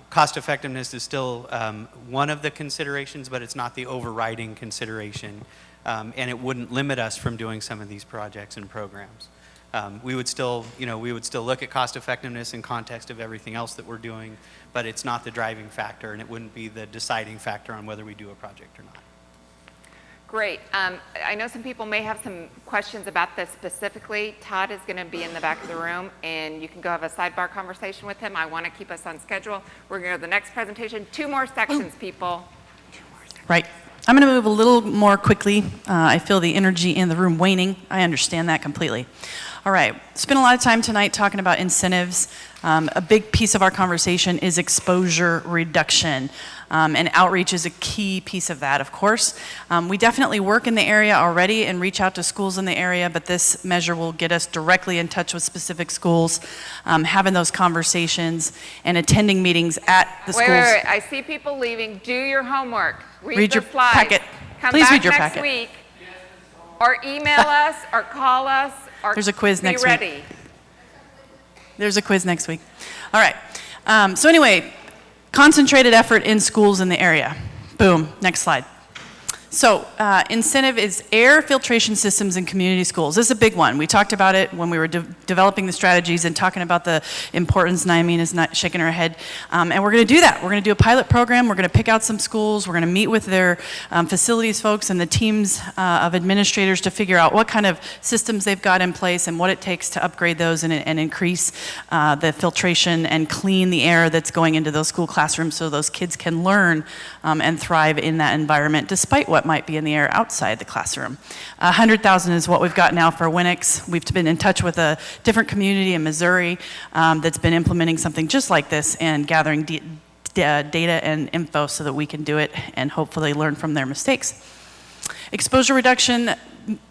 Cost effectiveness is still one of the considerations, but it's not the overriding consideration, and it wouldn't limit us from doing some of these projects and programs. We would still look at cost effectiveness in context of everything else that we're doing, but it's not the driving factor, and it wouldn't be the deciding factor on whether we do a project or not. Great. I know some people may have some questions about this specifically. Todd is going to be in the back of the room, and you can go have a sidebar conversation with him. I want to keep us on schedule. We're going to go to the next presentation. 2 more sections, people. 2 more sections. Right. I'm going to move a little more quickly. I feel the energy in the room waning. I understand that completely. All right, spent a lot of time tonight talking about incentives. A big piece of our conversation is exposure reduction, and outreach is a key piece of that, of course. We definitely work in the area already and reach out to schools in the area, but this measure will get us directly in touch with specific schools, having those conversations and attending meetings at the schools. Wait. I see people leaving. Do your homework. Read your the slides. packet. Come Please back read your next packet. week, or email us, or call us, or There's a quiz next be week. ready. There's a quiz next week. All right. So anyway, concentrated effort in schools in the area. Boom. Next slide. So incentive is air filtration systems in community schools. This is a big one. We talked about it when we were developing the strategies and talking about the importance. Naimeen is not shaking her head. And we're going to do that. We're going to do a pilot program. We're going to pick out some schools. We're going to meet with their facilities folks and the teams of administrators to figure out what kind of systems they've got in place and what it takes to upgrade those and increase the filtration and clean the air that's going into those school classrooms so those kids can learn and thrive in that environment despite what might be in the air outside the classroom. 100,000 is what we've got now for Winix. We've been in touch with a different community in Missouri that's been implementing something just like this and gathering data and info so that we can do it and hopefully learn from their mistakes. Exposure reduction,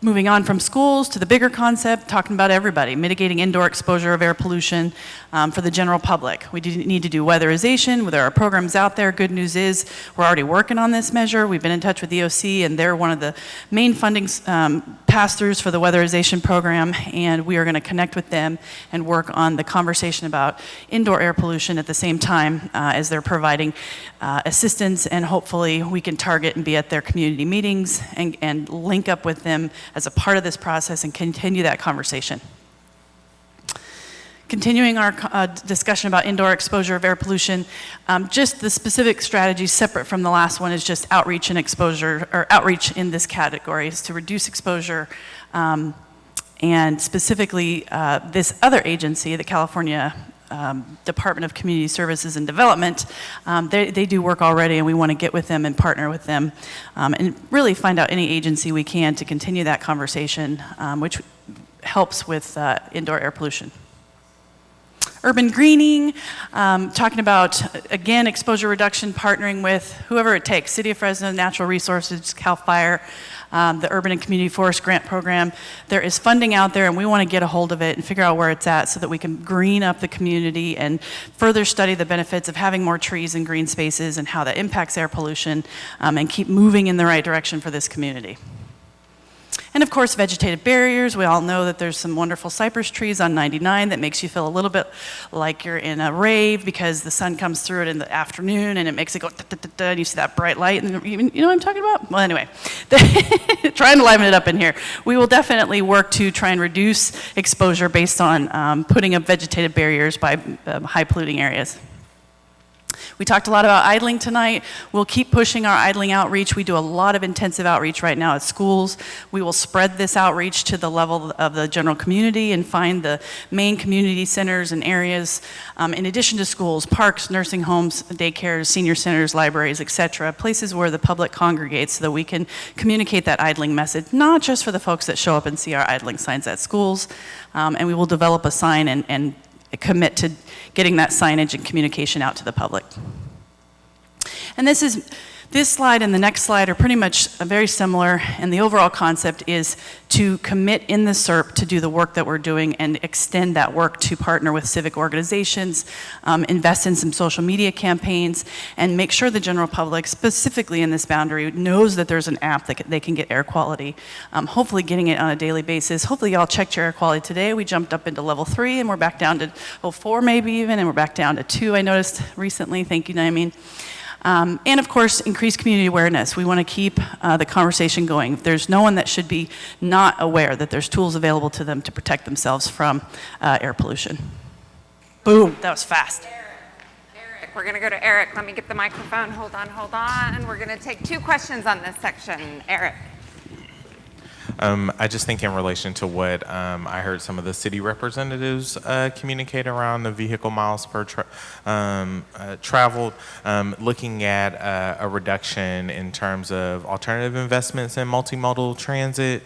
moving on from schools to the bigger concept, talking about everybody, mitigating indoor exposure of air pollution for the general public. We need to do weatherization. There are programs out there. Good news is we're already working on this measure. We've been in touch with EOC, and they're one of the main funding pass-throughs for the weatherization program, and we are going to connect with them and work on the conversation about indoor air pollution at the same time as they're providing assistance, and hopefully we can target and be at their community meetings and link up with them as a part of this process and continue that conversation. Continuing our discussion about indoor exposure of air pollution, just the specific strategy separate from the last one is just outreach and exposure, or outreach in this category is to reduce exposure, and specifically this other agency, the California Department of Community Services and Development, they do work already, and we want to get with them and partner with them and really find out any agency we can to continue that conversation, which helps with indoor air pollution. Urban greening, talking about, again, exposure reduction, partnering with whoever it takes, City of Fresno, Natural Resources, CAL FIRE, the Urban and Community Forest Grant Program. There is funding out there, and we want to get a hold of it and figure out where it's at so that we can green up the community and further study the benefits of having more trees and green spaces and how that impacts air pollution, and keep moving in the right direction for this community. And of course, vegetative barriers. We all know that there's some wonderful cypress trees on 99 that makes you feel a little bit like you're in a rave because the sun comes through it in the afternoon and it makes it go da-da-da-da, and you see that bright light. And you know what I'm talking about? Well, anyway, trying to liven it up in here. We will definitely work to try and reduce exposure based on putting up vegetative barriers by high polluting areas. We talked a lot about idling tonight. We'll keep pushing our idling outreach. We do a lot of intensive outreach right now at schools. We will spread this outreach to the level of the general community and find the main community centers and areas, in addition to schools, parks, nursing homes, daycares, senior centers, libraries, etc., places where the public congregates so that we can communicate that idling message, not just for the folks that show up and see our idling signs at schools, and we will develop a sign and commit to getting that signage and communication out to the public. And this slide and the next slide are pretty much very similar, and the overall concept is to commit in the SERP to do the work that we're doing and extend that work to partner with civic organizations, invest in some social media campaigns, and make sure the general public, specifically in this boundary, knows that there's an app that they can get air quality, hopefully getting it on a daily basis. Hopefully y'all checked your air quality today. We jumped up into level 3, and we're back down to 4 maybe even, and we're back down to 2, I noticed recently. Thank you, Naimeen. And of course, increase community awareness. We want to keep the conversation going. There's no one that should be not aware that there's tools available to them to protect themselves from air pollution. Boom, that was fast. Eric, we're going to go to Eric. Let me get the microphone. Hold on. We're going to take 2 questions on this section. Eric. I just think in relation to what I heard some of the city representatives communicate around the vehicle miles per traveled, looking at a reduction in terms of alternative investments in multimodal transit,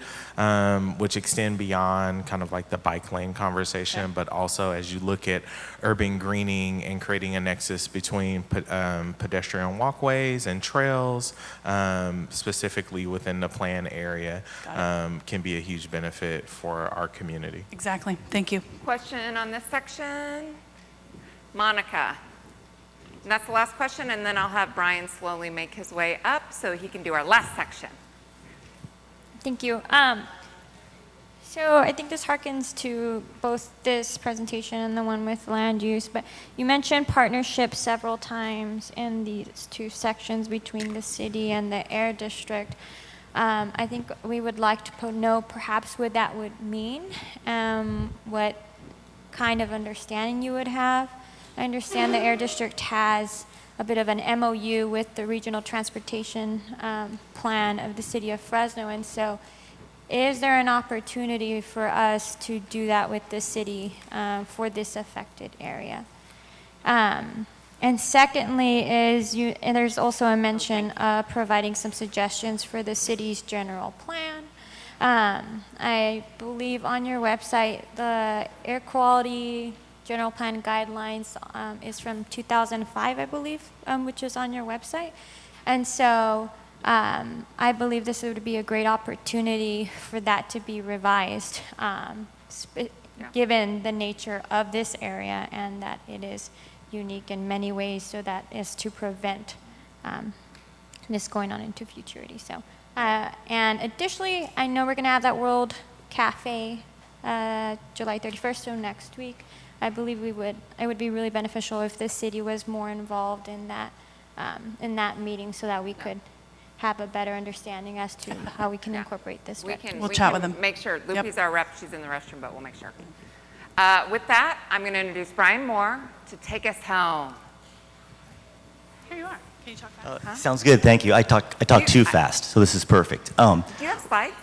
which extend beyond kind of like the bike lane conversation, but also as you look at urban greening and creating a nexus between pedestrian walkways and trails, specifically within the planned area, can be a huge benefit for our community. Exactly. Thank you. Question on this section? Monica. And that's the last question, and then I'll have Brian slowly make his way up so he can do our last section. Thank you. So I think this harkens to both this presentation and the one with land use, but you mentioned partnerships several times in these 2 sections between the city and the air district. I think we would like to know perhaps what that would mean, what kind of understanding you would have. I understand the air district has a bit of an MOU with the regional transportation plan of the city of Fresno, and so is there an opportunity for us to do that with the city for this affected area? And secondly and there's also a mention of providing some suggestions for the city's general plan. I believe on your website, the air quality general plan guidelines is from 2005, I believe, which is on your website. And so I believe this would be a great opportunity for that to be revised, given the nature of this area and that it is unique in many ways, so that is to prevent this going on into futurity. So, and additionally, I know we're going to have that World Cafe July 31st, so next week. I believe it would be really beneficial if the city was more involved in that meeting, so that we could have a better understanding as to how we can incorporate this. We'll chat with them. Make sure. Lupi's our rep. She's in the restroom, but we'll make sure. With that, I'm going to introduce Brian Moore to take us home. Here you are. Can you talk fast? Sounds good, thank you. I talk too fast, so this is perfect. Do you have slides?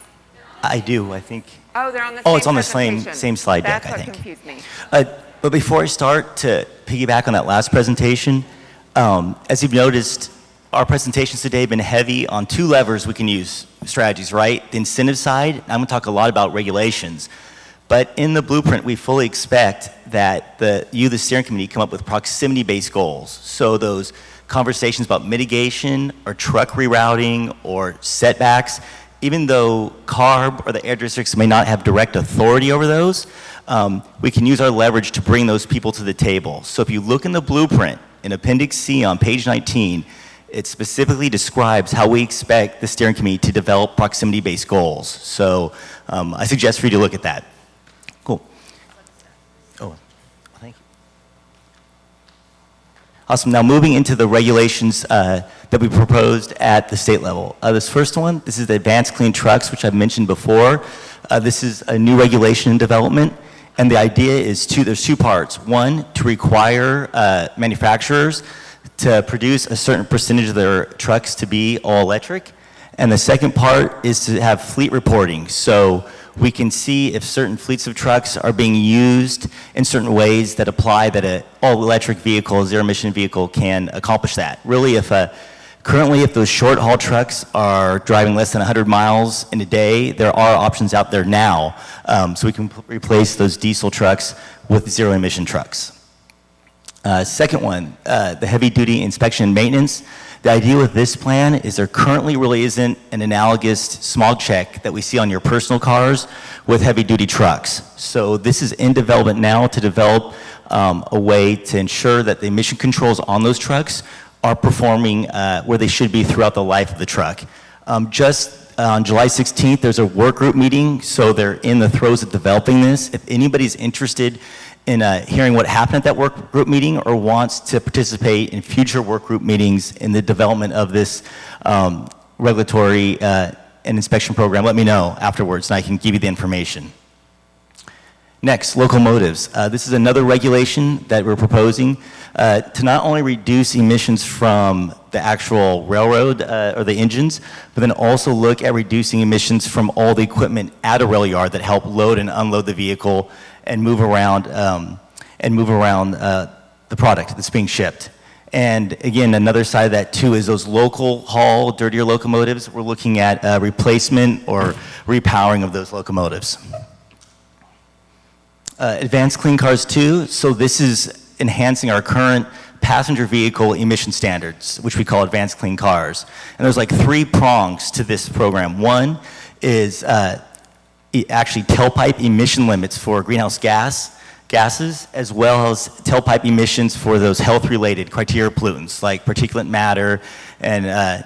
I do, I think. Oh, they're on the Oh, same it's on the presentation. same slide deck, I That's think. what confused me. But before I start, to piggyback on that last presentation, as you've noticed, our presentations today have been heavy on two levers we can use strategies, right? The incentive side, I'm going to talk a lot about regulations. But in the blueprint, we fully expect that the steering committee, come up with proximity-based goals. So those conversations about mitigation or truck rerouting or setbacks, even though CARB or the air districts may not have direct authority over those, we can use our leverage to bring those people to the table. So if you look in the blueprint, in Appendix C on page 19, it specifically describes how we expect the steering committee to develop proximity-based goals. So I suggest for you to look at that. Cool. Oh, thank you. Awesome. Now moving into the regulations that we proposed at the state level. This first one, this is the Advanced Clean Trucks, which I've mentioned before. This is a new regulation in development. And the idea is there's two parts. One, to require manufacturers to produce a certain percentage of their trucks to be all electric. And the second part is to have fleet reporting. So we can see if certain fleets of trucks are being used in certain ways that apply that an all-electric vehicle, zero-emission vehicle can accomplish that. Really, currently, if those short-haul trucks are driving less than 100 miles in a day, there are options out there now. So we can replace those diesel trucks with zero-emission trucks. Second one, the heavy-duty inspection and maintenance. The idea with this plan is there currently really isn't an analogous smog check that we see on your personal cars with heavy-duty trucks. So this is in development now to develop a way to ensure that the emission controls on those trucks are performing where they should be throughout the life of the truck. Just on July 16th, there's a work group meeting, so they're in the throes of developing this. If anybody's interested in hearing what happened at that work group meeting or wants to participate in future work group meetings in the development of this regulatory and inspection program, let me know afterwards and I can give you the information. Next, locomotives. This is another regulation that we're proposing to not only reduce emissions from the actual railroad or the engines, but then also look at reducing emissions from all the equipment at a rail yard that help load and unload the vehicle and move around the product that's being shipped. And again, another side of that too is those local haul, dirtier locomotives. We're looking at replacement or repowering of those locomotives. Advanced Clean Cars 2, so this is enhancing our current passenger vehicle emission standards, which we call Advanced Clean Cars. And there's like 3 prongs to this program. One is actually tailpipe emission limits for greenhouse gases, as well as tailpipe emissions for those health-related criteria pollutants like particulate matter and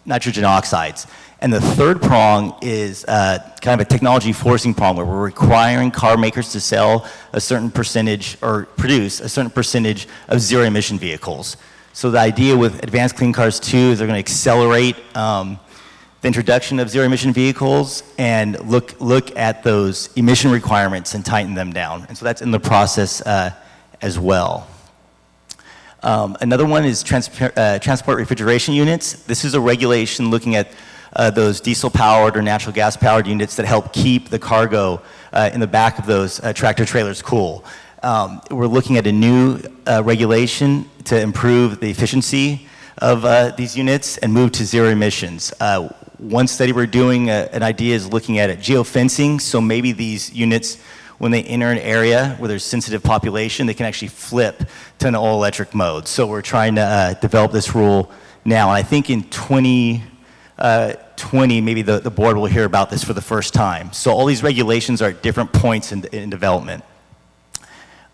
nitrogen oxides. And the third prong is kind of a technology forcing prong where we're requiring car makers to sell a certain percentage or produce a certain percentage of zero-emission vehicles. So the idea with Advanced Clean Cars 2 is they're going to accelerate the introduction of zero-emission vehicles and look at those emission requirements and tighten them down. And so that's in the process as well. Another one is transport refrigeration units. This is a regulation looking at those diesel-powered or natural gas-powered units that help keep the cargo in the back of those tractor trailers cool. We're looking at a new regulation to improve the efficiency of these units and move to zero emissions. One study we're doing, an idea is looking at geofencing, so maybe these units, when they enter an area where there's sensitive population, they can actually flip to an all-electric mode. So we're trying to develop this rule now. And I think in 20, maybe the board will hear about this for the first time. So all these regulations are at different points in development.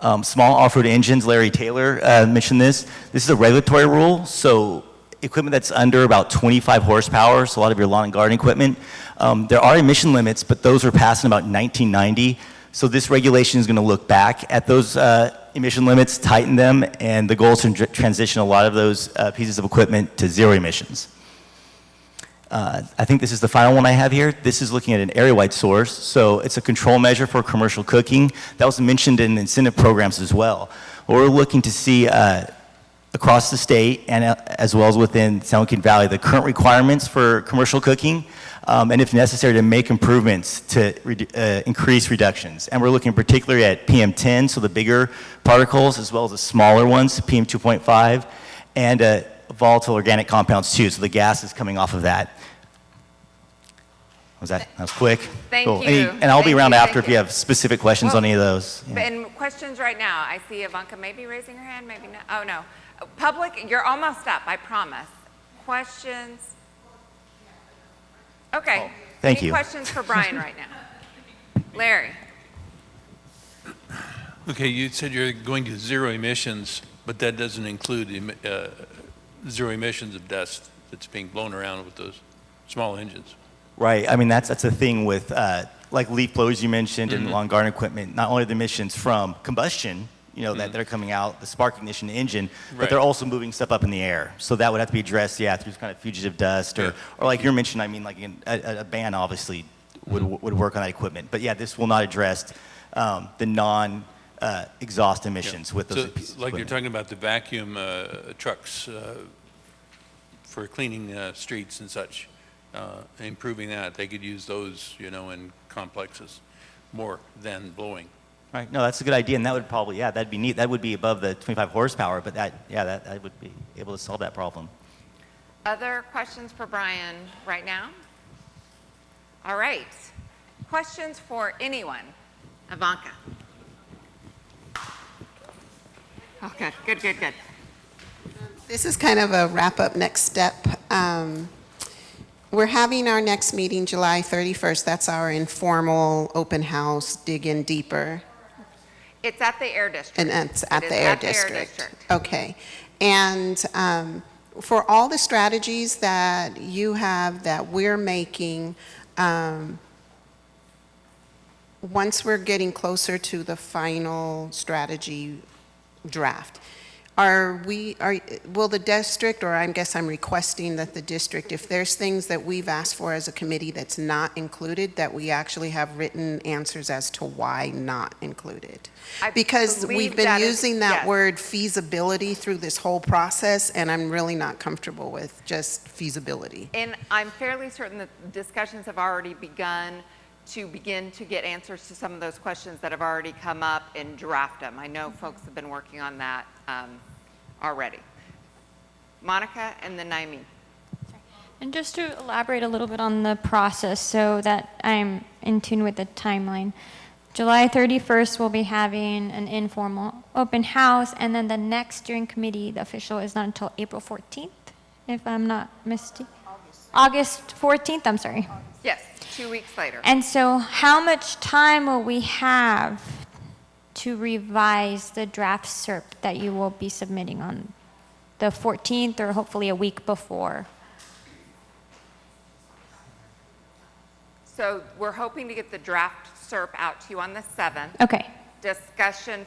Small off-road engines, Larry Taylor mentioned this. This is a regulatory rule, so equipment that's under about 25 horsepower, so a lot of your lawn and garden equipment, there are emission limits, but those were passed in about 1990. So this regulation is going to look back at those emission limits, tighten them, and the goal is to transition a lot of those pieces of equipment to zero emissions. I think this is the final one I have here. This is looking at an area-wide source. So it's a control measure for commercial cooking. That was mentioned in incentive programs as well. We're looking to see across the state and as well as within San Joaquin Valley the current requirements for commercial cooking and if necessary to make improvements to increase reductions. And we're looking particularly at PM10, so the bigger particles, as well as the smaller ones, PM2.5, and volatile organic compounds too, so the gas is coming off of that. That was quick. Thank cool. you. And I'll be around after Thank if you have specific questions on any of those. Yeah. And questions right now. I see Ivanka maybe raising her hand, maybe not. Oh, no. Public, you're almost up, I promise. Questions? Okay. Thank Any you. questions for Brian right now? Larry? Okay, you said you're going to zero emissions, but that doesn't include zero emissions of dust that's being blown around with those small engines. Right. I mean, that's the thing with like leaf blowers you mentioned and lawn garden equipment. Not only the emissions from combustion, you know, that they're coming out, the spark ignition engine, but they're also moving stuff up in the air. So that would have to be addressed, through kind of fugitive dust or like you're mentioning, I mean, like a ban obviously would work on that equipment. But yeah, this will not address the non-exhaust emissions with those pieces of like you're equipment. talking about the vacuum trucks for cleaning streets and such. Improving that, they could use those, you know, in complexes more than blowing. Right. No, that's a good idea, and that would probably, that'd be neat. That would be above the 25 horsepower, but that would be able to solve that problem. Other questions for Brian right now? All right. Questions for anyone? Ivanka. Oh, good. This is kind of a wrap-up next step. We're having our next meeting July 31st. That's our informal open house, dig in deeper. It's at the Air District. And it's at It the is Air at the Air District. District. Okay. And for all the strategies that you have that we're making, once we're getting closer to the final strategy draft, will the district, or I guess I'm requesting that the district, if there's things that we've asked for as a committee that's not included, that we actually have written answers as to why not included? Because we've been using that word feasibility through this whole process, and I'm really not comfortable with just feasibility. And I'm fairly certain that discussions have already begun to get answers to some of those questions that have already come up and draft them. I know folks have been working on that already. Monica and then Naimi. And just to elaborate a little bit on the process so that I'm in tune with the timeline. July 31st, we'll be having an informal open house, and then the next steering committee, the official, is not until April 14th, if I'm not mistaken. August 14th, I'm sorry. Yes, 2 weeks later. And so how much time will we have to revise the draft SERP that you will be submitting on the 14th or hopefully a week before? So we're hoping to get the draft SERP out to you on the 7th. Okay.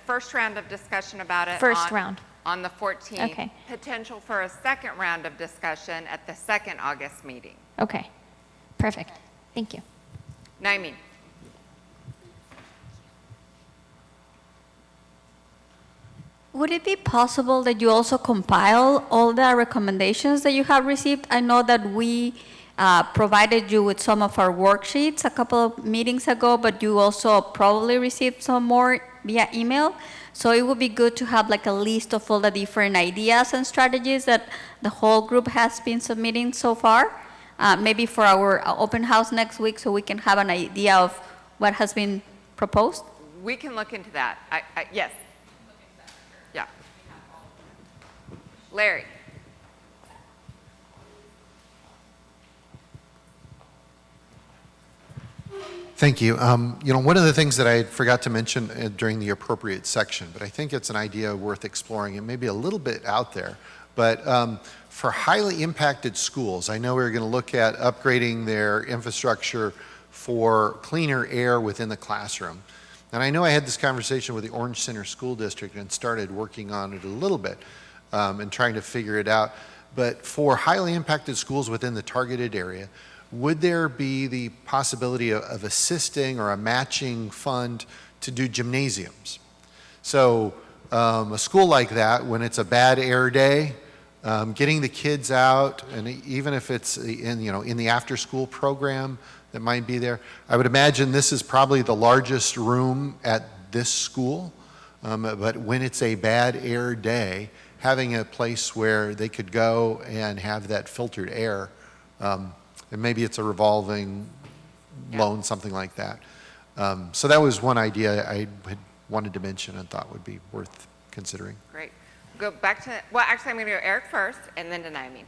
First round of discussion about it. First round. On the 14th. Okay. Potential for a second round of discussion at the second August meeting. Okay. Perfect. Thank you. Naimi. Would it be possible that you also compile all the recommendations that you have received? I know that we provided you with some of our worksheets a couple of meetings ago, but you also probably received some more via email. So it would be good to have like a list of all the different ideas and strategies that the whole group has been submitting so far, maybe for our open house next week, so we can have an idea of what has been proposed. We can look into that. Yes. Yeah. Larry. Thank you. One of the things that I forgot to mention during the appropriate section, but I think it's an idea worth exploring. It may be a little bit out there, but for highly impacted schools, I know we're going to look at upgrading their infrastructure for cleaner air within the classroom. And I know I had this conversation with the Orange Center School District and started working on it a little bit and trying to figure it out. But for highly impacted schools within the targeted area, would there be the possibility of assisting or a matching fund to do gymnasiums? So a school like that, when it's a bad air day, getting the kids out, and even if it's in the after-school program that might be there, I would imagine this is probably the largest room at this school. But when it's a bad air day, having a place where they could go and have that filtered air. And maybe it's a revolving loan, something like that. So that was one idea I had wanted to mention and thought would be worth considering. Great. Go back to, well, actually, I'm going to go Eric first and then to Naomi.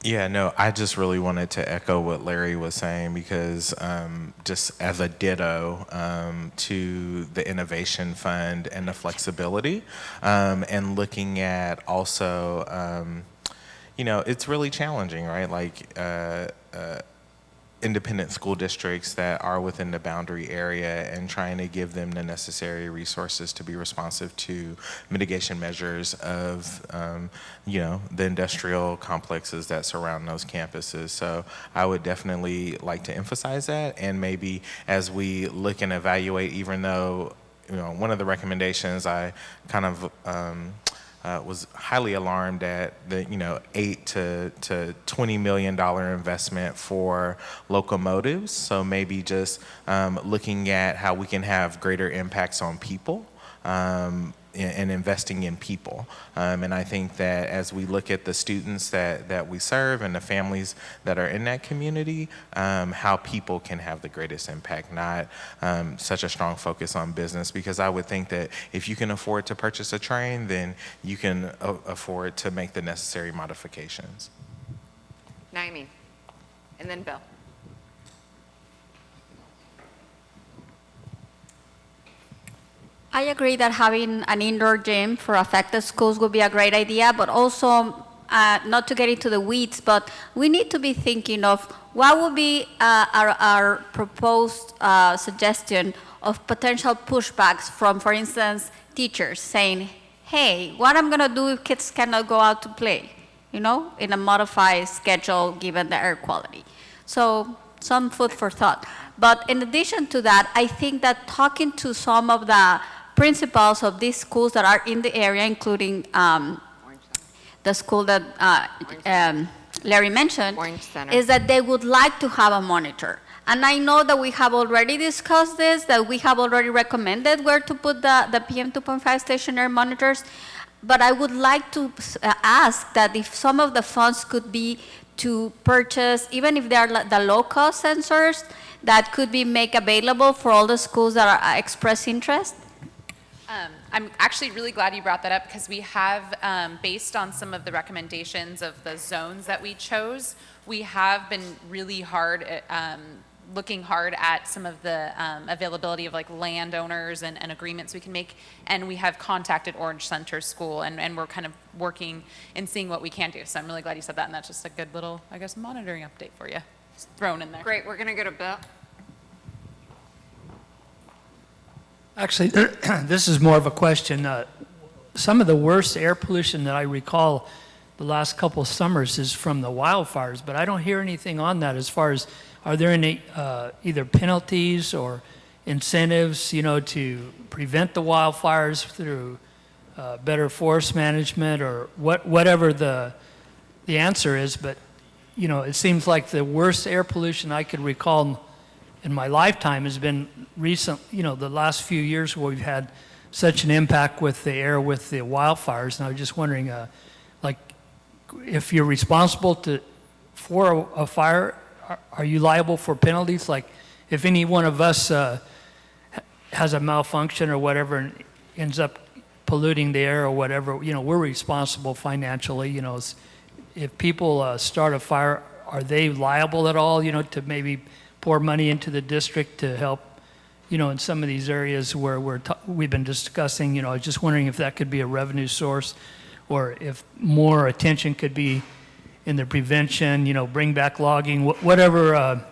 Yeah, no, I just really wanted to echo what Larry was saying because just as a ditto to the Innovation Fund and the flexibility and looking at also, it's really challenging, right? Like independent school districts that are within the boundary area and trying to give them the necessary resources to be responsive to mitigation measures of, the industrial complexes that surround those campuses. So I would definitely like to emphasize that. And maybe as we look and evaluate, even though, one of the recommendations I kind of, was highly alarmed at the $8 to $20 million investment for locomotives. So maybe just looking at how we can have greater impacts on people and investing in people. And I think that as we look at the students that we serve and the families that are in that community, how people can have the greatest impact, not such a strong focus on business. Because I would think that if you can afford to purchase a train, then you can afford to make the necessary modifications. Naomi, and then Bill. I agree that having an indoor gym for affected schools would be a great idea, but also not to get into the weeds, but we need to be thinking of what would be our proposed suggestion of potential pushbacks from, for instance, teachers saying, hey, what I'm gonna do if kids cannot go out to play, in a modified schedule given the air quality. So some food for thought. But in addition to that, I think that talking to some of the principals of these schools that are in the area, including the school that Larry mentioned, is that they would like to have a monitor. And I know that we have already discussed this, that we have already recommended where to put the PM 2.5 stationary monitors, but I would like to ask that if some of the funds could be to purchase, even if they are the low-cost sensors, that could be made available for all the schools that are express interest. I'm actually really glad you brought that up because we have, based on some of the recommendations of the zones that we chose, we have been really hard at, looking hard at some of the availability of like landowners and agreements we can make, and we have contacted Orange Center School, and we're kind of working and seeing what we can do. So I'm really glad you said that, and that's just a good little, I guess, monitoring update for you, just thrown in there. Great, we're gonna go to Bill. Actually, this is more of a question. Some of the worst air pollution that I recall the last couple of summers is from the wildfires, but I don't hear anything on that as far as, are there any either penalties or incentives, to prevent the wildfires through better forest management or whatever the answer is, but, it seems like the worst air pollution I could recall in my lifetime has been recent, the last few years where we've had such an impact with the air with the wildfires. And I was just wondering, if you're responsible for a fire, are you liable for penalties? Like if any one of us has a malfunction or whatever and ends up polluting the air or whatever, we're responsible financially. If people start a fire, are they liable at all, to maybe pour money into the district to help, in some of these areas where we've been discussing, I was just wondering if that could be a revenue source, or if more attention could be in the prevention, bring back logging, whatever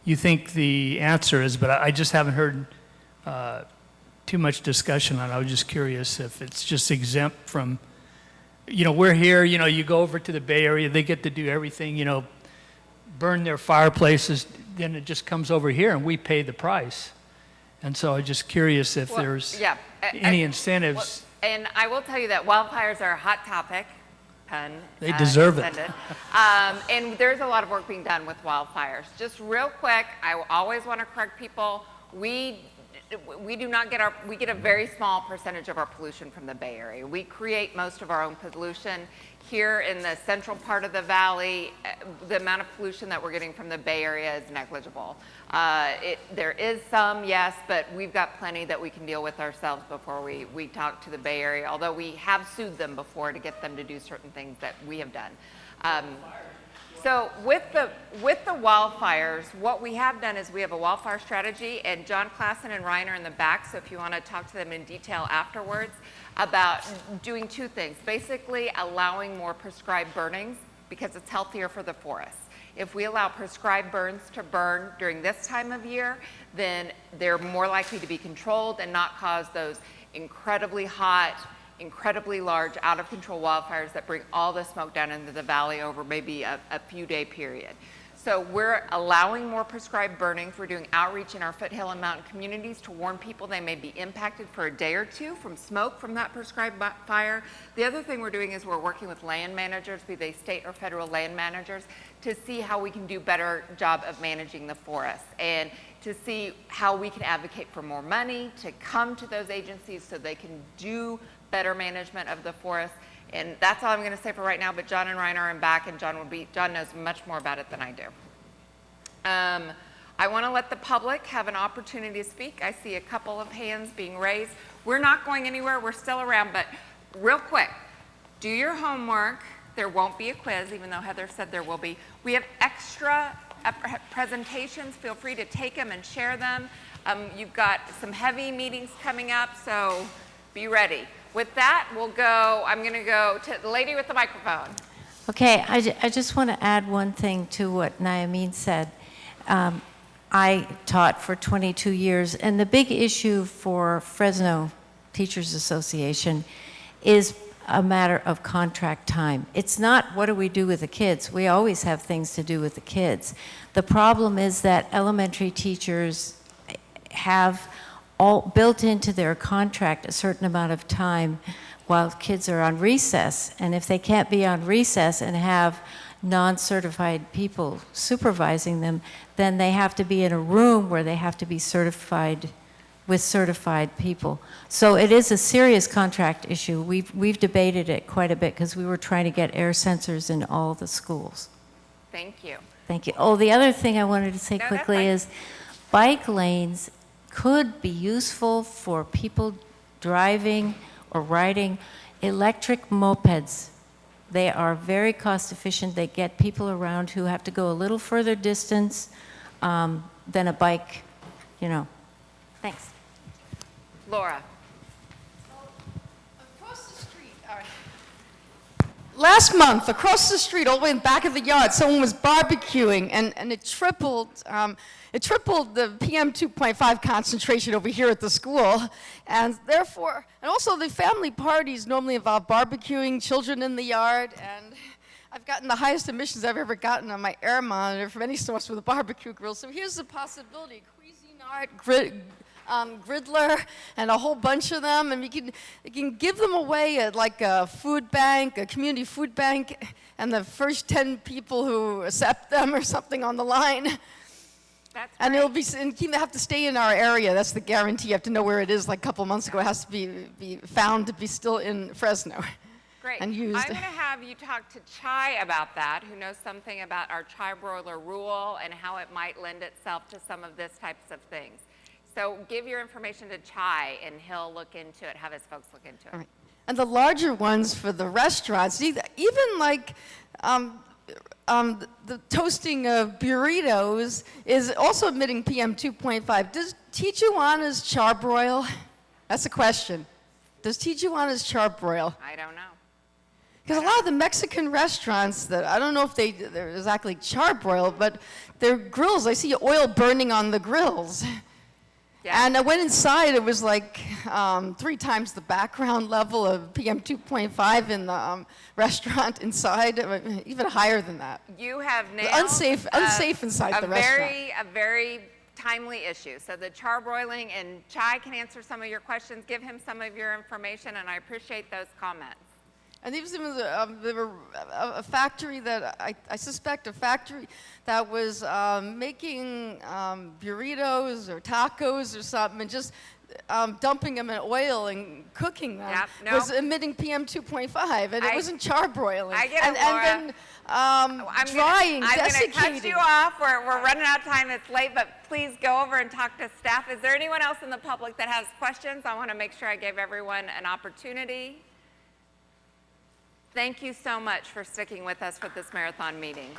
you think the answer is, but I just haven't heard too much discussion on it. I was just curious if it's just exempt from, we're here, you go over to the Bay Area, they get to do everything, burn their fireplaces, then it just comes over here and we pay the price. And so I'm just curious if there's any incentives. And I will tell you that wildfires are a hot topic, pun. They deserve it. And there's a lot of work being done with wildfires. Just real quick, I always want to correct people. We do not get we get a very small percentage of our pollution from the Bay Area. We create most of our own pollution. Here in the central part of the valley, the amount of pollution that we're getting from the Bay Area is negligible. There is some, yes, but we've got plenty that we can deal with ourselves before we talk to the Bay Area, although we have sued them before to get them to do certain things that we have done. So with the wildfires, what we have done is we have a wildfire strategy, and John Klassen and Ryan are in the back, so if you want to talk to them in detail afterwards about doing two things. Basically allowing more prescribed burnings because it's healthier for the forest. If we allow prescribed burns to burn during this time of year, then they're more likely to be controlled and not cause those incredibly hot, incredibly large, out-of-control wildfires that bring all the smoke down into the valley over maybe a few-day period. So we're allowing more prescribed burnings. We're doing outreach in our foothill and mountain communities to warn people they may be impacted for a day or two from smoke from that prescribed fire. The other thing we're doing is we're working with land managers, be they state or federal land managers, to see how we can do a better job of managing the forest and to see how we can advocate for more money to come to those agencies so they can do better management of the forest. And that's all I'm going to say for right now, but John and Ryan are in back, and John knows much more about it than I do. I want to let the public have an opportunity to speak. I see a couple of hands being raised. We're not going anywhere. We're still around, but real quick, do your homework. There won't be a quiz, even though Heather said there will be. We have extra presentations. Feel free to take them and share them. You've got some heavy meetings coming up, so be ready. With that, I'm going to go to the lady with the microphone. Okay, I just want to add one thing to what Nayamin said. I taught for 22 years, and the big issue for Fresno Teachers Association is a matter of contract time. It's not what do we do with the kids. We always have things to do with the kids. The problem is that elementary teachers have all built into their contract a certain amount of time while kids are on recess. And if they can't be on recess and have non-certified people supervising them, then they have to be in a room where they have to be certified with certified people. So it is a serious contract issue. We've debated it quite a bit because we were trying to get air sensors in all the schools. Thank you. Thank you. Oh, the other thing I wanted to say quickly is bike lanes could be useful for people driving or riding electric mopeds. They are very cost efficient. They get people around who have to go a little further distance than a bike, Thanks. Laura. Across the street, last month, across the street, all the way in the back of the yard, someone was barbecuing, and it tripled the PM 2.5 concentration over here at the school, and therefore, and also the family parties normally involve barbecuing, children in the yard, and I've gotten the highest emissions I've ever gotten on my air monitor from any source with a barbecue grill. So here's the possibility: Cuisinart, Gridler, and a whole bunch of them, and you can give them away at like a food bank, a community food bank, and the first 10 people who accept them or something on the line. And it'll be, and you have to stay in our area. That's the guarantee. You have to know where it is. Like a couple months ago, it has to be found to be still in Fresno. Great. And used. I'm going to have you talk to Chai about that, who knows something about our Chai broiler rule and how it might lend itself to some of this types of things. So give your information to Chai, and he'll look into it, have his folks look into it. All right. And the larger ones for the restaurants, even like the toasting of burritos is also emitting PM 2.5. Does Tijuana's charbroil? That's a question. Does Tijuana's charbroil? I don't know. Because a lot of the Mexican restaurants that, I don't know if they're exactly charbroiled, but their grills, I see oil burning on the grills. Yeah. And I went inside, it was like 3 times the background level of PM 2.5 in the restaurant inside, even higher than that. You have nailed Unsafe inside the restaurant. A very timely issue. So the charbroiling, and Chai can answer some of your questions, give him some of your information, and I appreciate those comments. And there was a factory that, I suspect a factory that was making burritos or tacos or something and just dumping them in oil and cooking them was emitting PM 2.5, and it wasn't charbroiling. I get it, and then drying, I'm desiccating. going to cut you off. We're running out of time. It's late, but please go over and talk to staff. Is there anyone else in the public that has questions? I want to make sure I gave everyone an opportunity. Thank you so much for sticking with us for this marathon meeting.